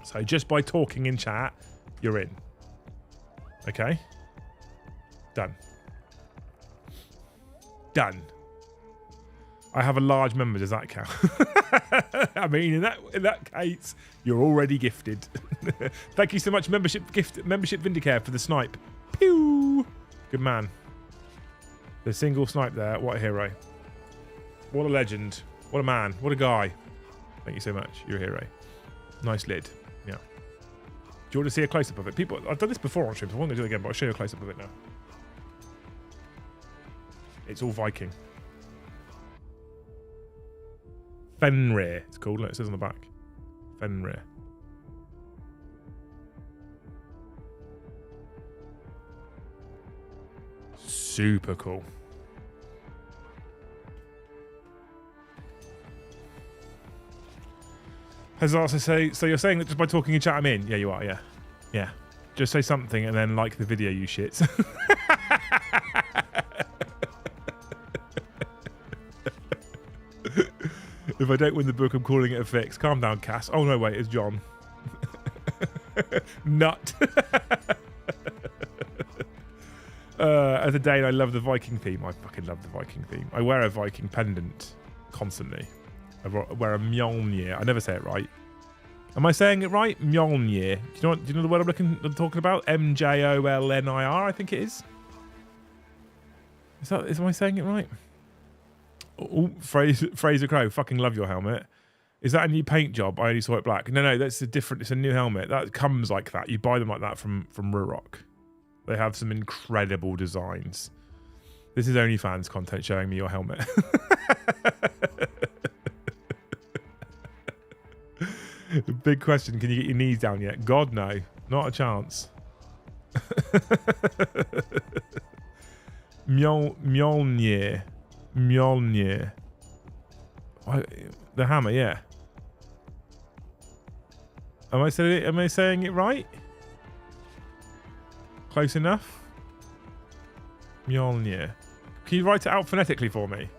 So just by talking in chat, you're in. Okay? Done. Done. I have a large member. Does that count? I mean, in that case, you're already gifted. Thank you so much, membership Vindicare, for the snipe. Pew! Good man. The single snipe there. What a hero. What a legend. What a man. What a guy. Thank you so much. You're a hero. Nice lid. Yeah. Do you want to see a close-up of it? People, I've done this before on stream, so I won't do it again, but I'll show you a close-up of it now. It's all Viking. Fenrir. It's called. Look, it says on the back. Fenrir. Super cool. Has also say, so you're saying that just by talking in chat I'm in? Yeah, you are, yeah. Yeah. Just say something and then like the video, you shits. If I don't win the book, I'm calling it a fix. Calm down, Cass. Oh, no, wait, it's John. Nut. As a Dane, I love the Viking theme. I fucking love the Viking theme. I wear a Viking pendant constantly. I wear a Mjolnir. I never say it right. Am I saying it right? Mjolnir. Do you know the word I'm talking about? Mjolnir, I think it is. Am I saying it right? Oh, Fraser Crow. Fucking love your helmet. Is that a new paint job? I only saw it black. No, that's a different. It's a new helmet that comes like that. You buy them like that from Ruroc. They have some incredible designs. This is OnlyFans content showing me your helmet. Big question, can you get your knees down yet? God, no. Not a chance. Mjolnir. The hammer, yeah. Am I saying it right? Close enough? Mjolnir. Can you write it out phonetically for me?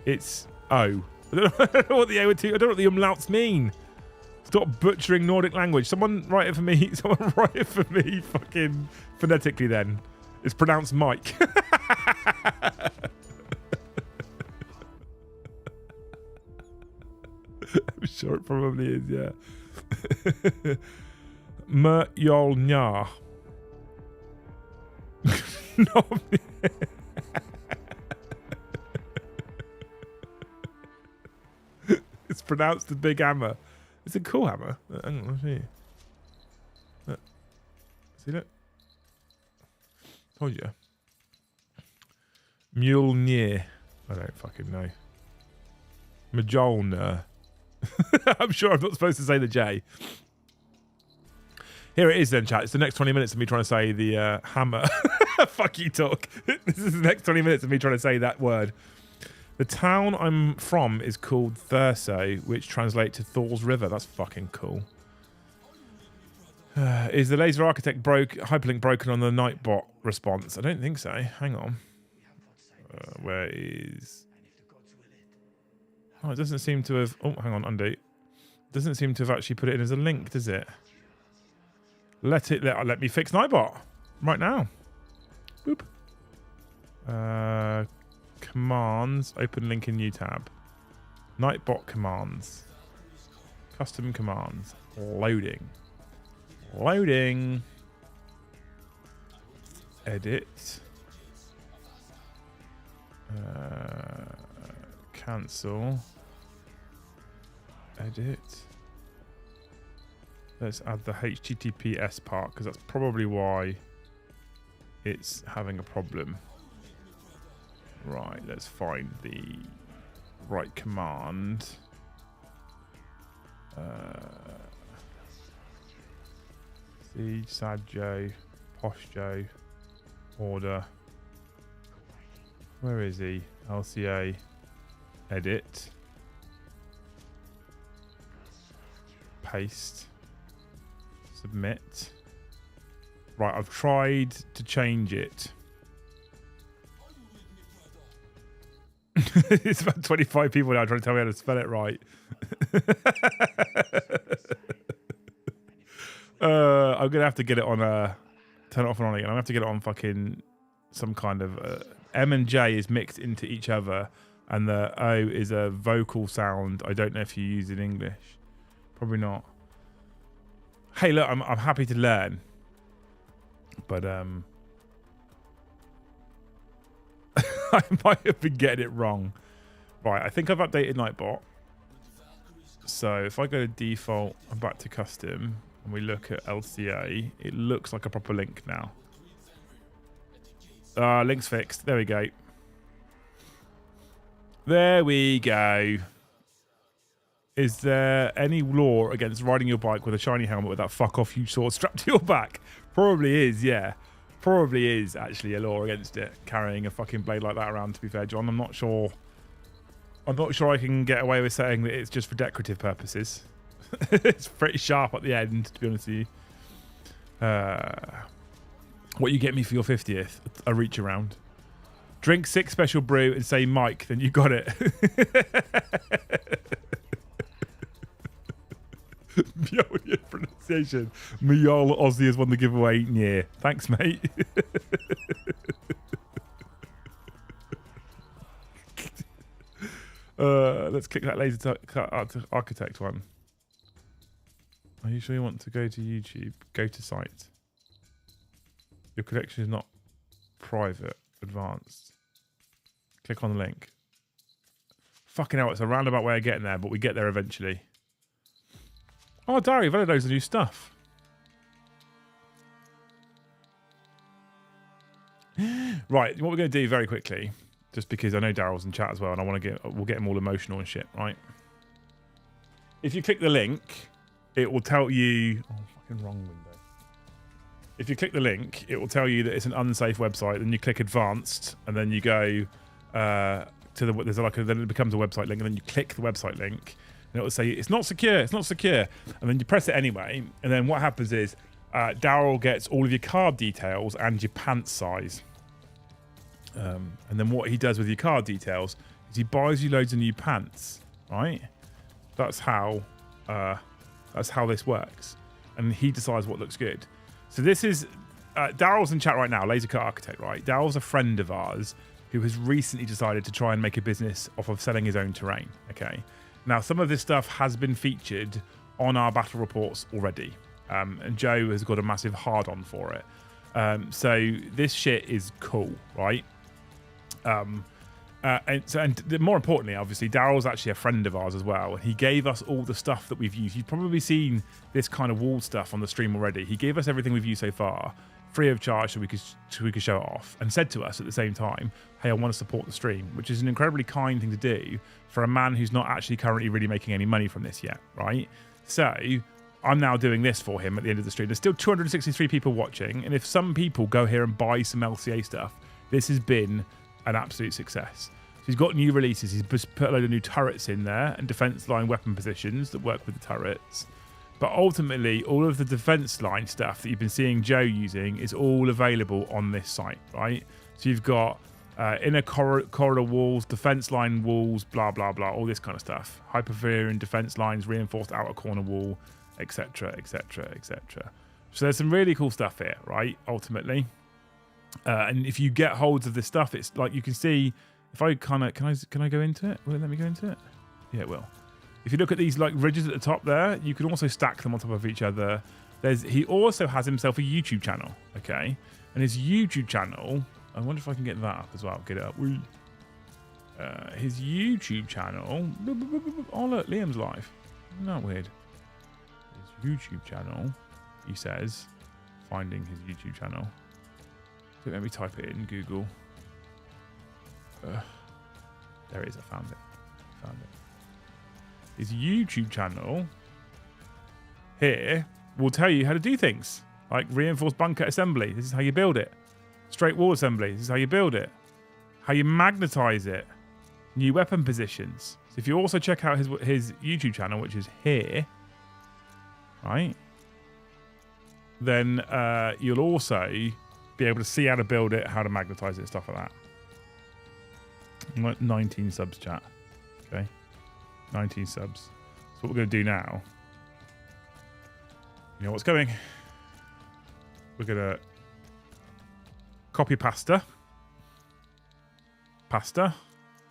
It's O. I don't know what the O and T, I don't know what the umlauts mean. Stop butchering Nordic language. Someone write it for me. Someone write it for me fucking phonetically then. It's pronounced Mike. I'm sure it probably is, yeah. Mjolnir. No. It's pronounced the big hammer. It's a cool hammer. Hang on, let's see. Look. See that? Told you. Mjolnir. I don't fucking know. Mjolnir. I'm sure I'm not supposed to say the J. Here it is then, chat. It's the next 20 minutes of me trying to say the hammer. Fuck you, talk. This is the next 20 minutes of me trying to say that word. The town I'm from is called Thurso, which translates to Thor's River. That's fucking cool. Is the laser architect hyperlink broken on the Nightbot response? I don't think so. Hang on. Where is... Oh, it doesn't seem to have... Oh, hang on, undo. It doesn't seem to have actually put it in as a link, does it? Let me fix Nightbot right now. Boop. Commands. Open link in new tab. Nightbot commands. Custom commands. Loading. Loading. Edit. Cancel. Edit. Let's add the HTTPS part because that's probably why it's having a problem. Right, let's find the right command. Siege, Sad Joe, Posh Joe, order. Where is he? LCA, edit, paste, submit. Right, I've tried to change it. It's about 25 people now trying to tell me how to spell it right. I'm going to have to get it on turn it off and on again. I'm going to have to get it on fucking some kind of... M and J is mixed into each other, and the O is a vocal sound. I don't know if you use it in English. Probably not. Hey, look, I'm happy to learn. But, I might have been getting it wrong. Right, I think I've updated Nightbot. So if I go to default, I'm back to custom, and we look at LCA, it looks like a proper link now. Link's fixed. There we go. There we go. Is there any law against riding your bike with a shiny helmet with that fuck off you sword strapped to your back? Probably is, yeah. Probably is actually a law against it, carrying a fucking blade like that around, to be fair, John. I'm not sure I can get away with saying that it's just for decorative purposes. It's pretty sharp at the end, to be honest with you. What you get me for your 50th? A reach around. Drink 6 special brew and say Mike, then you got it. Your pronunciation. Miyal Aussie has won the giveaway. Yeah. Thanks, mate. Let's click that laser architect one. Are you sure you want to go to YouTube? Go to site. Your collection is not private. Advanced. Click on the link. Fucking hell, it's a roundabout way of getting there, but we get there eventually. Oh, Dari, you've added loads of new stuff. Right, what we're going to do very quickly, just because I know Daryl's in chat as well, and I want to we'll get him all emotional and shit, right? If you click the link, it will tell you... Oh, fucking wrong window. If you click the link, it will tell you that it's an unsafe website. Then you click advanced, and then you go to the then it becomes a website link, and then you click the website link, and it will say it's not secure, it's not secure, and then you press it anyway. And then what happens is Daryl gets all of your card details and your pants size. And then what he does with your card details is he buys you loads of new pants, right? That's how this works, and he decides what looks good. So this is Daryl's in chat right now, Laser Cut Architect, right? Daryl's a friend of ours who has recently decided to try and make a business off of selling his own terrain. Okay, now some of this stuff has been featured on our battle reports already, and Joe has got a massive hard-on for it. So this shit is cool, right? And more importantly, obviously, Daryl's actually a friend of ours as well. He gave us all the stuff that we've used. You've probably seen this kind of wall stuff on the stream already. He gave us everything we've used so far, free of charge, so we could show it off, and said to us at the same time, hey, I want to support the stream, which is an incredibly kind thing to do for a man who's not actually currently really making any money from this yet, right? So I'm now doing this for him at the end of the stream. There's still 263 people watching, and if some people go here and buy some LCA stuff, this has been an absolute success. So he's got new releases. He's put a load of new turrets in there and defense line weapon positions that work with the turrets. But ultimately, all of the defense line stuff that you've been seeing Joe using is all available on this site, right? So you've got inner corridor walls, defense line walls, blah, blah, blah, all this kind of stuff. Hypervariant defense lines, reinforced outer corner wall, etc., etc., etc. So there's some really cool stuff here, right? Ultimately. And if you get holds of this stuff, it's like you can see. If I kind of can I go into it? Will it let me go into it? Yeah, it will. If you look at these like ridges at the top there, you can also stack them on top of each other. He also has himself a YouTube channel, okay? And his YouTube channel, I wonder if I can get that up as well. Get it up. His YouTube channel. Oh look, Liam's live. Isn't that weird? His YouTube channel. He says, finding his YouTube channel. So let me type it in Google. There it is. I found it. His YouTube channel here will tell you how to do things like reinforced bunker assembly. This is how you build it. Straight wall assembly. This is how you build it. How you magnetize it. New weapon positions. So if you also check out his YouTube channel, which is here, right, then you'll also be able to see how to build it, how to magnetize it, stuff like that. 19 subs, chat. Okay, 19 subs. So what we're going to do now, you know what's coming? We're going to copy pasta,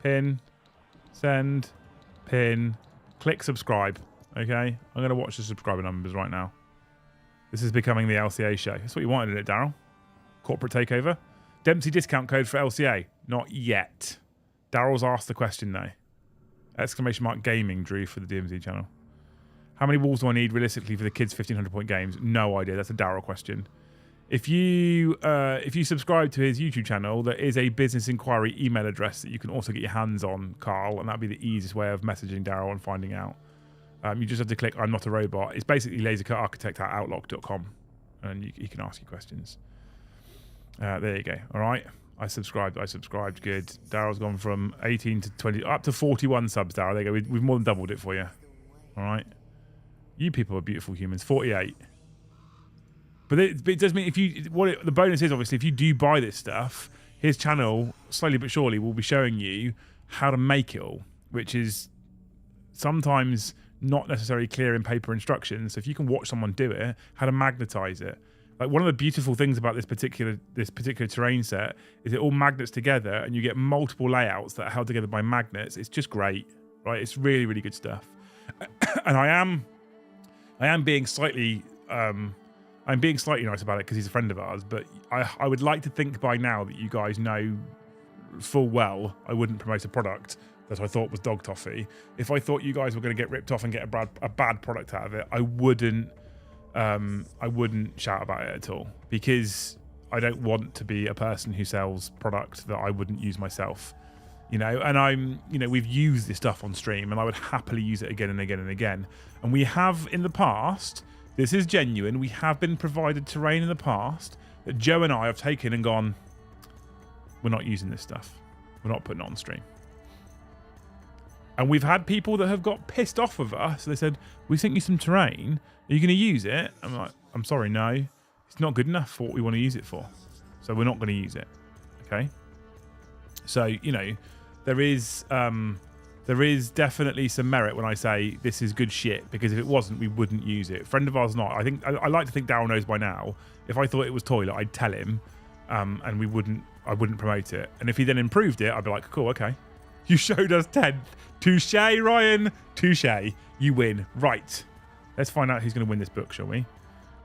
pin, send, pin, click subscribe. Okay, I'm going to watch the subscriber numbers right now. This is becoming the LCA show. That's what you wanted, isn't it, Daryl? Corporate takeover. Dempsey discount code for LCA. Not yet. Daryl's asked the question though. Exclamation mark gaming drew for the DMZ channel. How many walls do I need realistically for the kids' 1500 point games? No idea. That's a Daryl question. If you subscribe to his YouTube channel, there is a business inquiry email address that you can also get your hands on, Carl, and that'd be the easiest way of messaging Daryl and finding out. You just have to click I'm not a robot. It's basically lasercutarchitect@outlook.com, and you can ask your questions. There you go. All right. I subscribed. Good. Daryl's gone from 18 to 20, up to 41 subs, Daryl. There you go. We've more than doubled it for you. All right. You people are beautiful humans. 48. But it does mean if you the bonus is obviously if you do buy this stuff, his channel slowly but surely will be showing you how to make it all, which is sometimes not necessarily clear in paper instructions. So if you can watch someone do it, how to magnetize it. Like one of the beautiful things about this particular terrain set is it all magnets together and you get multiple layouts that are held together by magnets. It's just great, right? It's really, really good stuff. And I am being slightly nice about it because he's a friend of ours, but I would like to think by now that you guys know full well I wouldn't promote a product that I thought was dog toffee. If I thought you guys were going to get ripped off and get a bad product out of it, I wouldn't shout about it at all, because I don't want to be a person who sells product that I wouldn't use myself, and we've used this stuff on stream and I would happily use it again and again and again. And we have in the past, this is genuine, we have been provided terrain in the past that Joe and I have taken and gone, we're not using this stuff. We're not putting it on stream. And we've had people that have got pissed off with us. They said, we sent you some terrain. Are you going to use it? I'm like, I'm sorry, no. It's not good enough for what we want to use it for. So we're not going to use it. Okay? So, there is definitely some merit when I say this is good shit, because if it wasn't, we wouldn't use it. Friend of ours not. I like to think Daryl knows by now. If I thought it was toilet, I'd tell him, and I wouldn't promote it. And if he then improved it, I'd be like, cool, okay. You showed us 10th. Touche, Ryan. Touche. You win. Right. Let's find out who's going to win this book, shall we?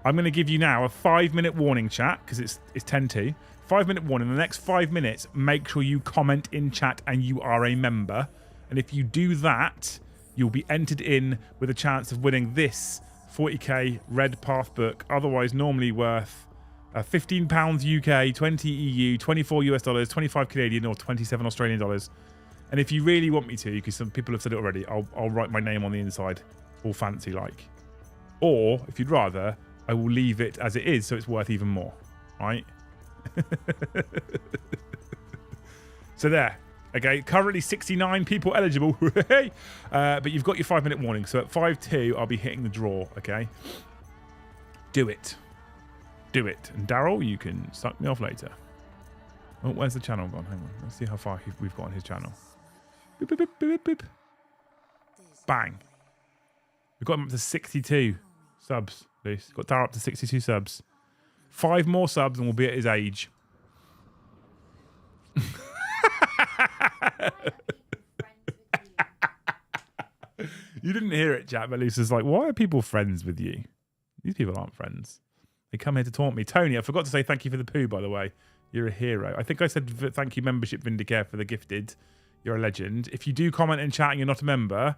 I'm going to give you now a 5-minute warning, chat, because it's 10-2. 5-minute warning. In the next 5 minutes, make sure you comment in chat and you are a member. And if you do that, you'll be entered in with a chance of winning this 40k Red Path book, otherwise normally worth £15 UK, 20 EU, 24 US dollars, 25 Canadian, or 27 Australian dollars. And if you really want me to, because some people have said it already, I'll write my name on the inside, all fancy like. Or, if you'd rather, I will leave it as it is so it's worth even more. Right? So there. Okay, currently 69 people eligible. But you've got your 5-minute warning. So at 5-2, I'll be hitting the draw. Okay? Do it. Do it. And Daryl, you can suck me off later. Oh, where's the channel gone? Hang on. Let's see how far we've got on his channel. Boop, boop, boop, boop, boop. Bang. We've got him up to 62 subs, Luce. Got Daryl up to 62 subs. 5 more subs and we'll be at his age. You didn't hear it, chat, but Luce is like, why are people friends with you? These people aren't friends. They come here to taunt me. Tony, I forgot to say thank you for the poo, by the way. You're a hero. I think I said thank you, membership Vindicare, for the gifted. You're a legend. If you do comment in chat and you're not a member,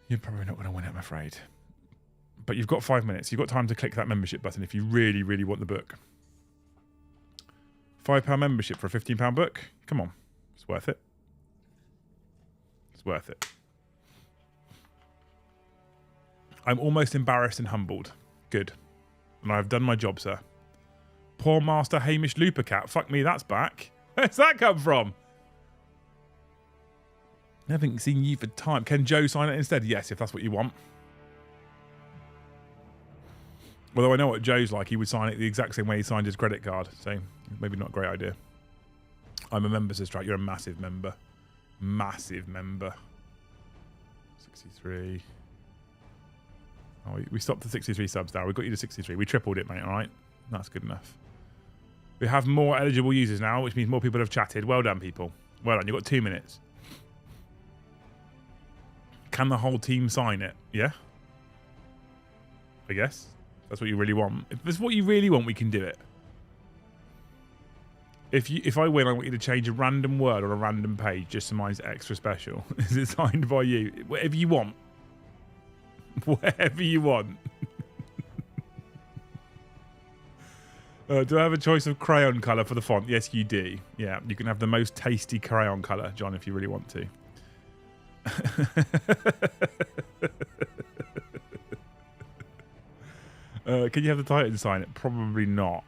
you're probably not going to win it, I'm afraid. But you've got 5 minutes. You've got time to click that membership button if you really, really want the book. £5 membership for a £15 book? Come on. It's worth it. It's worth it. I'm almost embarrassed and humbled. Good. And I've done my job, sir. Poor Master Hamish Lupercat. Fuck me, that's back. Where's that come from? I haven't seen you for time. Can Joe sign it instead? Yes, if that's what you want. Although I know what Joe's like. He would sign it the exact same way he signed his credit card. So maybe not a great idea. I'm a member, says Strat. You're a massive member. Massive member. 63. Oh, we stopped at 63 subs now. We got you to 63. We tripled it, mate, all right? That's good enough. We have more eligible users now, which means more people have chatted. Well done, people. Well done. You've got 2 minutes. Can the whole team sign it? Yeah? I guess. That's what you really want. If that's what you really want, we can do it. If I win, I want you to change a random word on a random page just so mine's extra special. Is it signed by you? Whatever you want. Whatever you want. Do I have a choice of crayon colour for the font? Yes, you do. Yeah, you can have the most tasty crayon colour, John, if you really want to. Can you have the Titan sign it? Probably not.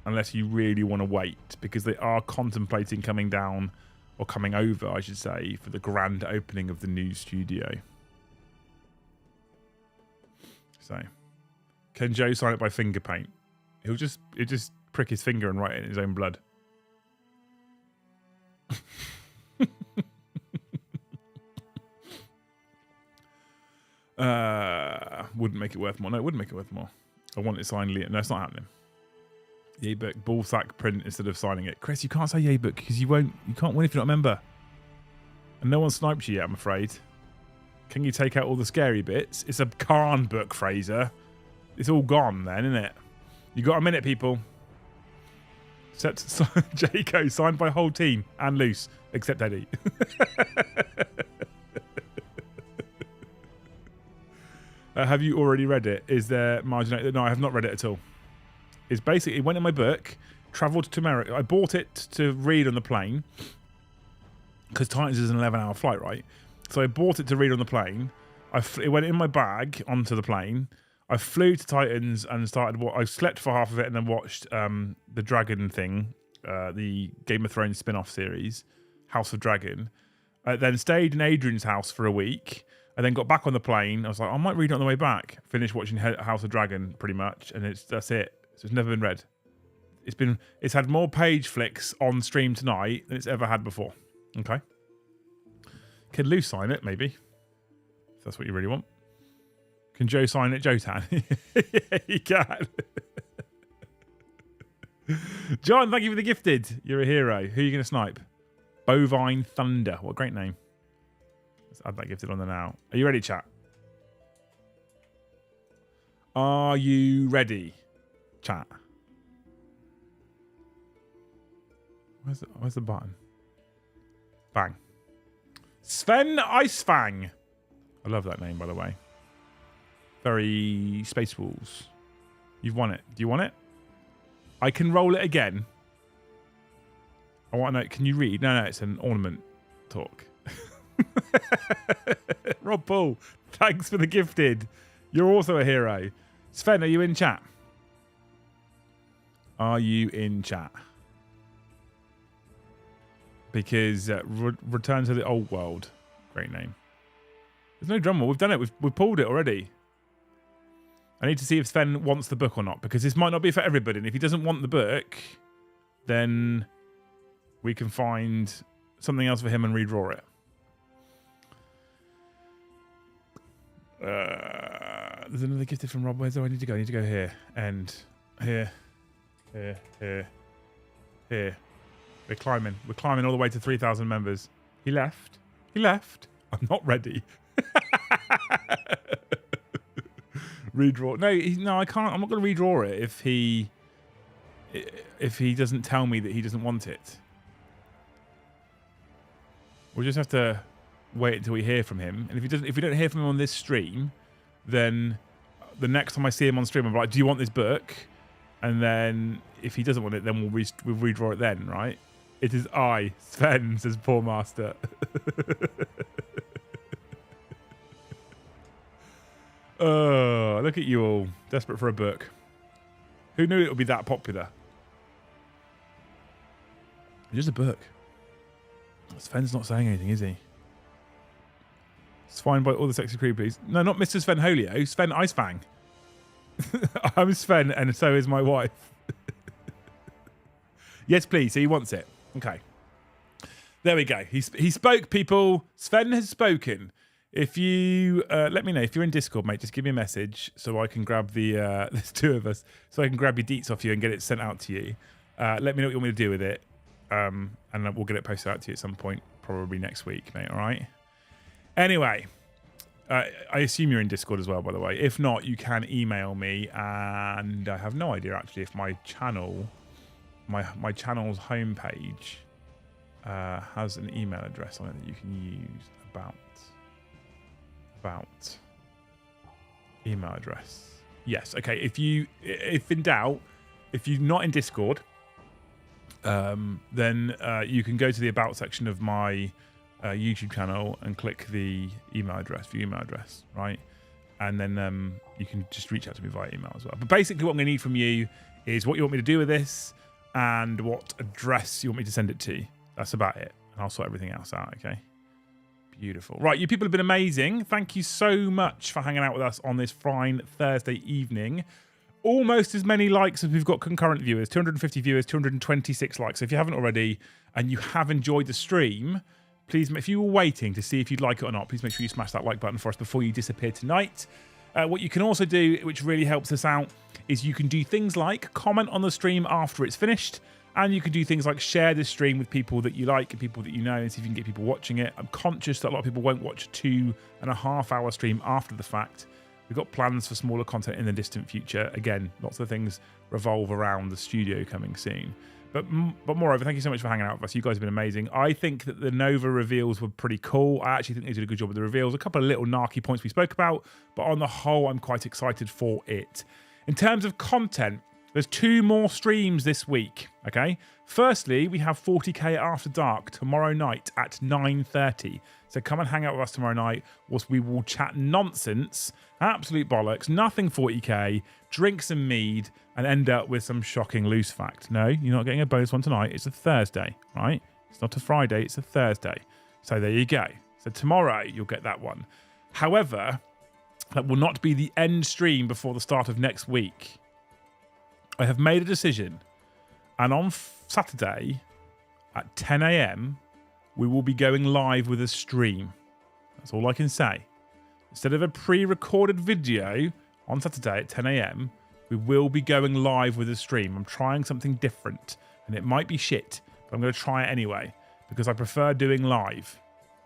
Unless you really want to wait, because they are contemplating coming down, or coming over, I should say, for the grand opening of the new studio. So, can Joe sign it by finger paint? He'll just prick his finger and write it in his own blood. Wouldn't make it worth more. No, it wouldn't make it worth more. I want it signed. No, it's not happening. Yearbook ballsack print instead of signing it. Chris, you can't say yearbook because you can't win if you're not a member. And no one sniped you yet, I'm afraid. Can you take out all the scary bits? It's a Khan book, Fraser. It's all gone then, isn't it? You got a minute, people. Except Jayco, signed by whole team and loose, except Eddie. Have you already read it? Is there margin? No, I have not read it at all. It's basically, it went in my book, travelled to America. I bought it to read on the plane because Titans is an 11-hour flight, right? So I bought it to read on the plane. It went in my bag onto the plane. I flew to Titans and I slept for half of it and then watched the Dragon thing, the Game of Thrones spin-off series, House of Dragon. Then stayed in Adrian's house for a week. I then got back on the plane. I was like, I might read it on the way back. Finished watching House of Dragon pretty much, and that's it. So it's never been read. It's had more page flicks on stream tonight than it's ever had before. Okay. Can Lou sign it, maybe? If that's what you really want. Can Joe sign it, Jotan? Yeah, he can. John, thank you for the gifted. You're a hero. Who are you going to snipe? Bovine Thunder. What a great name. Let's add that gifted on there now. Are you ready, chat? Are you ready, chat? Where's the button? Bang. Sven Icefang. I love that name, by the way. Very Space Wolves. You've won it. Do you want it? I can roll it again. I want to know. Can you read? No, it's an ornament talk. Rob Paul, thanks for the gifted. You're also a hero. Sven, are you in chat? Are you in chat? Because Return to the Old World. Great name. There's no drum roll. We've done it. We've pulled it already. I need to see if Sven wants the book or not, because this might not be for everybody. And if he doesn't want the book, then we can find something else for him and redraw it. There's another gifted from Rob. Where do I need to go? I need to go here. And here. Here. We're climbing. We're climbing all the way to 3,000 members. He left. I'm not ready. Redraw. No, I can't. I'm not going to redraw it if he doesn't tell me that he doesn't want it. We'll just have to wait until we hear from him. And if we don't hear from him on this stream, then the next time I see him on stream, I'm like, "Do you want this book?" And then if he doesn't want it, then we'll redraw it then, right? It is I, Sven, says poor master. Oh, look at you all. Desperate for a book. Who knew it would be that popular? Just a book. Sven's not saying anything, is he? It's fine by all the sexy creepies. No, not Mr. Sven Holio. Sven Icefang. I'm Sven, and so is my wife. Yes, please. So he wants it. Okay. There we go. He spoke, people. Sven has spoken. If you let me know if you're in Discord, mate, just give me a message so I can grab the there's two of us, so I can grab your deets off you and get it sent out to you. Let me know what you want me to do with it, and we'll get it posted out to you at some point, probably next week, mate. All right. Anyway, I assume you're in Discord as well, by the way. If not, you can email me, and I have no idea actually if my channel, my channel's homepage has an email address on it that you can use. About email address. Yes. Okay. If in doubt, if you're not in Discord, then you can go to the about section of my YouTube channel and click the email address, view email address, right? And then you can just reach out to me via email as well. But basically what I'm going to need from you is what you want me to do with this and what address you want me to send it to. That's about it. And I'll sort everything else out, okay? Beautiful. Right, you people have been amazing. Thank you so much for hanging out with us on this fine Thursday evening. Almost as many likes as we've got concurrent viewers. 250 viewers, 226 likes. So if you haven't already and you have enjoyed the stream, please, if you were waiting to see if you'd like it or not, please make sure you smash that like button for us before you disappear tonight. What you can also do, which really helps us out, is you can do things like comment on the stream after it's finished. And you can do things like share this stream with people that you like and people that you know and see if you can get people watching it. I'm conscious that a lot of people won't watch a 2.5 hour stream after the fact. We've got plans for smaller content in the distant future. Again, lots of things revolve around the studio coming soon. But moreover, thank you so much for hanging out with us. You guys have been amazing. I think that the Nova reveals were pretty cool. I actually think they did a good job with the reveals. A couple of little narky points we spoke about, but on the whole, I'm quite excited for it. In terms of content, there's 2 more streams this week, okay? Firstly, we have 40k After Dark tomorrow night at 9:30. So come and hang out with us tomorrow night whilst we will chat nonsense, absolute bollocks, nothing 40k, drink some mead, and end up with some shocking loose fact. No, you're not getting a bonus one tonight. It's a Thursday, right? It's not a Friday, it's a Thursday. So there you go. So tomorrow, you'll get that one. However, that will not be the end stream before the start of next week. I have made a decision, and on Saturday at 10 a.m, we will be going live with a stream. That's all I can say. Instead of a pre-recorded video on Saturday at 10 a.m, we will be going live with a stream. I'm trying something different, and it might be shit, but I'm going to try it anyway, because I prefer doing live.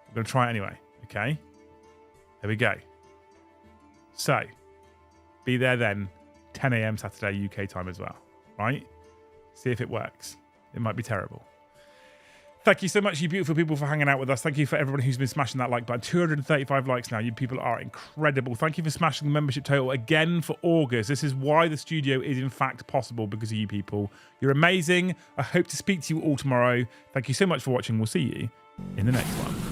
I'm going to try it anyway, okay? There we go. So, be there then. 10 a.m. Saturday UK time as well, right? See if it works. It might be terrible. Thank you so much, you beautiful people, for hanging out with us. Thank you for everyone who's been smashing that like button. 235 likes now. You people are incredible. Thank you for smashing the membership total again for August. This is why the studio is in fact possible, because of you people. You're amazing. I hope to speak to you all tomorrow. Thank you so much for watching. We'll see you in the next one.